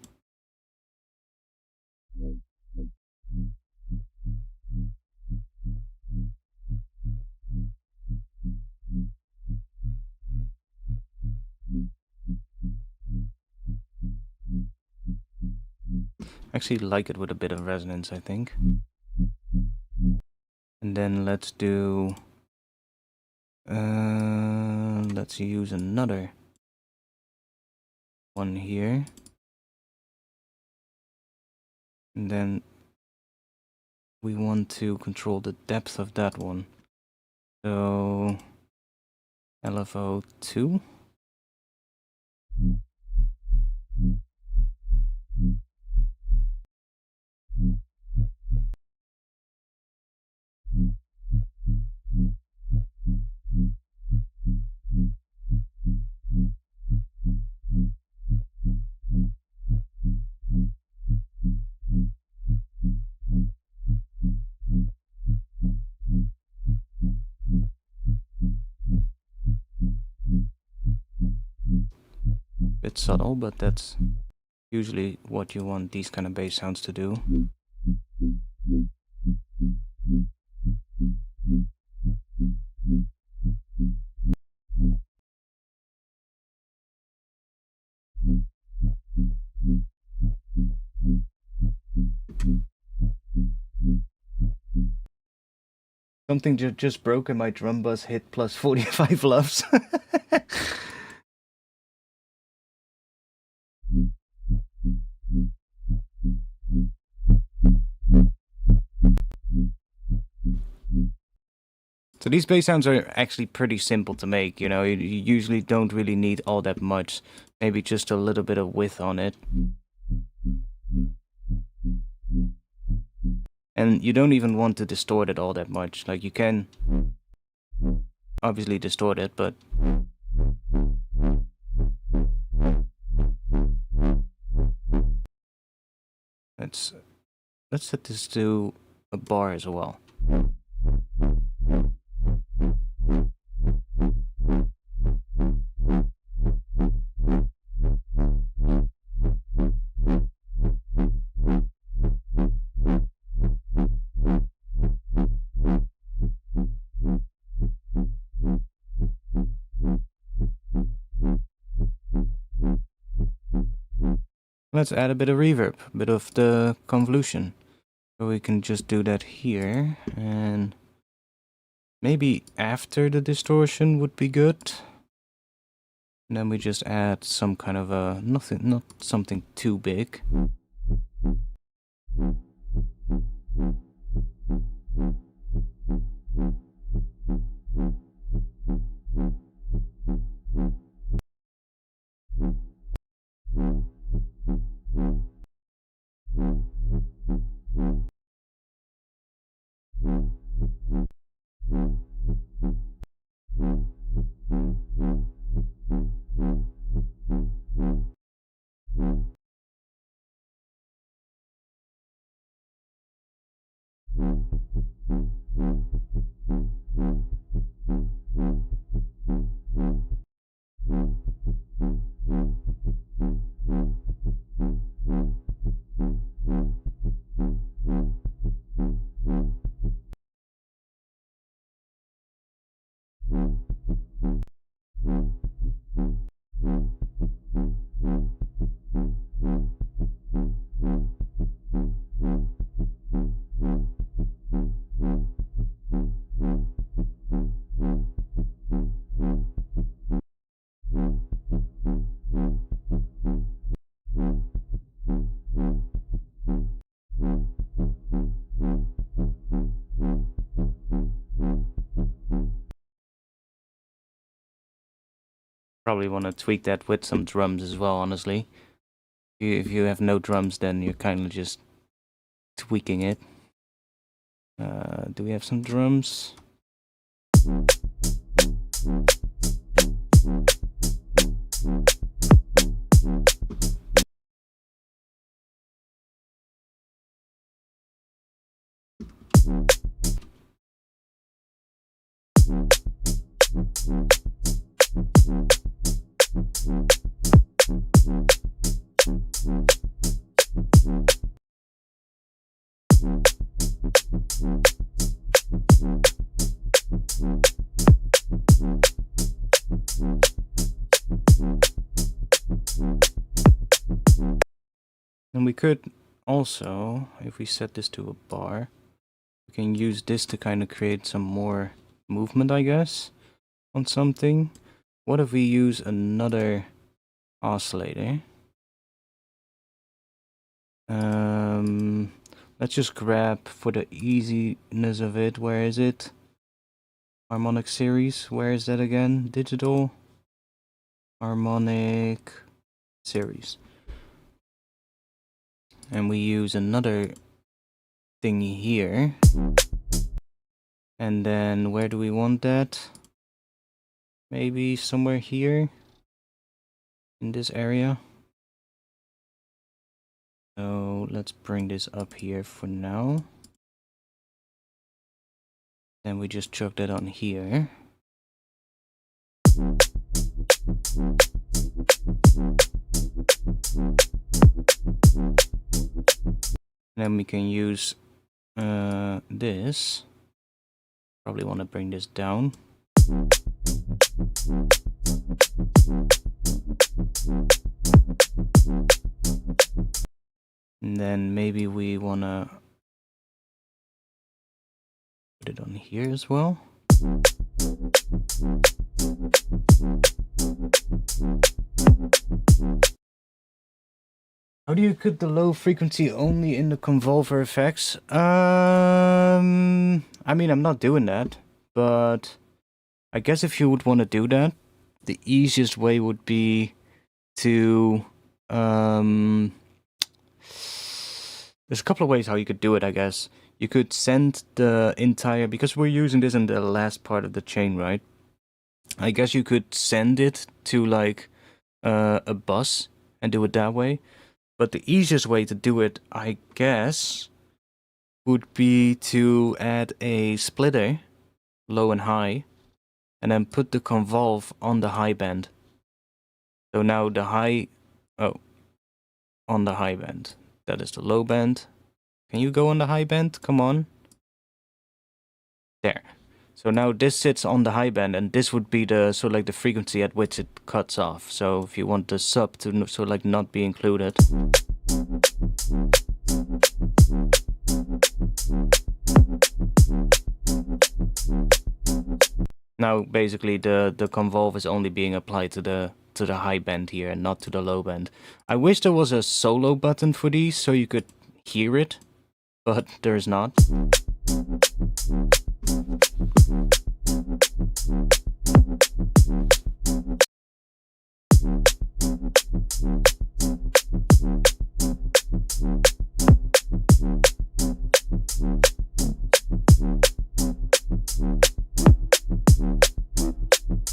Actually like it with a bit of resonance, I think. And then let's do let's use another one here. And then we want to control the depth of that one. So LFO 2. Bit subtle, but that's usually what you want these kind of bass sounds to do. Something just broke and my drum bus hit plus 45 loves. So these bass sounds are actually pretty simple to make, you know, you usually don't really need all that much, maybe just a little bit of width on it. And you don't even want to distort it all that much, like you can obviously distort it, but let's set this to a bar as well. Let's add a bit of reverb, a bit of the convolution. So we can just do that here, and maybe after the distortion would be good. And then we just add some kind of a, not something too big. Probably want to tweak that with some drums as well, honestly. If you have no drums, then you're kind of just tweaking it. Do we have some drums? And we could also, if we set this to a bar, we can use this to kind of create some more movement, I guess, on something. What if we use another oscillator? Let's just grab, for the easiness of it, where is it? Harmonic series, where is that again? Digital harmonic series. And we use another thingy here. And then where do we want that? Maybe somewhere here in this area. So let's bring this up here for now. Then we just chuck that on here. Then we can use this. Probably want to bring this down. And then maybe we want to put it on here as well. How do you cut the low frequency only in the convolver effects? I mean, I'm not doing that, but I guess if you would want to do that, the easiest way would be to there's a couple of ways how you could do it, I guess. You could send the entire, because we're using this in the last part of the chain, right? I guess you could send it to like a bus and do it that way. But the easiest way to do it, I guess, would be to add a splitter, low and high, and then put the convolve on the high band. So now the high, on the high band. That is the low band. Can you go on the high band? Come on. There. So now this sits on the high band, and this would be the like the frequency at which it cuts off. So if you want the sub to like not be included. Now basically the convolve is only being applied to the high band here and not to the low band. I wish there was a solo button for these so you could hear it, but there's not.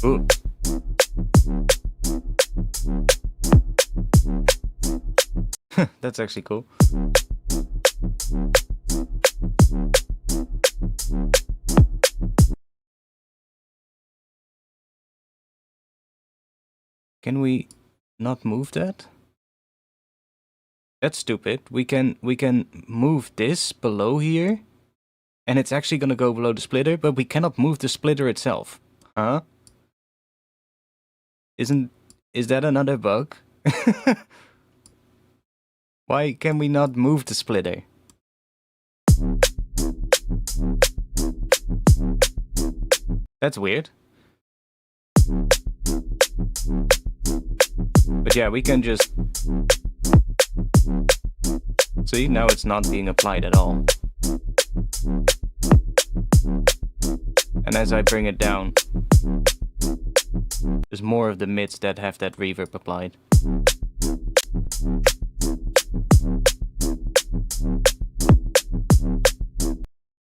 Ooh. That's actually cool. Can we not move that? That's stupid. We can move this below here, and it's actually gonna go below the splitter, but we cannot move the splitter itself. Huh? Is that another bug? Why can we not move the splitter? That's weird. But yeah, we can just... See, now it's not being applied at all. And as I bring it down... There's more of the mids that have that reverb applied.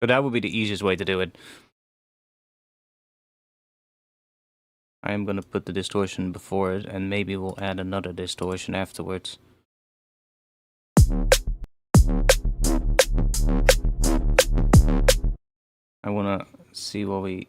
So that would be the easiest way to do it. I am gonna put the distortion before it, and maybe we'll add another distortion afterwards. I wanna see what we...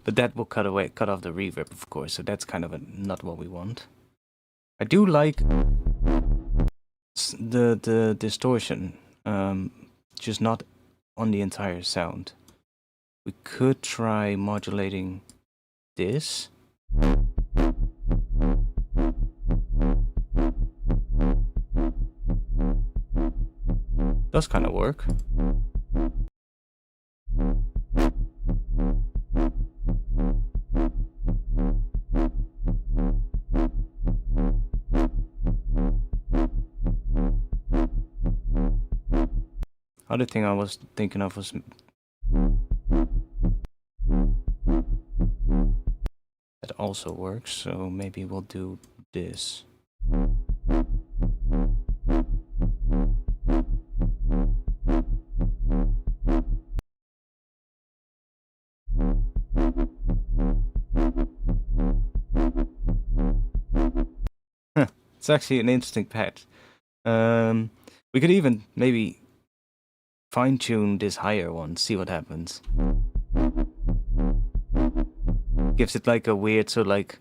But that will cut off the reverb, of course, so that's kind of not what we want. I do like the distortion, just not on the entire sound. We could try modulating this. Does kind of work. Other thing I was thinking of was that also works, so maybe we'll do this. It's actually an interesting patch. We could even maybe fine-tune this higher one, see what happens. Gives it like a weird, so like...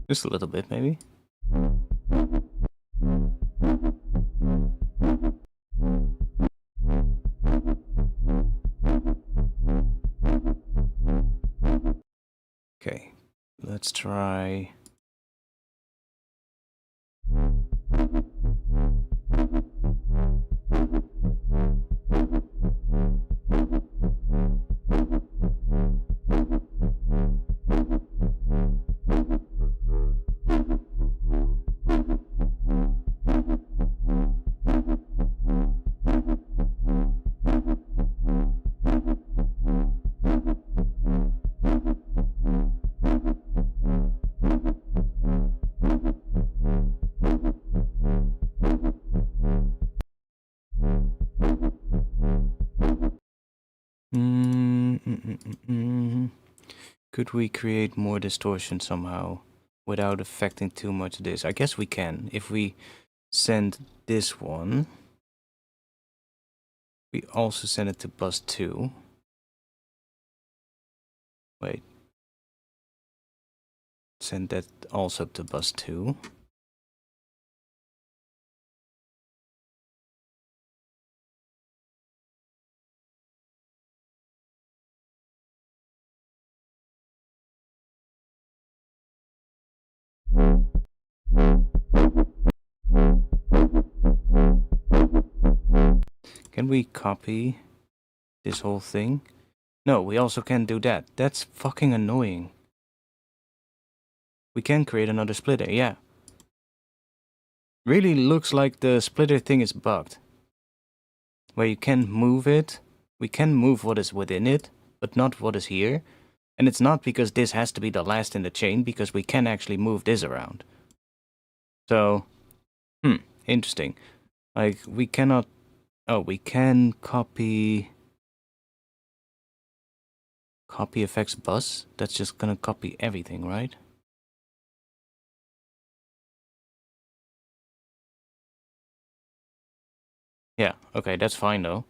Just a little bit, maybe. Okay, let's try... Could we create more distortion somehow without affecting too much of this? I guess we can. If we send this one, we also send it to bus 2. Wait. Send that also to bus 2. Can we copy this whole thing? No, we also can't do that. That's fucking annoying. We can create another splitter, yeah. Really looks like the splitter thing is bugged. Where you can move it. We can move what is within it, but not what is here. And it's not because this has to be the last in the chain, because we can actually move this around. So, interesting. Like, we cannot... Oh, we can copy... Copy effects bus? That's just gonna copy everything, right? Yeah, okay, that's fine though.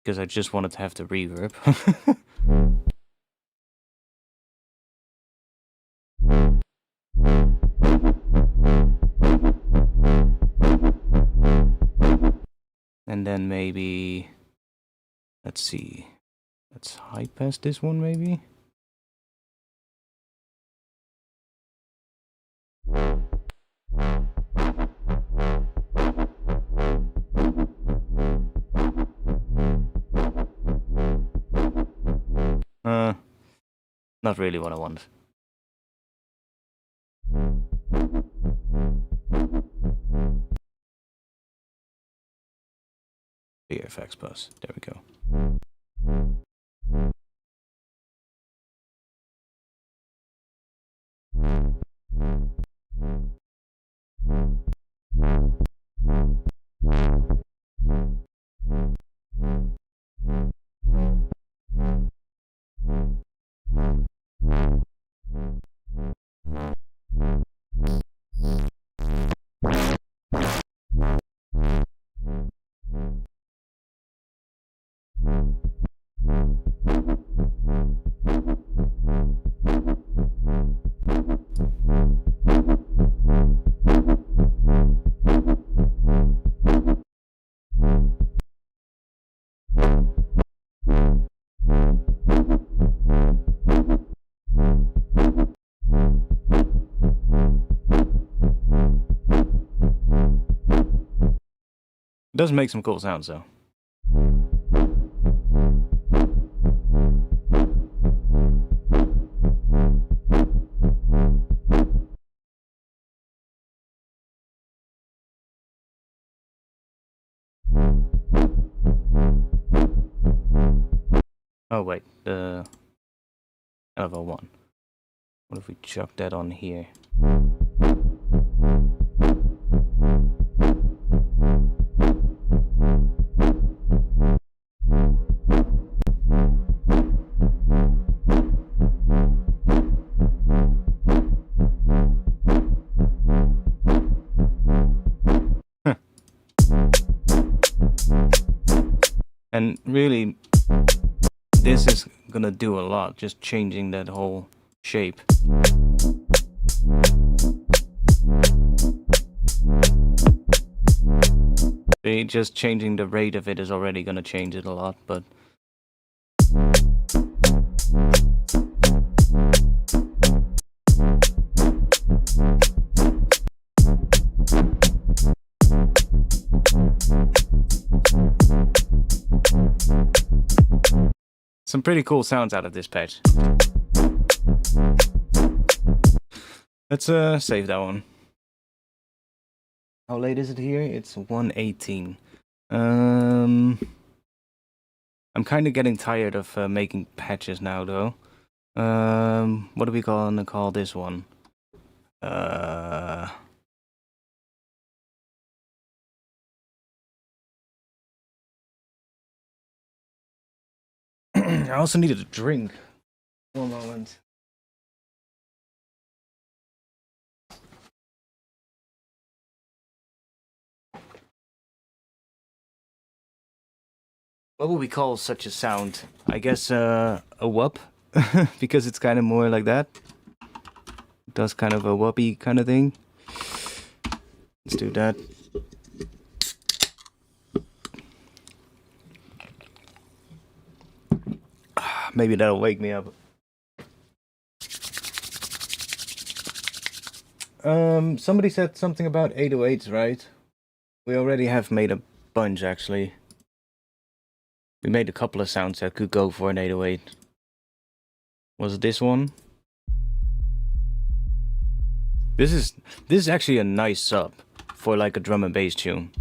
Because I just wanted to have the reverb. And then maybe... Let's see. Let's high pass this one maybe? Not really what I want. VFX bus. There we go. It does make some cool sounds though. Oh wait, the LV1. What if we chuck that on here? And really, this is gonna do a lot, just changing that whole shape. Just changing the rate of it is already gonna change it a lot, but... Some pretty cool sounds out of this patch. Let's save that one. How late is it here? It's 1:18. I'm kind of getting tired of making patches now, though. What are we gonna call this one? I also needed a drink. One moment. What would we call such a sound? I guess a whoop, because it's kind of more like that. It does kind of a whoopy kind of thing. Let's do that. Maybe that'll wake me up. Somebody said something about 808s, right? We already have made a bunch, actually. We made a couple of sounds that could go for an 808. Was it this one? This is actually a nice sub for like a drum and bass tune.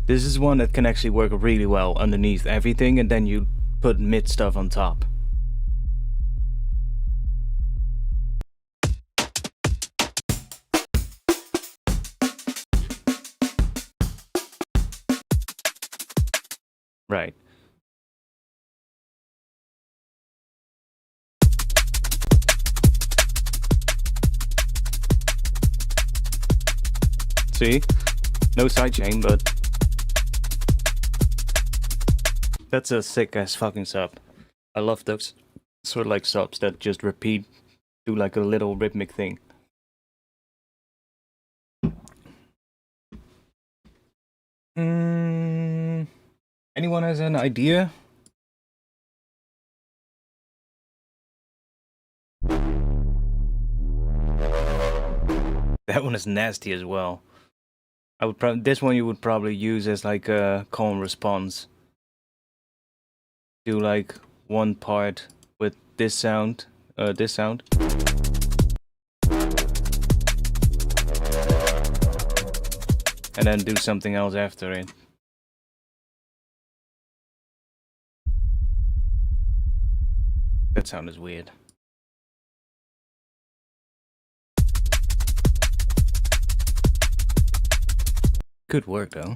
This is one that can actually work really well underneath everything, and then you put mid stuff on top. Right. See? No sidechain, but that's a sick ass fucking sub. I love those sort of like subs that just repeat, do like a little rhythmic thing. Anyone has an idea? That one is nasty as well. I would probably this one you would probably use as like a call and response. Do like one part with this sound, and then do something else after it. That sound is weird. Good work though.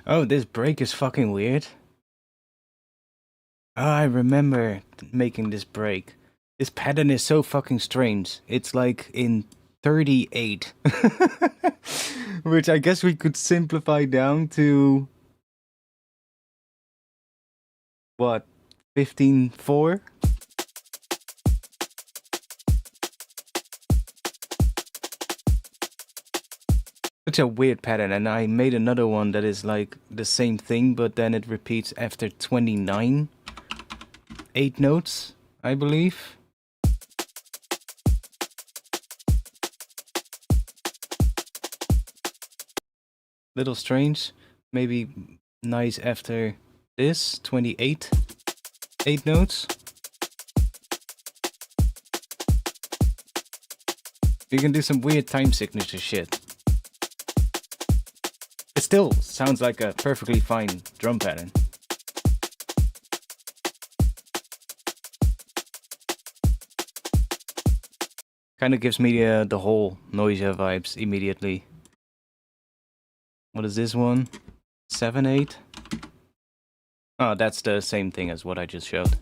Oh, this break is fucking weird. Oh, I remember making this break. This pattern is so fucking strange. It's like in 38. Which I guess we could simplify down to... what? 15/4? Such a weird pattern, and I made another one that is like the same thing, but then it repeats after 29. 8 notes, I believe. Little strange. Maybe nice after this. 28. 8 notes. You can do some weird time signature shit. It still sounds like a perfectly fine drum pattern. Kind of gives me the whole Noisia vibes immediately. What is this one? 7/8? Oh, that's the same thing as what I just showed.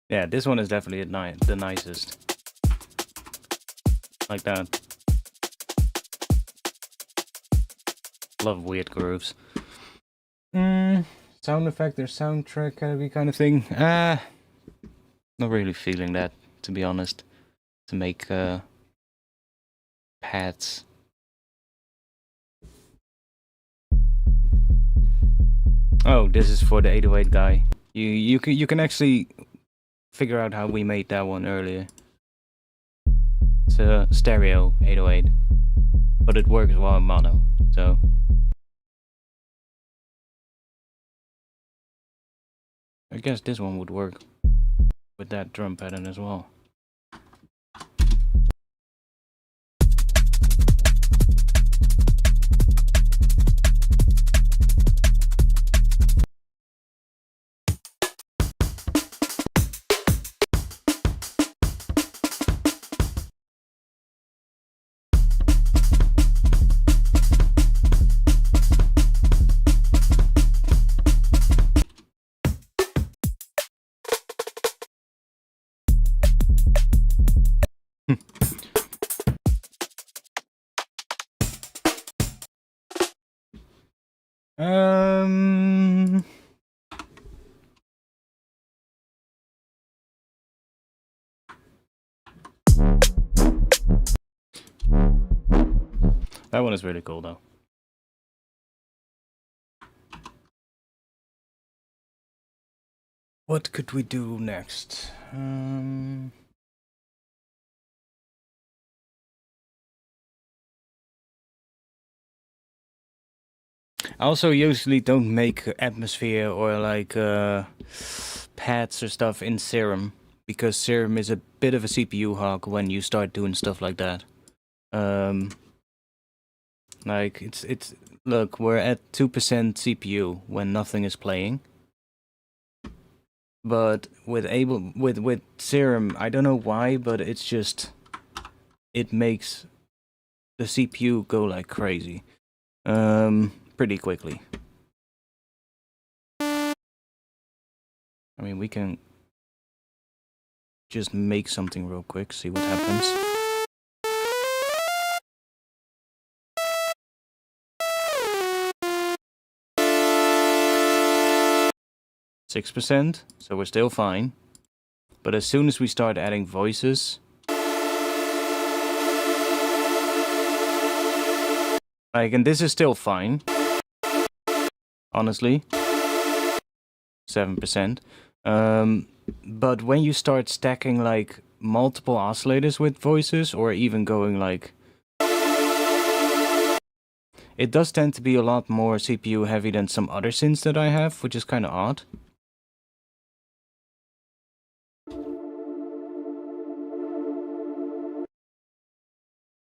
Yeah, this one is definitely the nicest. Like that. Love weird grooves. Sound effect or soundtrack kind of thing. Not really feeling that, to be honest. To make pads. Oh, this is for the 808 guy. You can actually figure out how we made that one earlier. It's a stereo 808, but it works well in mono, so. I guess this one would work with that drum pattern as well. That one is really cool though. What could we do next? I also usually don't make atmosphere or like pads or stuff in Serum, because Serum is a bit of a CPU hog when you start doing stuff like that. Like it's look, we're at 2% CPU when nothing is playing. But with Serum, I don't know why, but it's just, it makes the CPU go like crazy. Pretty quickly. I mean, we can just make something real quick, see what happens. %, so we're still fine. But as soon as we start adding voices, like, and this is still fine, honestly, 7%. But when you start stacking like multiple oscillators with voices, or even going like, it does tend to be a lot more CPU heavy than some other synths that I have, which is kind of odd.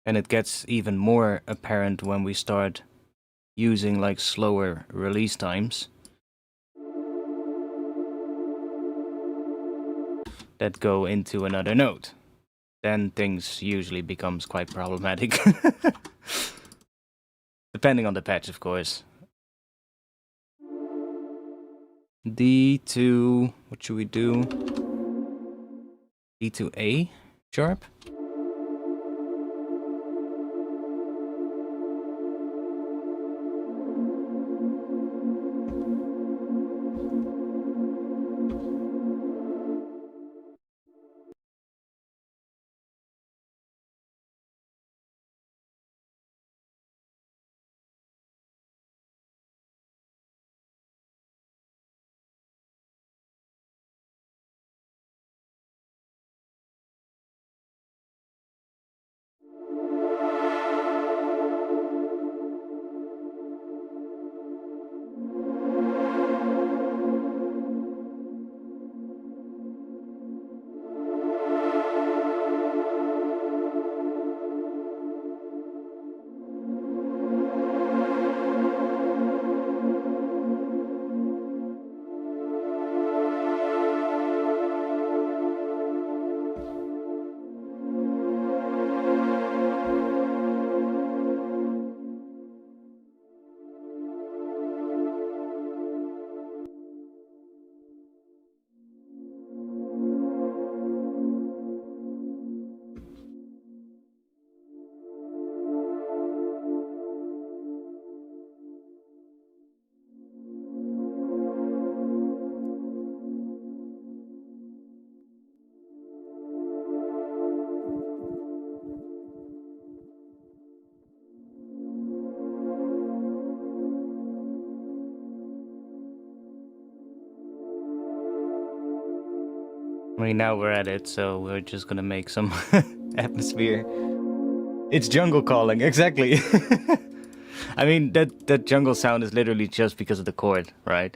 And it gets even more apparent when we start using like slower release times that go into another node. Then things usually becomes quite problematic. Depending on the patch, of course. D to, what should we do? D to A sharp? I mean, now we're at it, so we're just gonna make some atmosphere. It's jungle calling, exactly. I mean, that jungle sound is literally just because of the chord, right?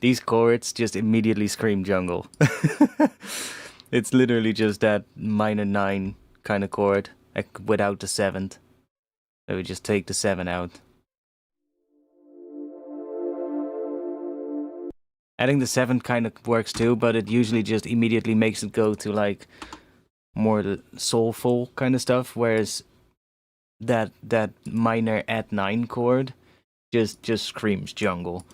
These chords just immediately scream jungle. It's literally just that minor 9 kind of chord, like without the 7th. So we just take the 7 out. Adding the 7th kind of works too, but it usually just immediately makes it go to like more the soulful kind of stuff, whereas that minor at 9 chord just screams jungle.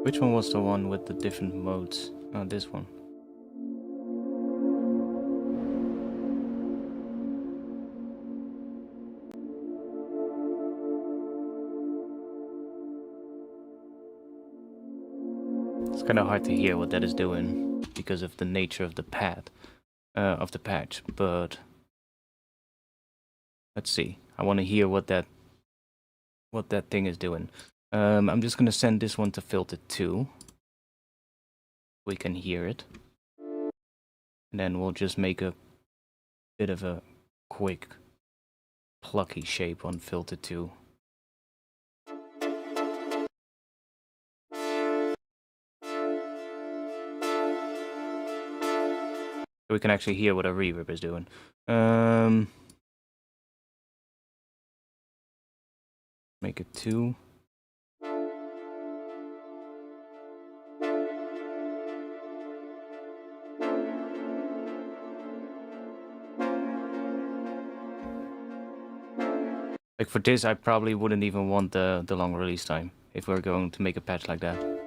Which one was the one with the different modes? Oh, this one. It's kind of hard to hear what that is doing because of the nature of the pad, of the patch. But let's see. I want to hear what that thing is doing. I'm just gonna send this one to filter 2. We can hear it, and then we'll just make a bit of a quick, plucky shape on filter 2. So we can actually hear what our reverb is doing. Make it 2. Like for this, I probably wouldn't even want the long release time if we're going to make a patch like that.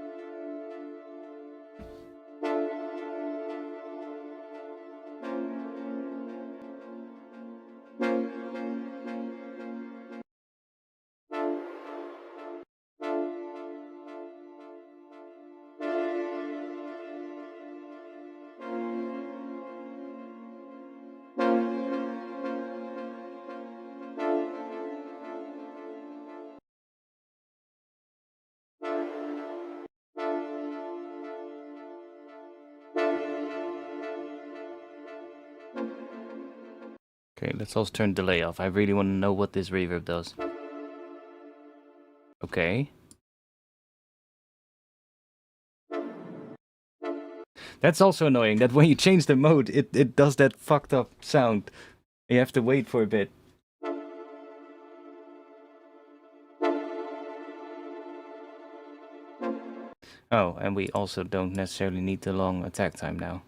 Okay, let's also turn delay off. I really want to know what this reverb does. Okay. That's also annoying, that when you change the mode, it does that fucked up sound. You have to wait for a bit. Oh, and we also don't necessarily need the long attack time now.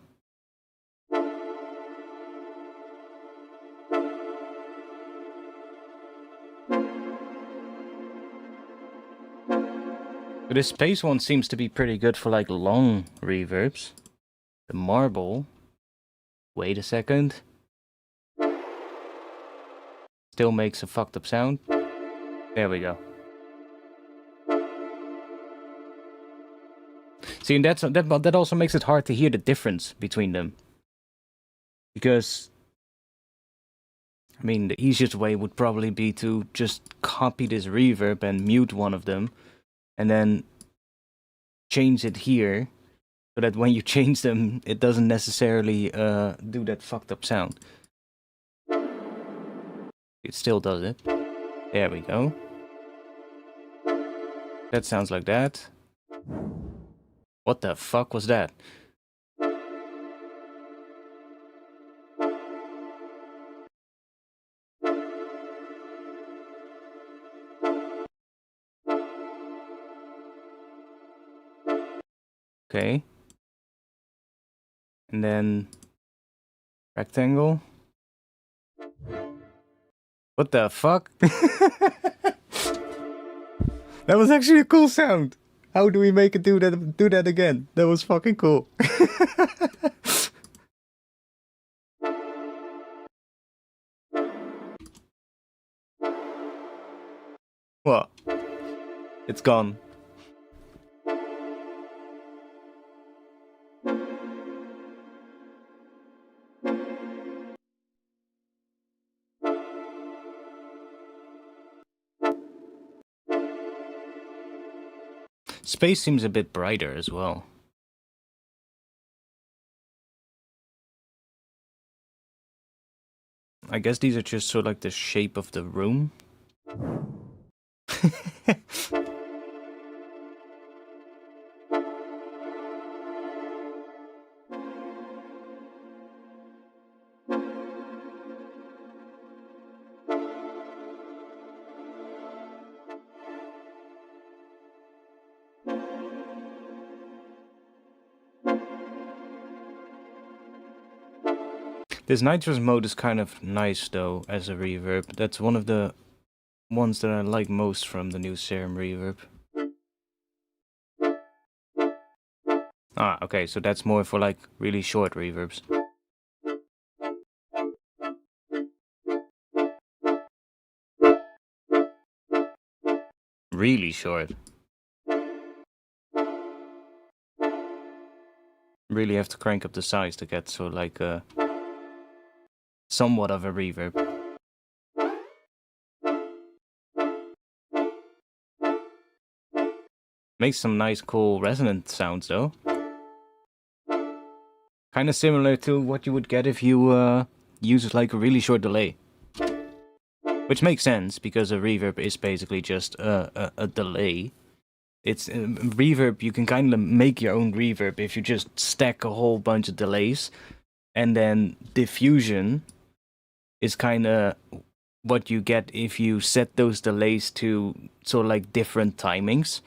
But this space one seems to be pretty good for like long reverbs. The marble. Wait a second. Still makes a fucked up sound. There we go. See, and that also makes it hard to hear the difference between them. Because, I mean, the easiest way would probably be to just copy this reverb and mute one of them. And then change it here. So that when you change them, it doesn't necessarily do that fucked up sound. It still does it. There we go. That sounds like that. What the fuck was that? Okay. And then rectangle. What the fuck? That was actually a cool sound. How do we make it do that again? That was fucking cool. What? It's gone. Space seems a bit brighter as well. I guess these are just sort of like the shape of the room. This nitrous mode is kind of nice though as a reverb. That's one of the ones that I like most from the new Serum reverb. Ah, okay, so that's more for like really short reverbs. Really short. Really have to crank up the size to get so like somewhat of a reverb. Makes some nice cool resonant sounds though. Kind of similar to what you would get if you use like a really short delay. Which makes sense, because a reverb is basically just a delay. It's reverb, you can kind of make your own reverb if you just stack a whole bunch of delays. And then diffusion is kind of what you get if you set those delays to sort of like different timings.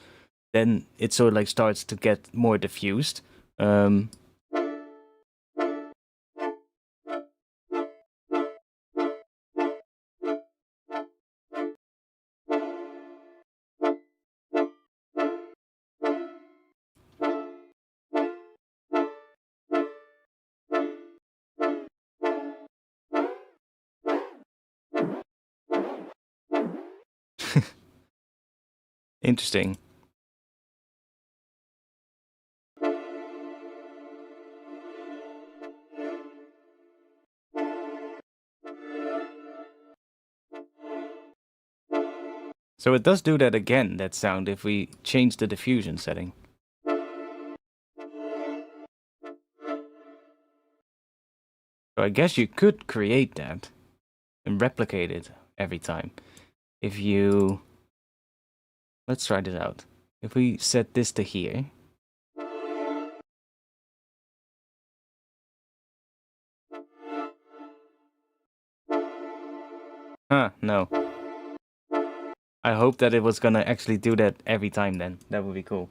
Then it sort of like starts to get more diffused. Interesting. So it does do that again, that sound, if we change the diffusion setting. So I guess you could create that and replicate it every time. If you... Let's try this out. If we set this to here... Huh, no. I hope that it was gonna actually do that every time then. That would be cool.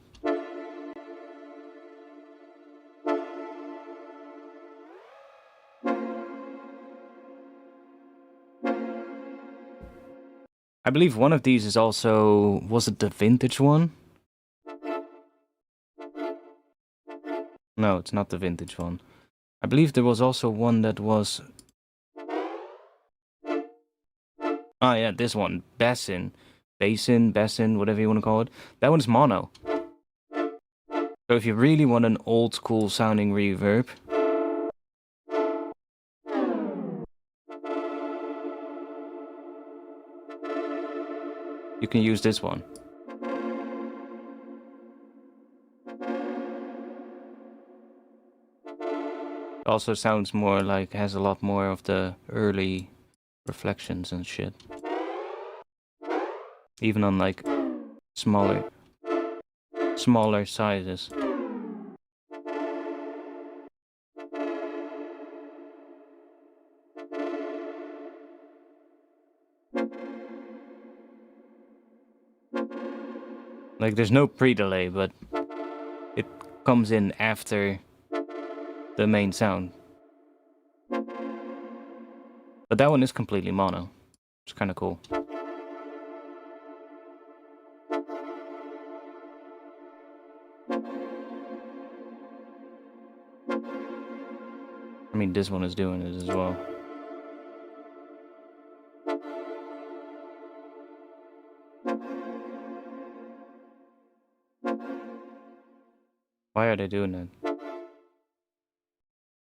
I believe one of these is also... Was it the vintage one? No, it's not the vintage one. I believe there was also one that was... Ah, yeah, this one. Basin, whatever you want to call it. That one's mono. So if you really want an old school sounding reverb... you can use this one. It also sounds more like... has a lot more of the early reflections and shit. Even on like smaller sizes. Like there's no pre-delay, but it comes in after the main sound. But that one is completely mono. It's kind of cool. I mean, this one is doing it as well. Why are they doing that?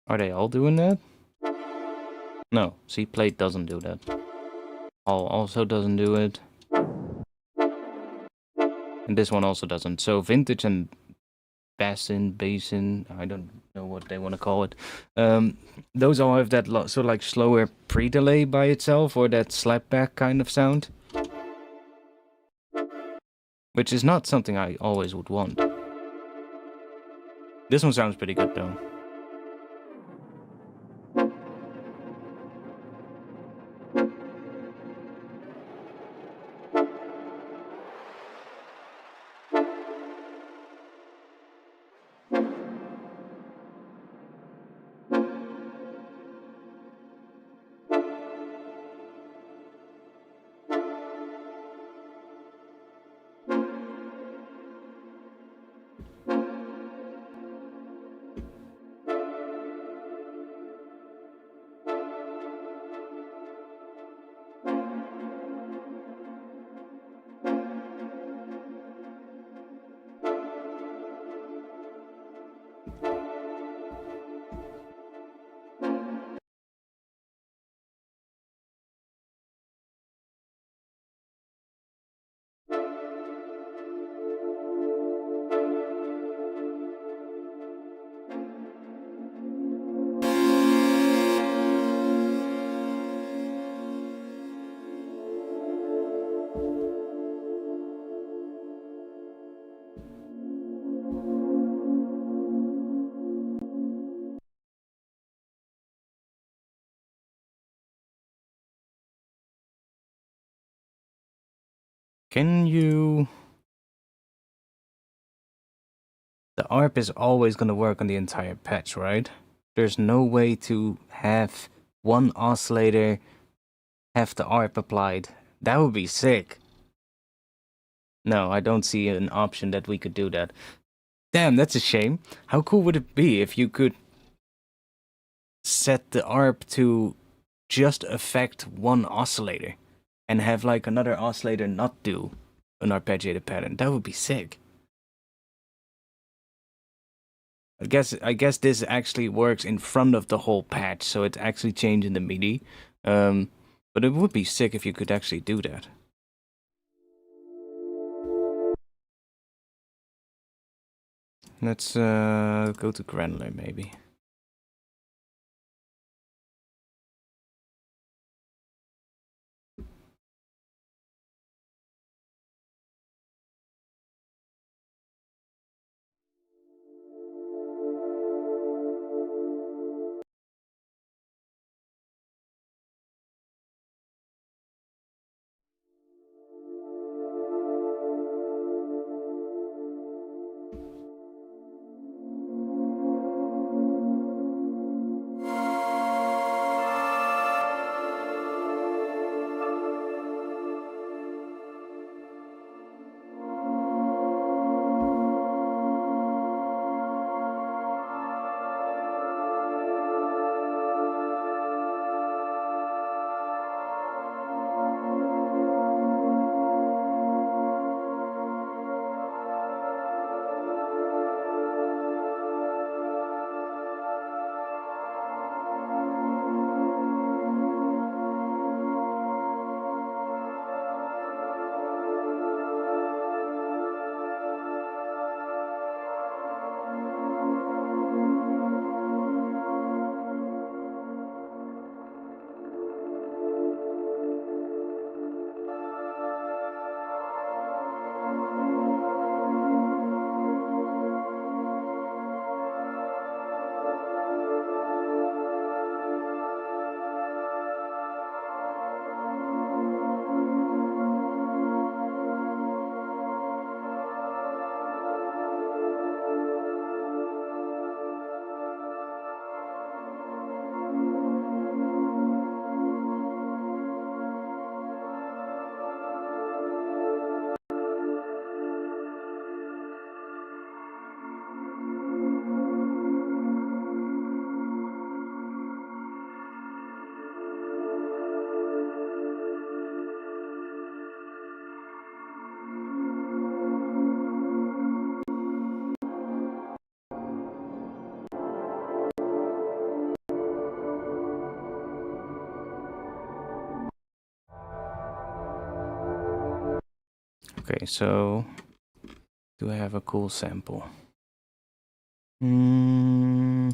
Are they all doing that? No, see, plate doesn't do that. All also doesn't do it. And this one also doesn't. So vintage and basin, I don't know what they want to call it. Those all have that sort of like slower pre-delay by itself, or that slapback kind of sound. Which is not something I always would want. This one sounds pretty good though. Can you... The ARP is always going to work on the entire patch, right? There's no way to have one oscillator have the ARP applied. That would be sick. No, I don't see an option that we could do that. Damn, that's a shame. How cool would it be if you could set the ARP to just affect one oscillator and have like another oscillator not do an arpeggiated pattern? That would be sick. I guess this actually works in front of the whole patch, so it's actually changing the MIDI. But it would be sick if you could actually do that. Let's go to granular maybe. Okay, so do I have a cool sample? Well,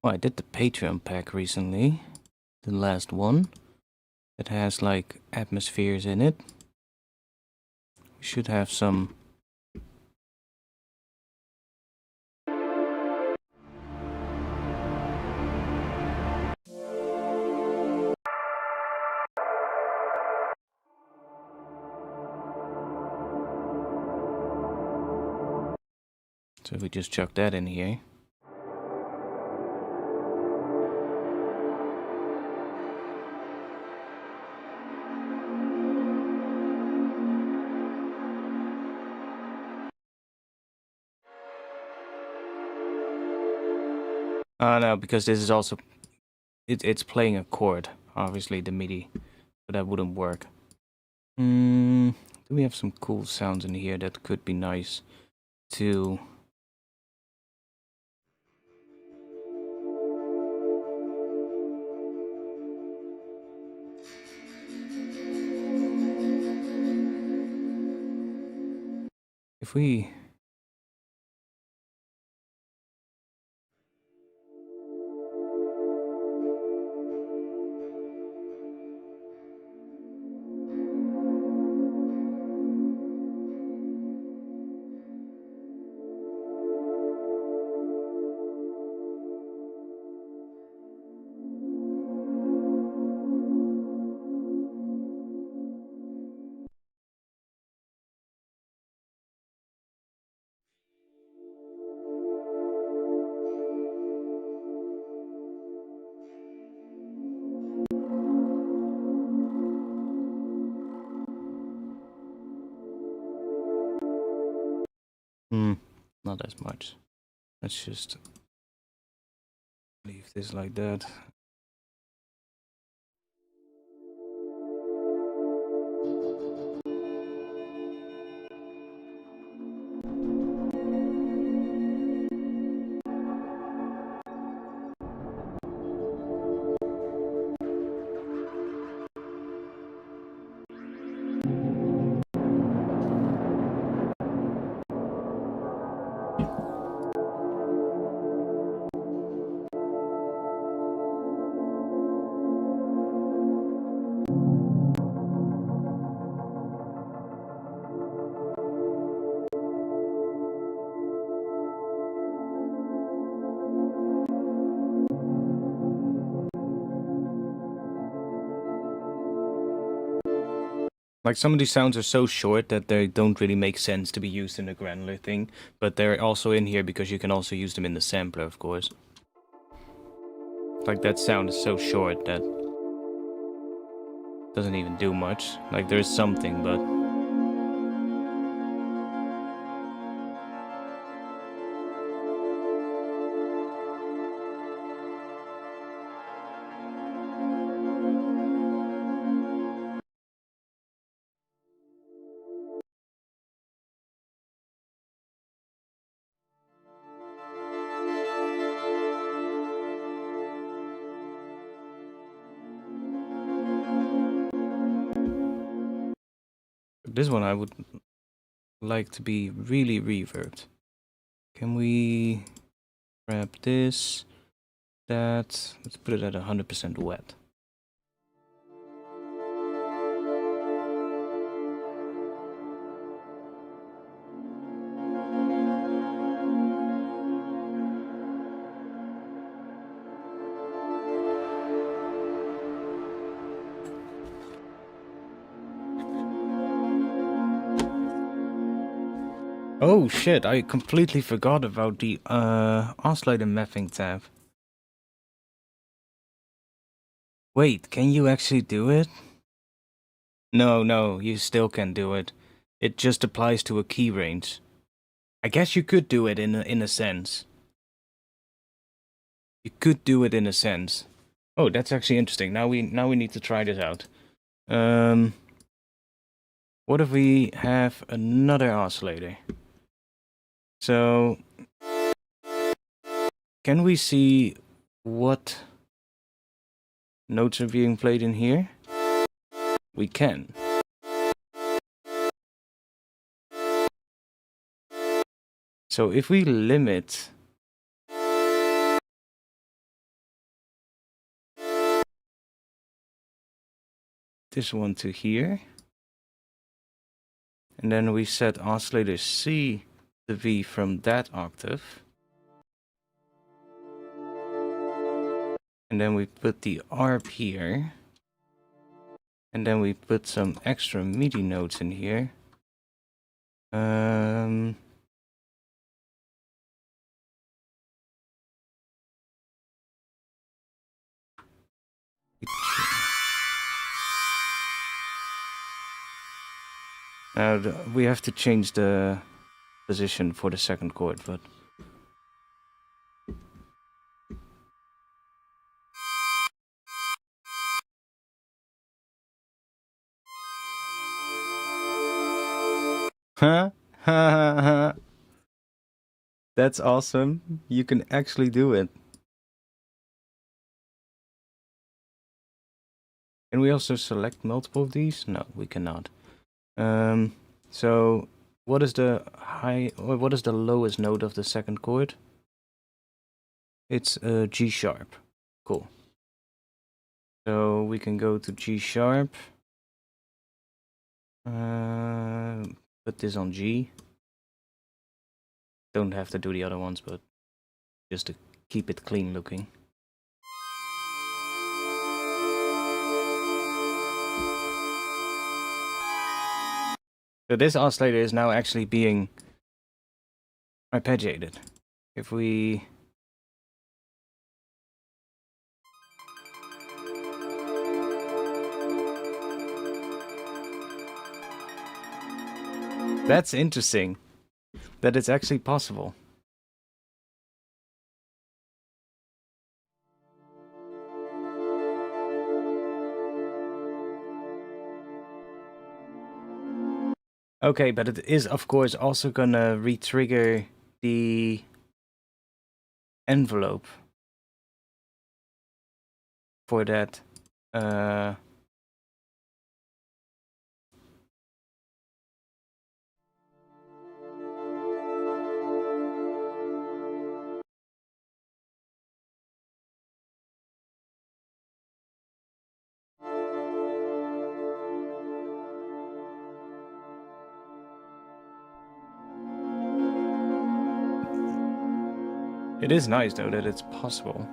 I did the Patreon pack recently, the last one. It has like atmospheres in it. We should have some. So we just chuck that in here. No, because this is also it's playing a chord, obviously the MIDI, but that wouldn't work. Do we have some cool sounds in here that could be nice to... If we... Not as much. Let's just leave this like that. Like, some of these sounds are so short that they don't really make sense to be used in a granular thing, but they're also in here because you can also use them in the sampler, of course. Like, that sound is so short that doesn't even do much. Like, there's something, but this one I would like to be really reverbed. Can we grab this, that, let's put it at 100% wet. Oh shit, I completely forgot about the oscillator mapping tab. Wait, can you actually do it? No, you still can do it. It just applies to a key range. I guess you could do it in a sense. You could do it in a sense. Oh, that's actually interesting. Now we need to try this out. What if we have another oscillator? So, can we see what notes are being played in here? We can. So if we limit this one to here, and then we set oscillator C the V from that octave, and then we put the ARP here, and then we put some extra MIDI notes in here. Now we have to change the position for the second chord, but huh? That's awesome. You can actually do it. Can we also select multiple of these? No, we cannot. So what is the high, or what is the lowest note of the second chord? It's G sharp. Cool. So we can go to G sharp. Put this on G. Don't have to do the other ones, but just to keep it clean looking. So this oscillator is now actually being arpeggiated. If we that's interesting. that it's actually possible. Okay, but it is of course also gonna re-trigger the envelope for that. It is nice though that it's possible.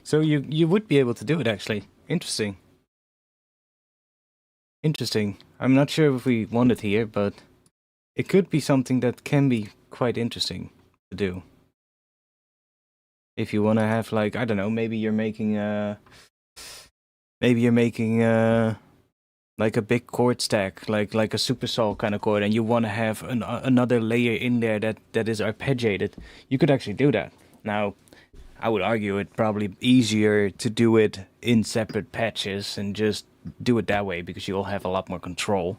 So you would be able to do it actually. Interesting. Interesting. I'm not sure if we want it here, but it could be something that can be quite interesting to do. If you want to have like, I don't know, maybe you're making like a big chord stack, like a supersol kind of chord, and you want to have another layer in there that is arpeggiated. You could actually do that. Now, I would argue it's probably easier to do it in separate patches and just do it that way because you'll have a lot more control.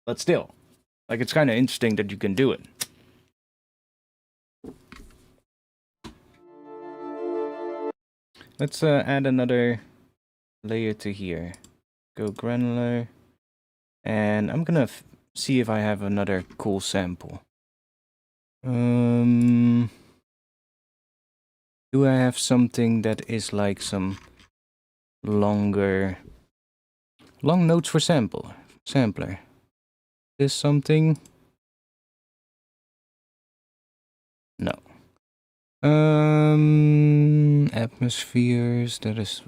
But still, like it's kind of interesting that you can do it. Let's add another layer to here. Go granular. And I'm gonna see if I have another cool sample. Do I have something that is like some long notes for sampler? Is something? No. Atmospheres, that is...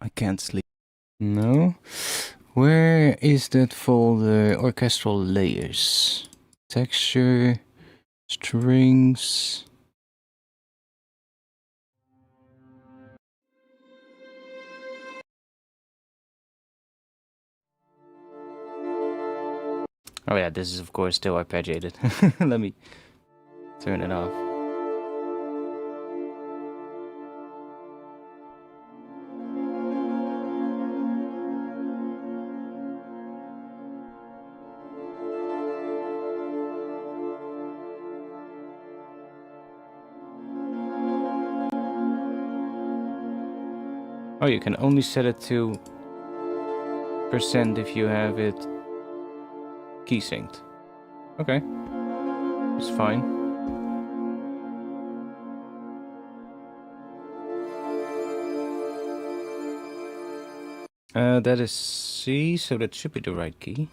I can't sleep. No. Where is that folder? Orchestral layers. Texture. Strings. Oh yeah, this is of course still arpeggiated. Let me turn it off. Oh, you can only set it to % if you have it key synced. Okay, it's fine. That is C, so that should be the right key.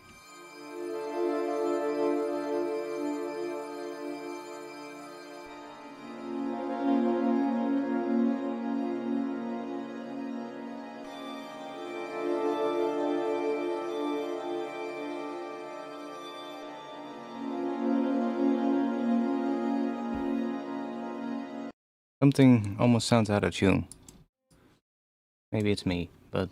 Something almost sounds out of tune. Maybe it's me, but...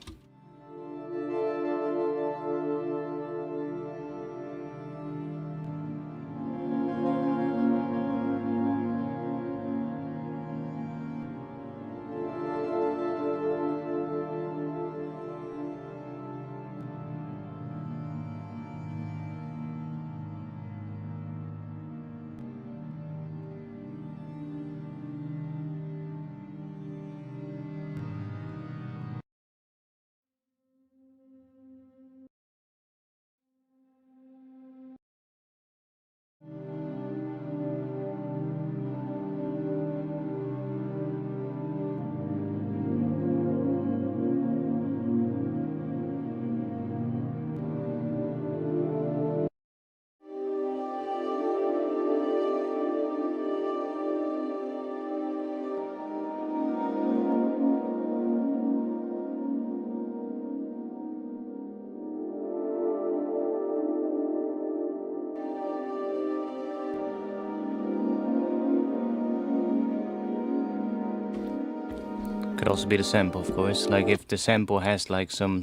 Could also be the sample, of course. Like if the sample has like some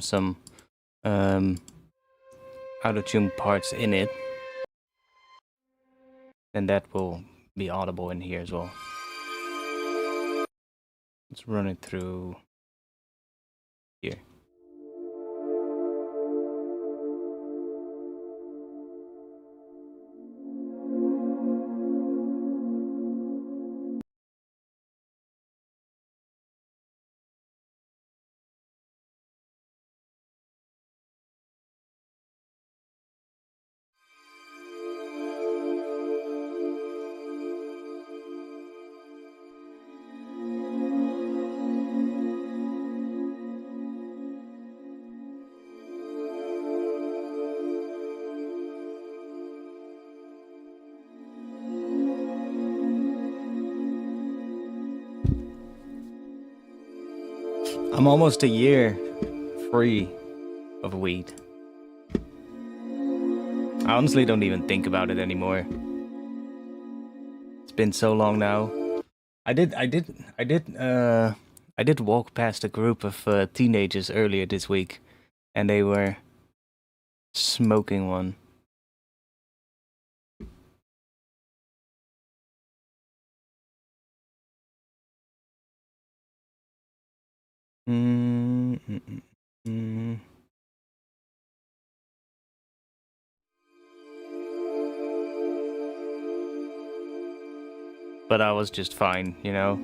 auto-tune parts in it, then that will be audible in here as well. Let's run it through here. I'm almost a year free of weed. I honestly don't even think about it anymore. It's been so long now. I did walk past a group of teenagers earlier this week, and they were smoking one. But I was just fine, you know.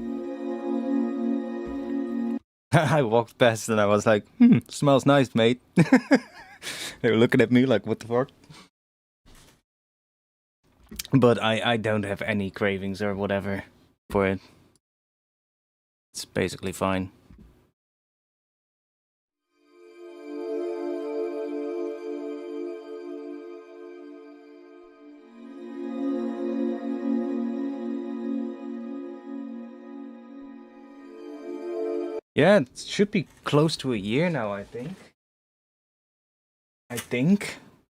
I walked past and I was like, smells nice, mate. They were looking at me like, what the fuck? But I don't have any cravings or whatever for it. It's basically fine. Yeah, it should be close to a year now, I think.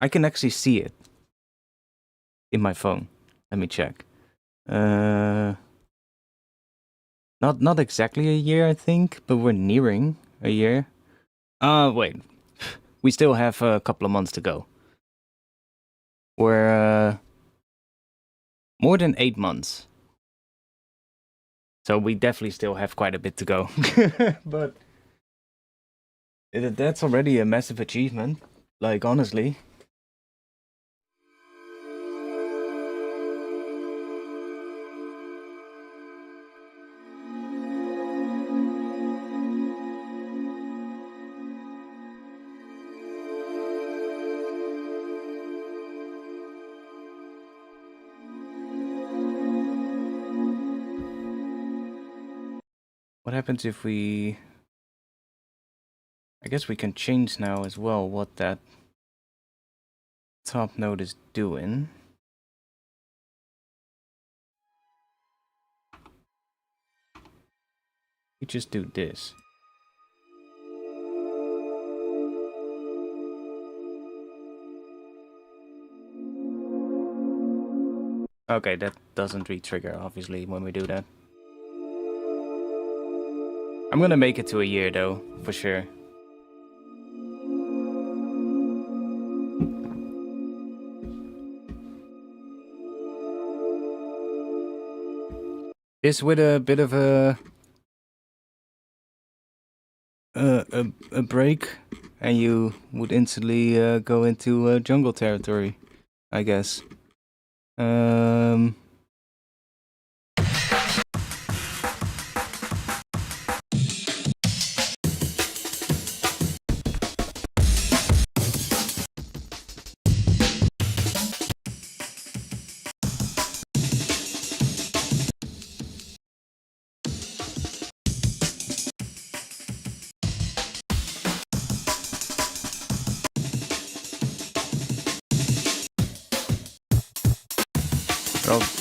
I can actually see it in my phone. Let me check. Not exactly a year, I think, but we're nearing a year. Wait. We still have a couple of months to go. We're more than 8 months. So we definitely still have quite a bit to go. But that's already a massive achievement. Like, honestly. What happens if we... I guess we can change now as well what that top note is doing. We just do this. Okay, that doesn't re-trigger, obviously, when we do that. I'm gonna make it to a year, though, for sure. This with a bit of a break, and you would instantly go into jungle territory, I guess.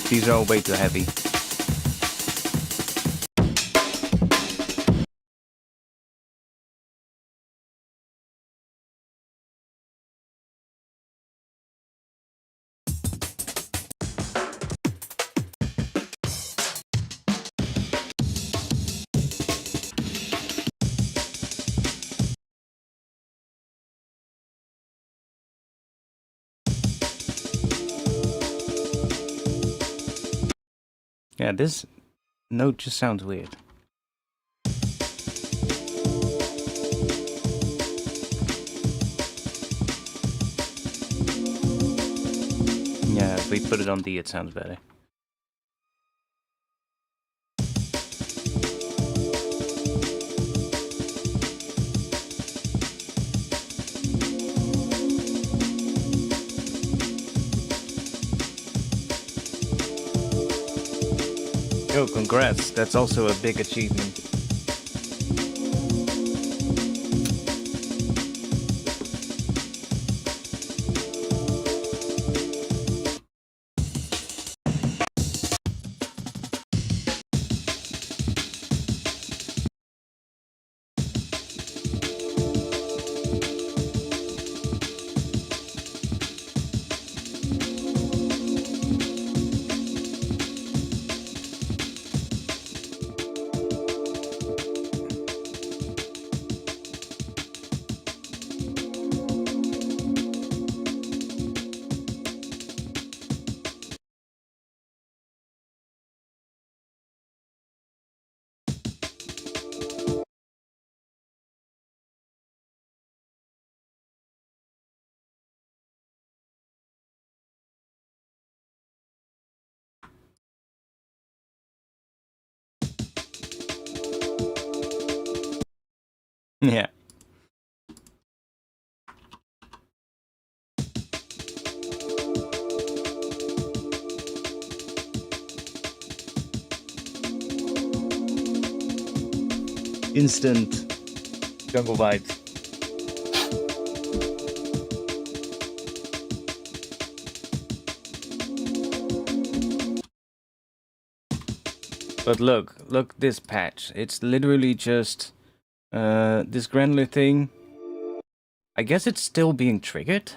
These are all way too heavy. Yeah, this note just sounds weird. Yeah, if we put it on D, it sounds better. Yo, congrats. That's also a big achievement. Yeah. Instant jungle vibes. But look this patch. It's literally just this granular thing. I guess it's still being triggered.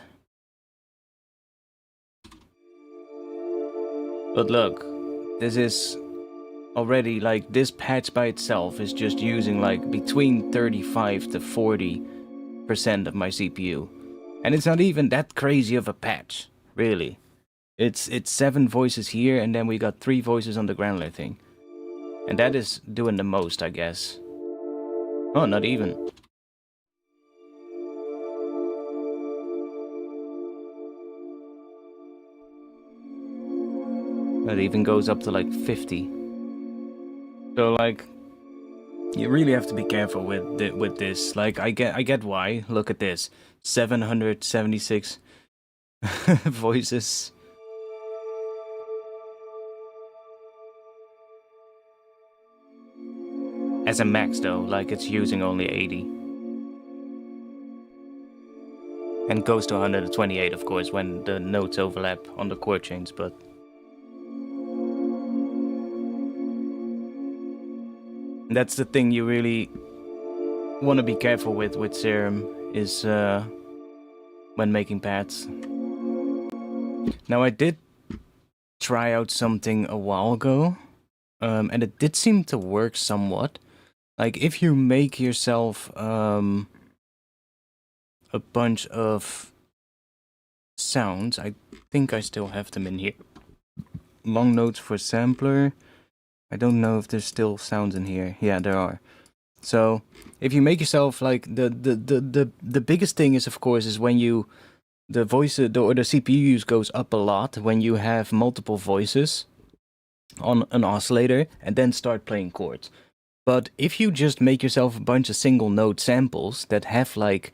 But look, this is already like this patch by itself is just using like between 35 to 40% of my CPU. And it's not even that crazy of a patch, really. It's 7 voices here, and then we got 3 voices on the granular thing. And that is doing the most, I guess. Oh, not even. That even goes up to like 50. So like, you really have to be careful with this. Like, I get why. Look at this, 776 voices. As a max though, like it's using only 80. And goes to 128 of course when the notes overlap on the chord chains, but... That's the thing you really want to be careful with Serum, is when making pads. Now I did try out something a while ago, and it did seem to work somewhat. Like if you make yourself a bunch of sounds, I think I still have them in here. Long notes for sampler. I don't know if there's still sounds in here. Yeah, there are. So if you make yourself like the biggest thing is of course is when you the CPU use goes up a lot when you have multiple voices on an oscillator and then start playing chords. But if you just make yourself a bunch of single note samples that have like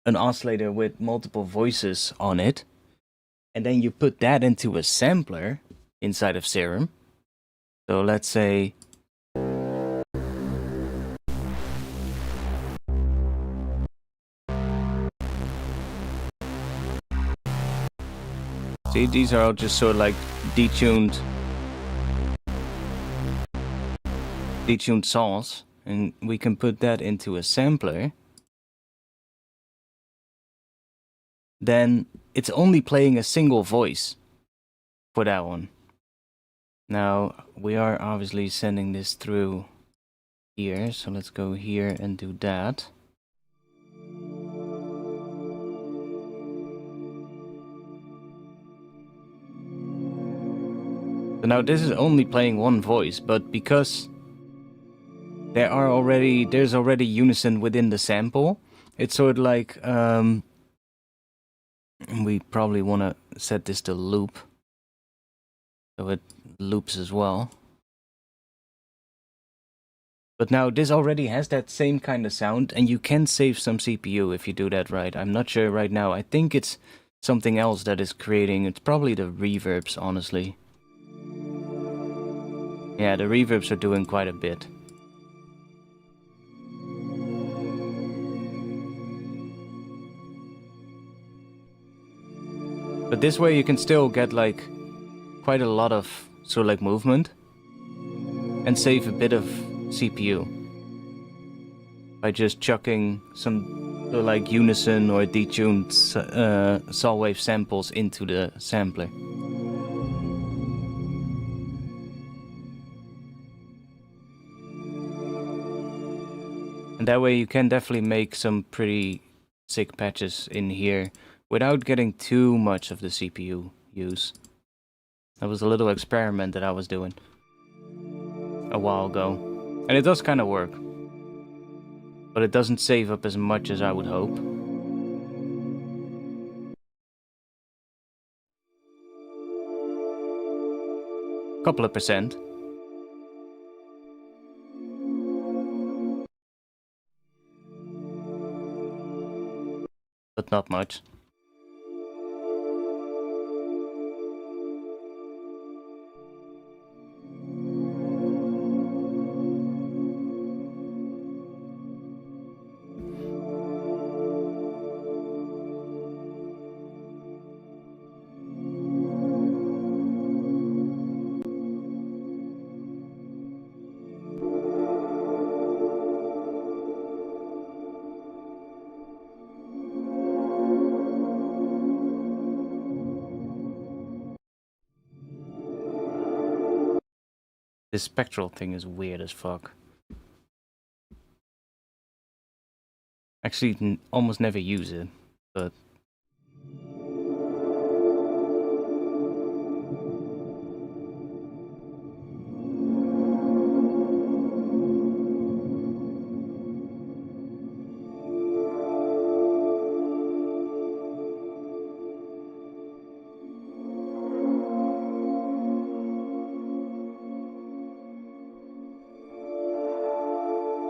an oscillator with multiple voices on it, and then you put that into a sampler inside of Serum. So let's say see, these are all just sort of like detuned saws, and we can put that into a sampler. Then it's only playing a single voice for that one. Now we are obviously sending this through here, so let's go here and do that. So now this is only playing one voice, but because there's already unison within the sample, it's sort of like we probably want to set this to loop, so it loops as well. But now this already has that same kind of sound, and you can save some CPU if you do that right. I'm not sure right now. I think it's something else that is creating. It's probably the reverbs, honestly. Yeah, the reverbs are doing quite a bit. But this way you can still get like quite a lot of sort of like movement and save a bit of CPU by just chucking some sort of like unison or detuned saw wave samples into the sampler. And that way you can definitely make some pretty sick patches in here without getting too much of the CPU use. That was a little experiment that I was doing a while ago. And it does kind of work. But it doesn't save up as much as I would hope. Couple of percent. But not much. This spectral thing is weird as fuck. Actually, almost never use it, but...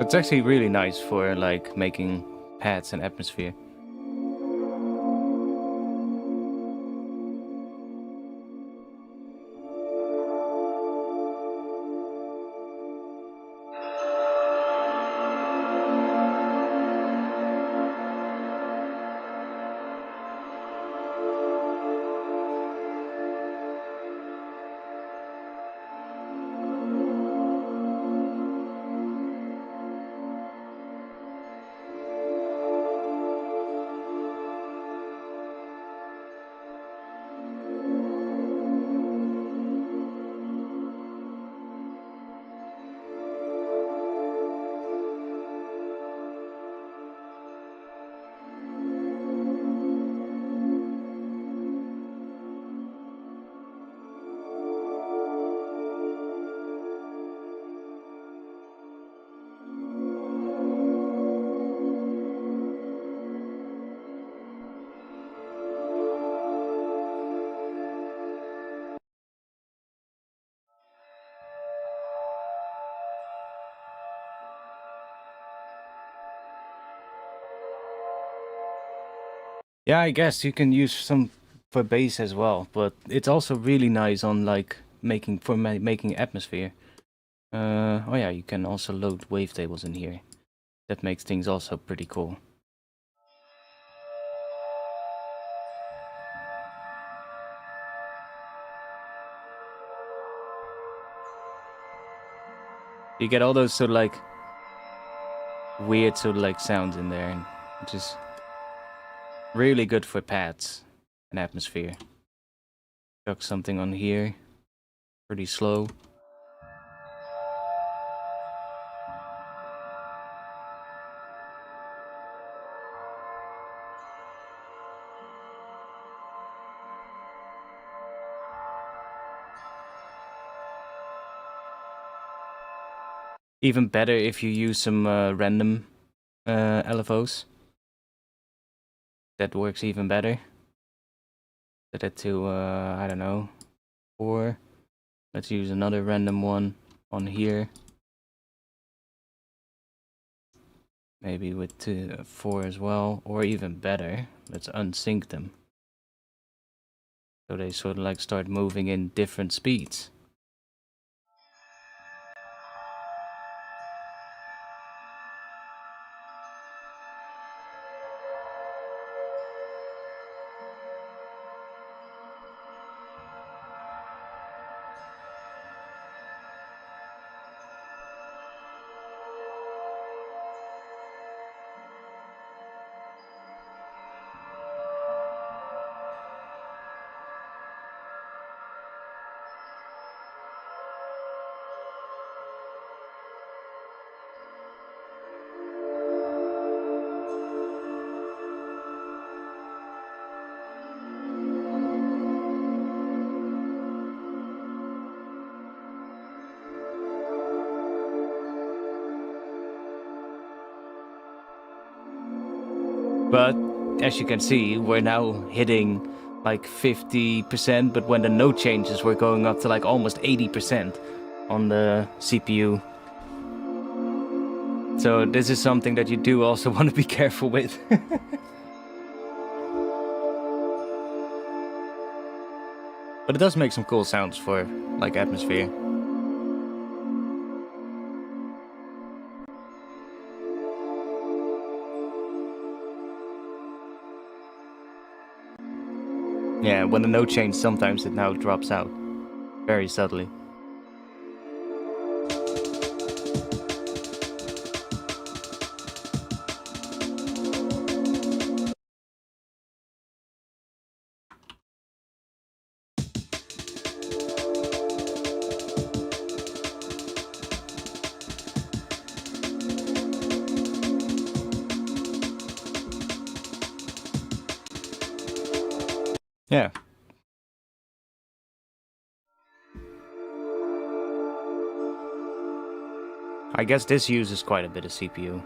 It's actually really nice for like making pads and atmosphere. Yeah, I guess you can use some for bass as well, but it's also really nice on like making atmosphere. Oh yeah, you can also load wavetables in here. That makes things also pretty cool. You get all those sort of like weird sort of like sounds in there, which is really good for pads and atmosphere. Chuck something on here, pretty slow. Even better if you use some random LFOs. That works even better. Set it to, I don't know, 4. Let's use another random one on here. Maybe with 4 as well, or even better, let's unsync them. So they sort of like start moving in different speeds. But as you can see, we're now hitting like 50%, but when the note changes, we're going up to like almost 80% on the CPU. So this is something that you do also want to be careful with. But it does make some cool sounds for like atmosphere. Yeah, when the note changes, sometimes it now drops out very subtly. Yeah. I guess this uses quite a bit of CPU.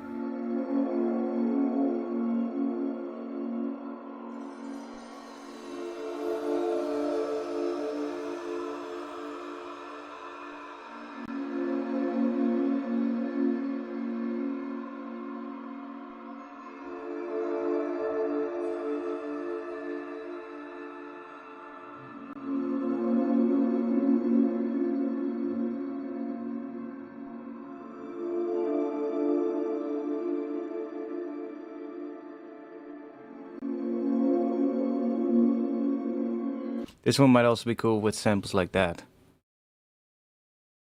This one might also be cool with samples like that.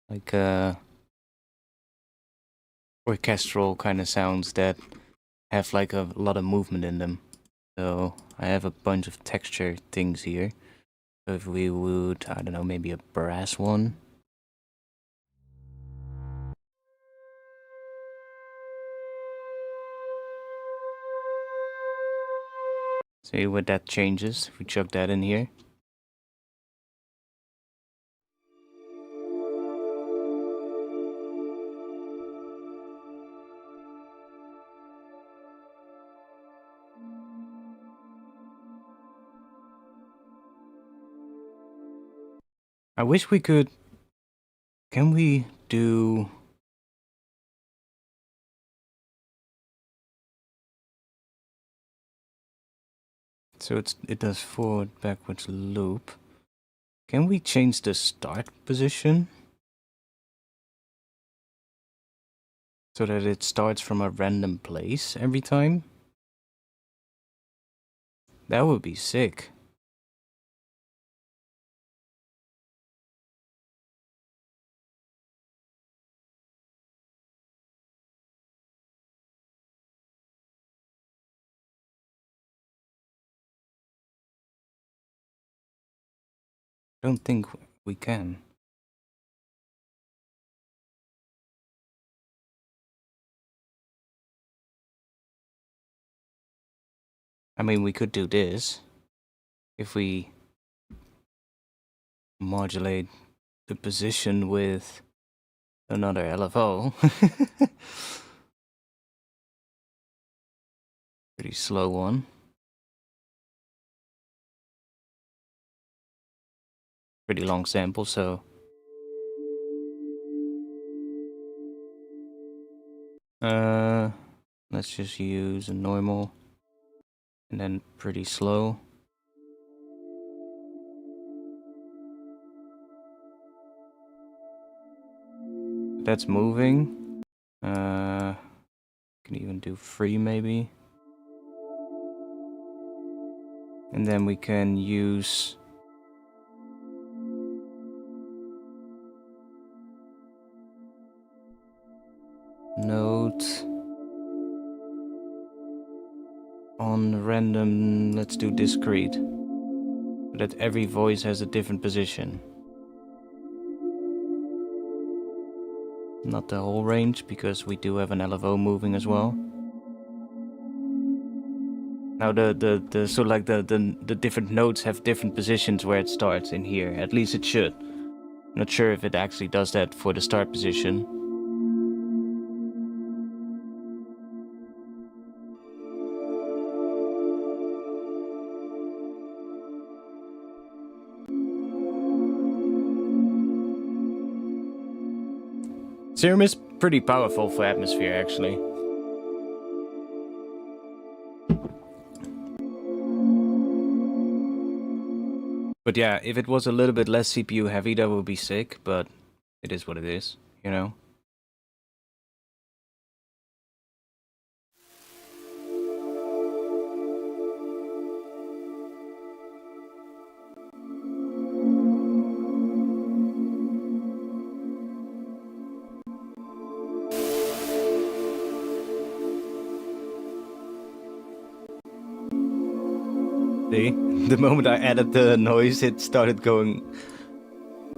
Like orchestral kind of sounds that have like a lot of movement in them. So I have a bunch of texture things here. So if we would, I don't know, maybe a brass one. See what that changes if we chuck that in here. I wish we could. Can we do? So it does forward, backwards loop. Can we change the start position? So that it starts from a random place every time? That would be sick. Don't think we can. I mean, we could do this if we modulate the position with Another LFO. Pretty slow one. Pretty long sample, so let's just use a normal and then pretty slow. That's moving. Can even do free maybe. And then we can use note on random, let's do discrete, so that every voice has a different position. Not the whole range, because we do have an LFO moving as well. Now so like the different notes have different positions where it starts in here. At least it should. Not sure if it actually does that for the start position. Serum is pretty powerful for atmosphere, actually. But yeah, if it was a little bit less CPU heavy, that would be sick, but it is what it is, you know? See? The moment I added the noise, it started going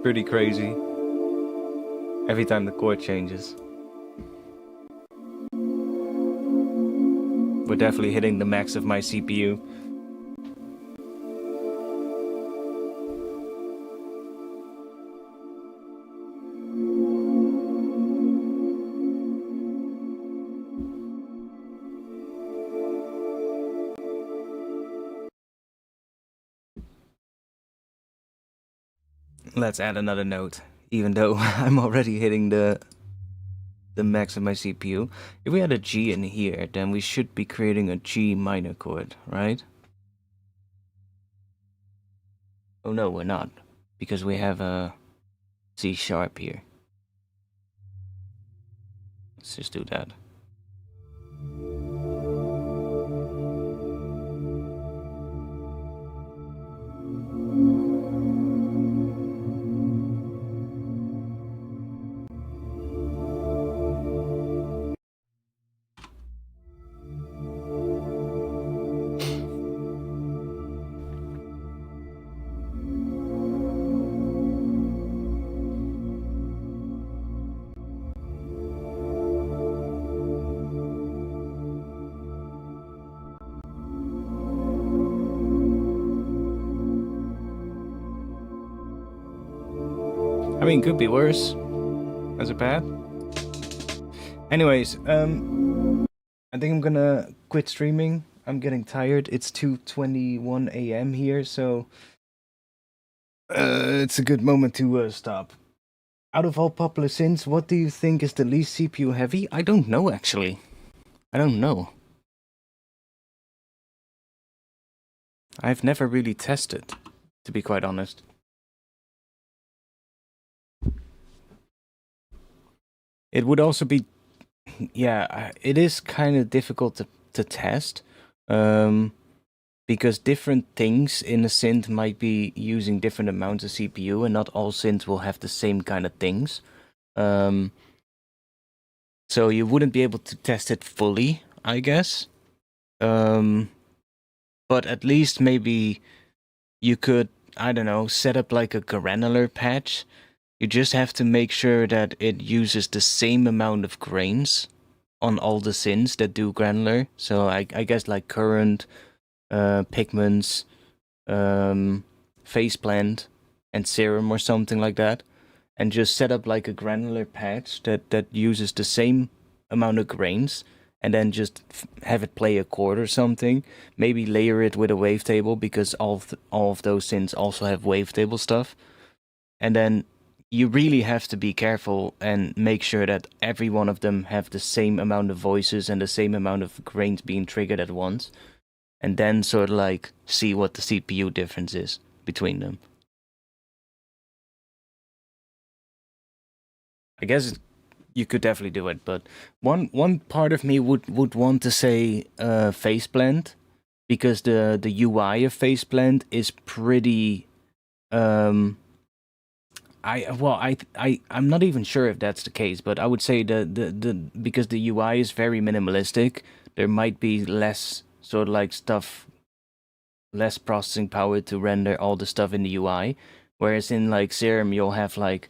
pretty crazy. Every time the chord changes. We're definitely hitting the max of my CPU. Let's add another note, even though I'm already hitting the max of my CPU. If we had a G in here, then we should be creating a G minor chord, right? Oh no, we're not, because we have a C sharp here. Let's just do that. I mean, could be worse. Is it bad? Anyways, I think I'm gonna quit streaming. I'm getting tired. It's 2:21 a.m. here, so it's a good moment to stop. Out of all popular synths, what do you think is the least CPU heavy? I don't know, actually. I don't know. I've never really tested, to be quite honest. It would also be, yeah, it is kind of difficult to test, because different things in a synth might be using different amounts of CPU, and not all synths will have the same kind of things. So you wouldn't be able to test it fully, I guess. But at least maybe you could, I don't know, set up like a granular patch. You just have to make sure that it uses the same amount of grains on all the synths that do granular. So I guess like current, pigments, phase plant, and serum or something like that. and just set up like a granular patch that uses the same amount of grains, and then just have it play a chord or something. Maybe layer it with a wavetable, because all of those synths also have wavetable stuff. And then you really have to be careful and make sure that every one of them have the same amount of voices and the same amount of grains being triggered at once. And then sort of like see what the CPU difference is between them. I guess you could definitely do it, but one part of me would want to say face blend, because the UI of face blend is pretty I'm not even sure if that's the case, but I would say the because the UI is very minimalistic, there might be less sort of like stuff, less processing power to render all the stuff in the UI, whereas in like Serum you'll have like,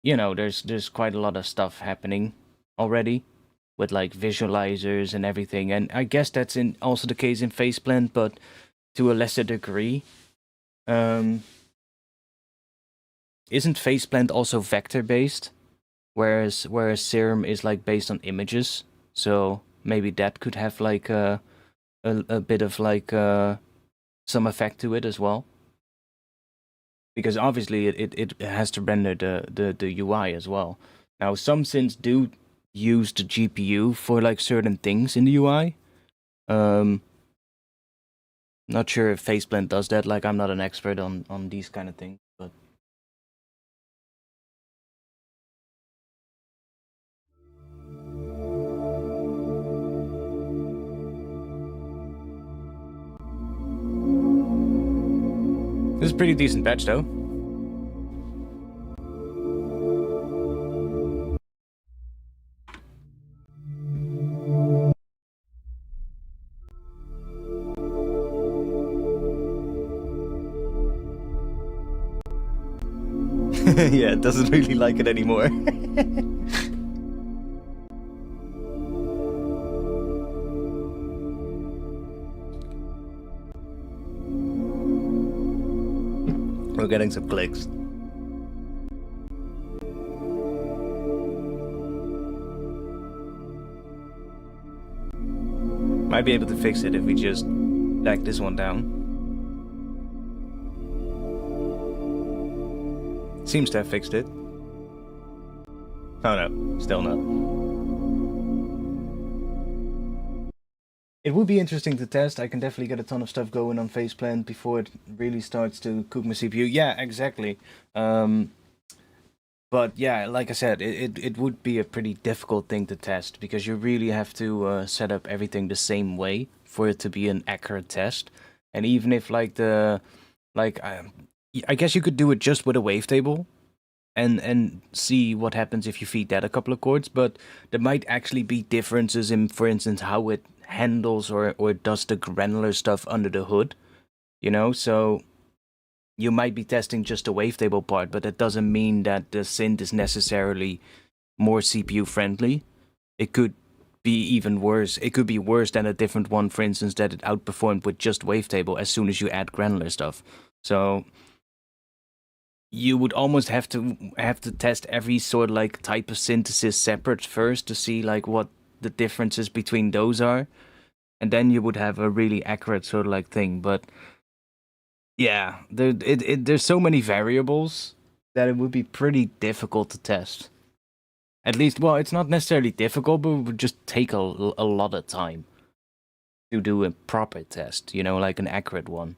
you know, there's quite a lot of stuff happening already with like visualizers and everything, and I guess that's in also the case in Faceblend, but to a lesser degree. Isn't Faceblend also vector based, whereas Serum is like based on images? So maybe that could have like a bit of like some effect to it as well, because obviously it has to render the UI as well. Now some synths do use the GPU for like certain things in the UI. Not sure if Faceblend does that. Like, I'm not an expert on these kind of things, but this is a pretty decent patch though. Yeah, it doesn't really like it anymore. We're getting some clicks. Might be able to fix it if we just back this one down. Seems to have fixed it. Oh no, still not. It would be interesting to test. I can definitely get a ton of stuff going on Faceplant before it really starts to cook my CPU. Yeah, exactly. But yeah, like I said, it would be a pretty difficult thing to test, because you really have to set up everything the same way for it to be an accurate test. And even if like I guess you could do it just with a wavetable and see what happens if you feed that a couple of chords, but there might actually be differences in, for instance, how it handles or does the granular stuff under the hood, you know? So you might be testing just the wavetable part, but that doesn't mean that the synth is necessarily more CPU friendly. It could be even worse. It could be worse than a different one, for instance, that it outperformed with just wavetable as soon as you add granular stuff. So you would almost have to test every sort of like type of synthesis separate first to see like what the differences between those are, and then you would have a really accurate sort of like thing. But yeah, there's so many variables that it would be pretty difficult to test. At least, well, it's not necessarily difficult, but it would just take a lot of time to do a proper test, you know, like an accurate one.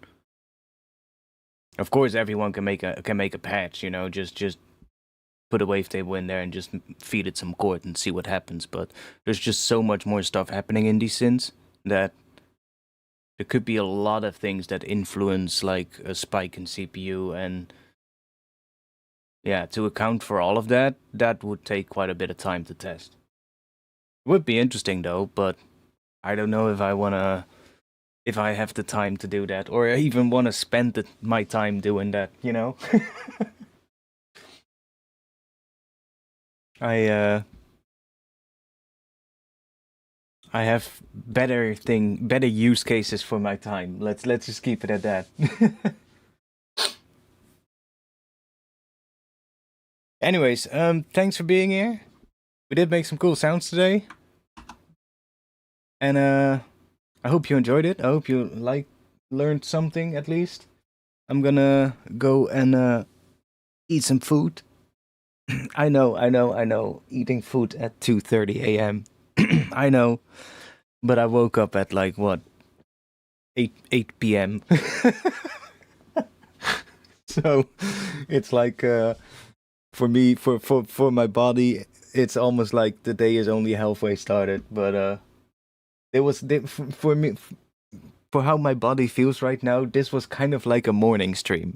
Of course, everyone can make a patch, you know, just put a wavetable in there and just feed it some chord and see what happens. But there's just so much more stuff happening in these synths that there could be a lot of things that influence like a spike in CPU, and yeah, to account for all of that, that would take quite a bit of time to test. It would be interesting though, but I don't know if I have the time to do that, or I even want to spend my time doing that, you know? I have better use cases for my time. Let's just keep it at that. Anyways, thanks for being here. We did make some cool sounds today. And I hope you enjoyed it. I hope you learned something at least. I'm gonna go and eat some food. I know. Eating food at 2:30 a.m. I know. But I woke up at like what? 8 p.m. So it's like for me, for my body, it's almost like the day is only halfway started. But it was for me, for how my body feels right now. This was kind of like a morning stream,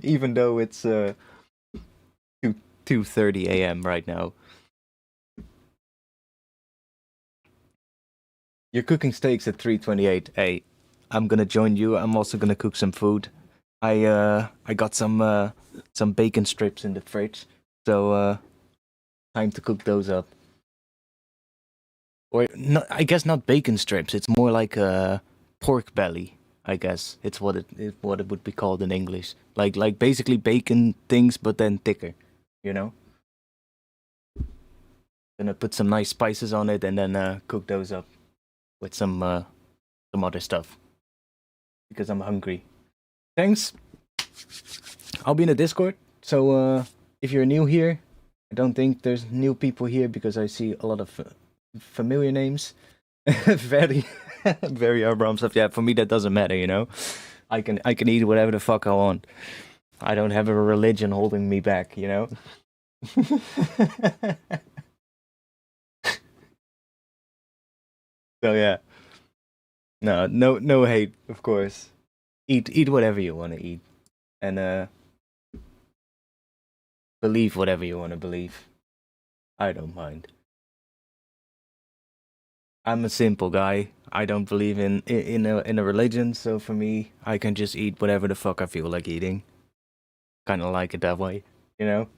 even though it's 2:30 a.m. right now. You're cooking steaks at 3:28. Hey, I'm gonna join you. I'm also gonna cook some food. I got some bacon strips in the fridge, so time to cook those up. Or not, I guess not bacon strips. It's more like a pork belly. I guess it's what it would be called in English. Like basically bacon things, but then thicker. You know. Gonna put some nice spices on it and then cook those up with some other stuff because I'm hungry. Thanks. I'll be in the Discord. So if you're new here, I don't think there's new people here because I see a lot of familiar names. Very, very Abramsov. Yeah, for me that doesn't matter. You know, I can eat whatever the fuck I want. I don't have a religion holding me back. You know. So yeah, no hate, of course. Eat whatever you want to eat, and believe whatever you want to believe. I don't mind. I'm a simple guy. I don't believe in a religion, so for me, I can just eat whatever the fuck I feel like eating. Kind of like it that way, you know.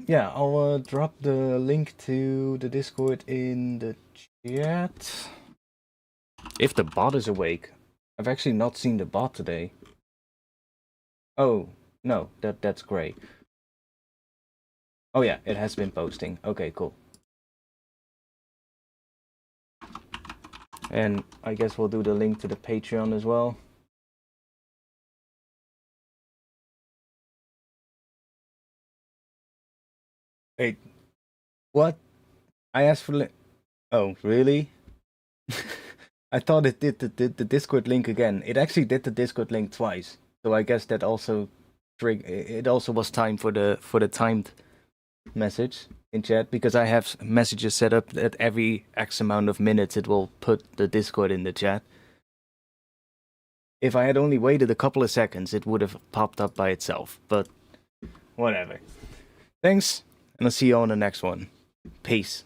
Yeah, I'll drop the link to the Discord in the chat. If the bot is awake. I've actually not seen the bot today. Oh, no, that's great. Oh yeah, it has been posting. Okay, cool. And I guess we'll do the link to the Patreon as well. Wait, what? I asked for oh, really? I thought it did the Discord link again. It actually did the Discord link twice. So I guess that also it also was time for the timed message in chat because I have messages set up that every X amount of minutes it will put the Discord in the chat. If I had only waited a couple of seconds, it would have popped up by itself. But whatever. Thanks, and I'll see you on the next one. Peace.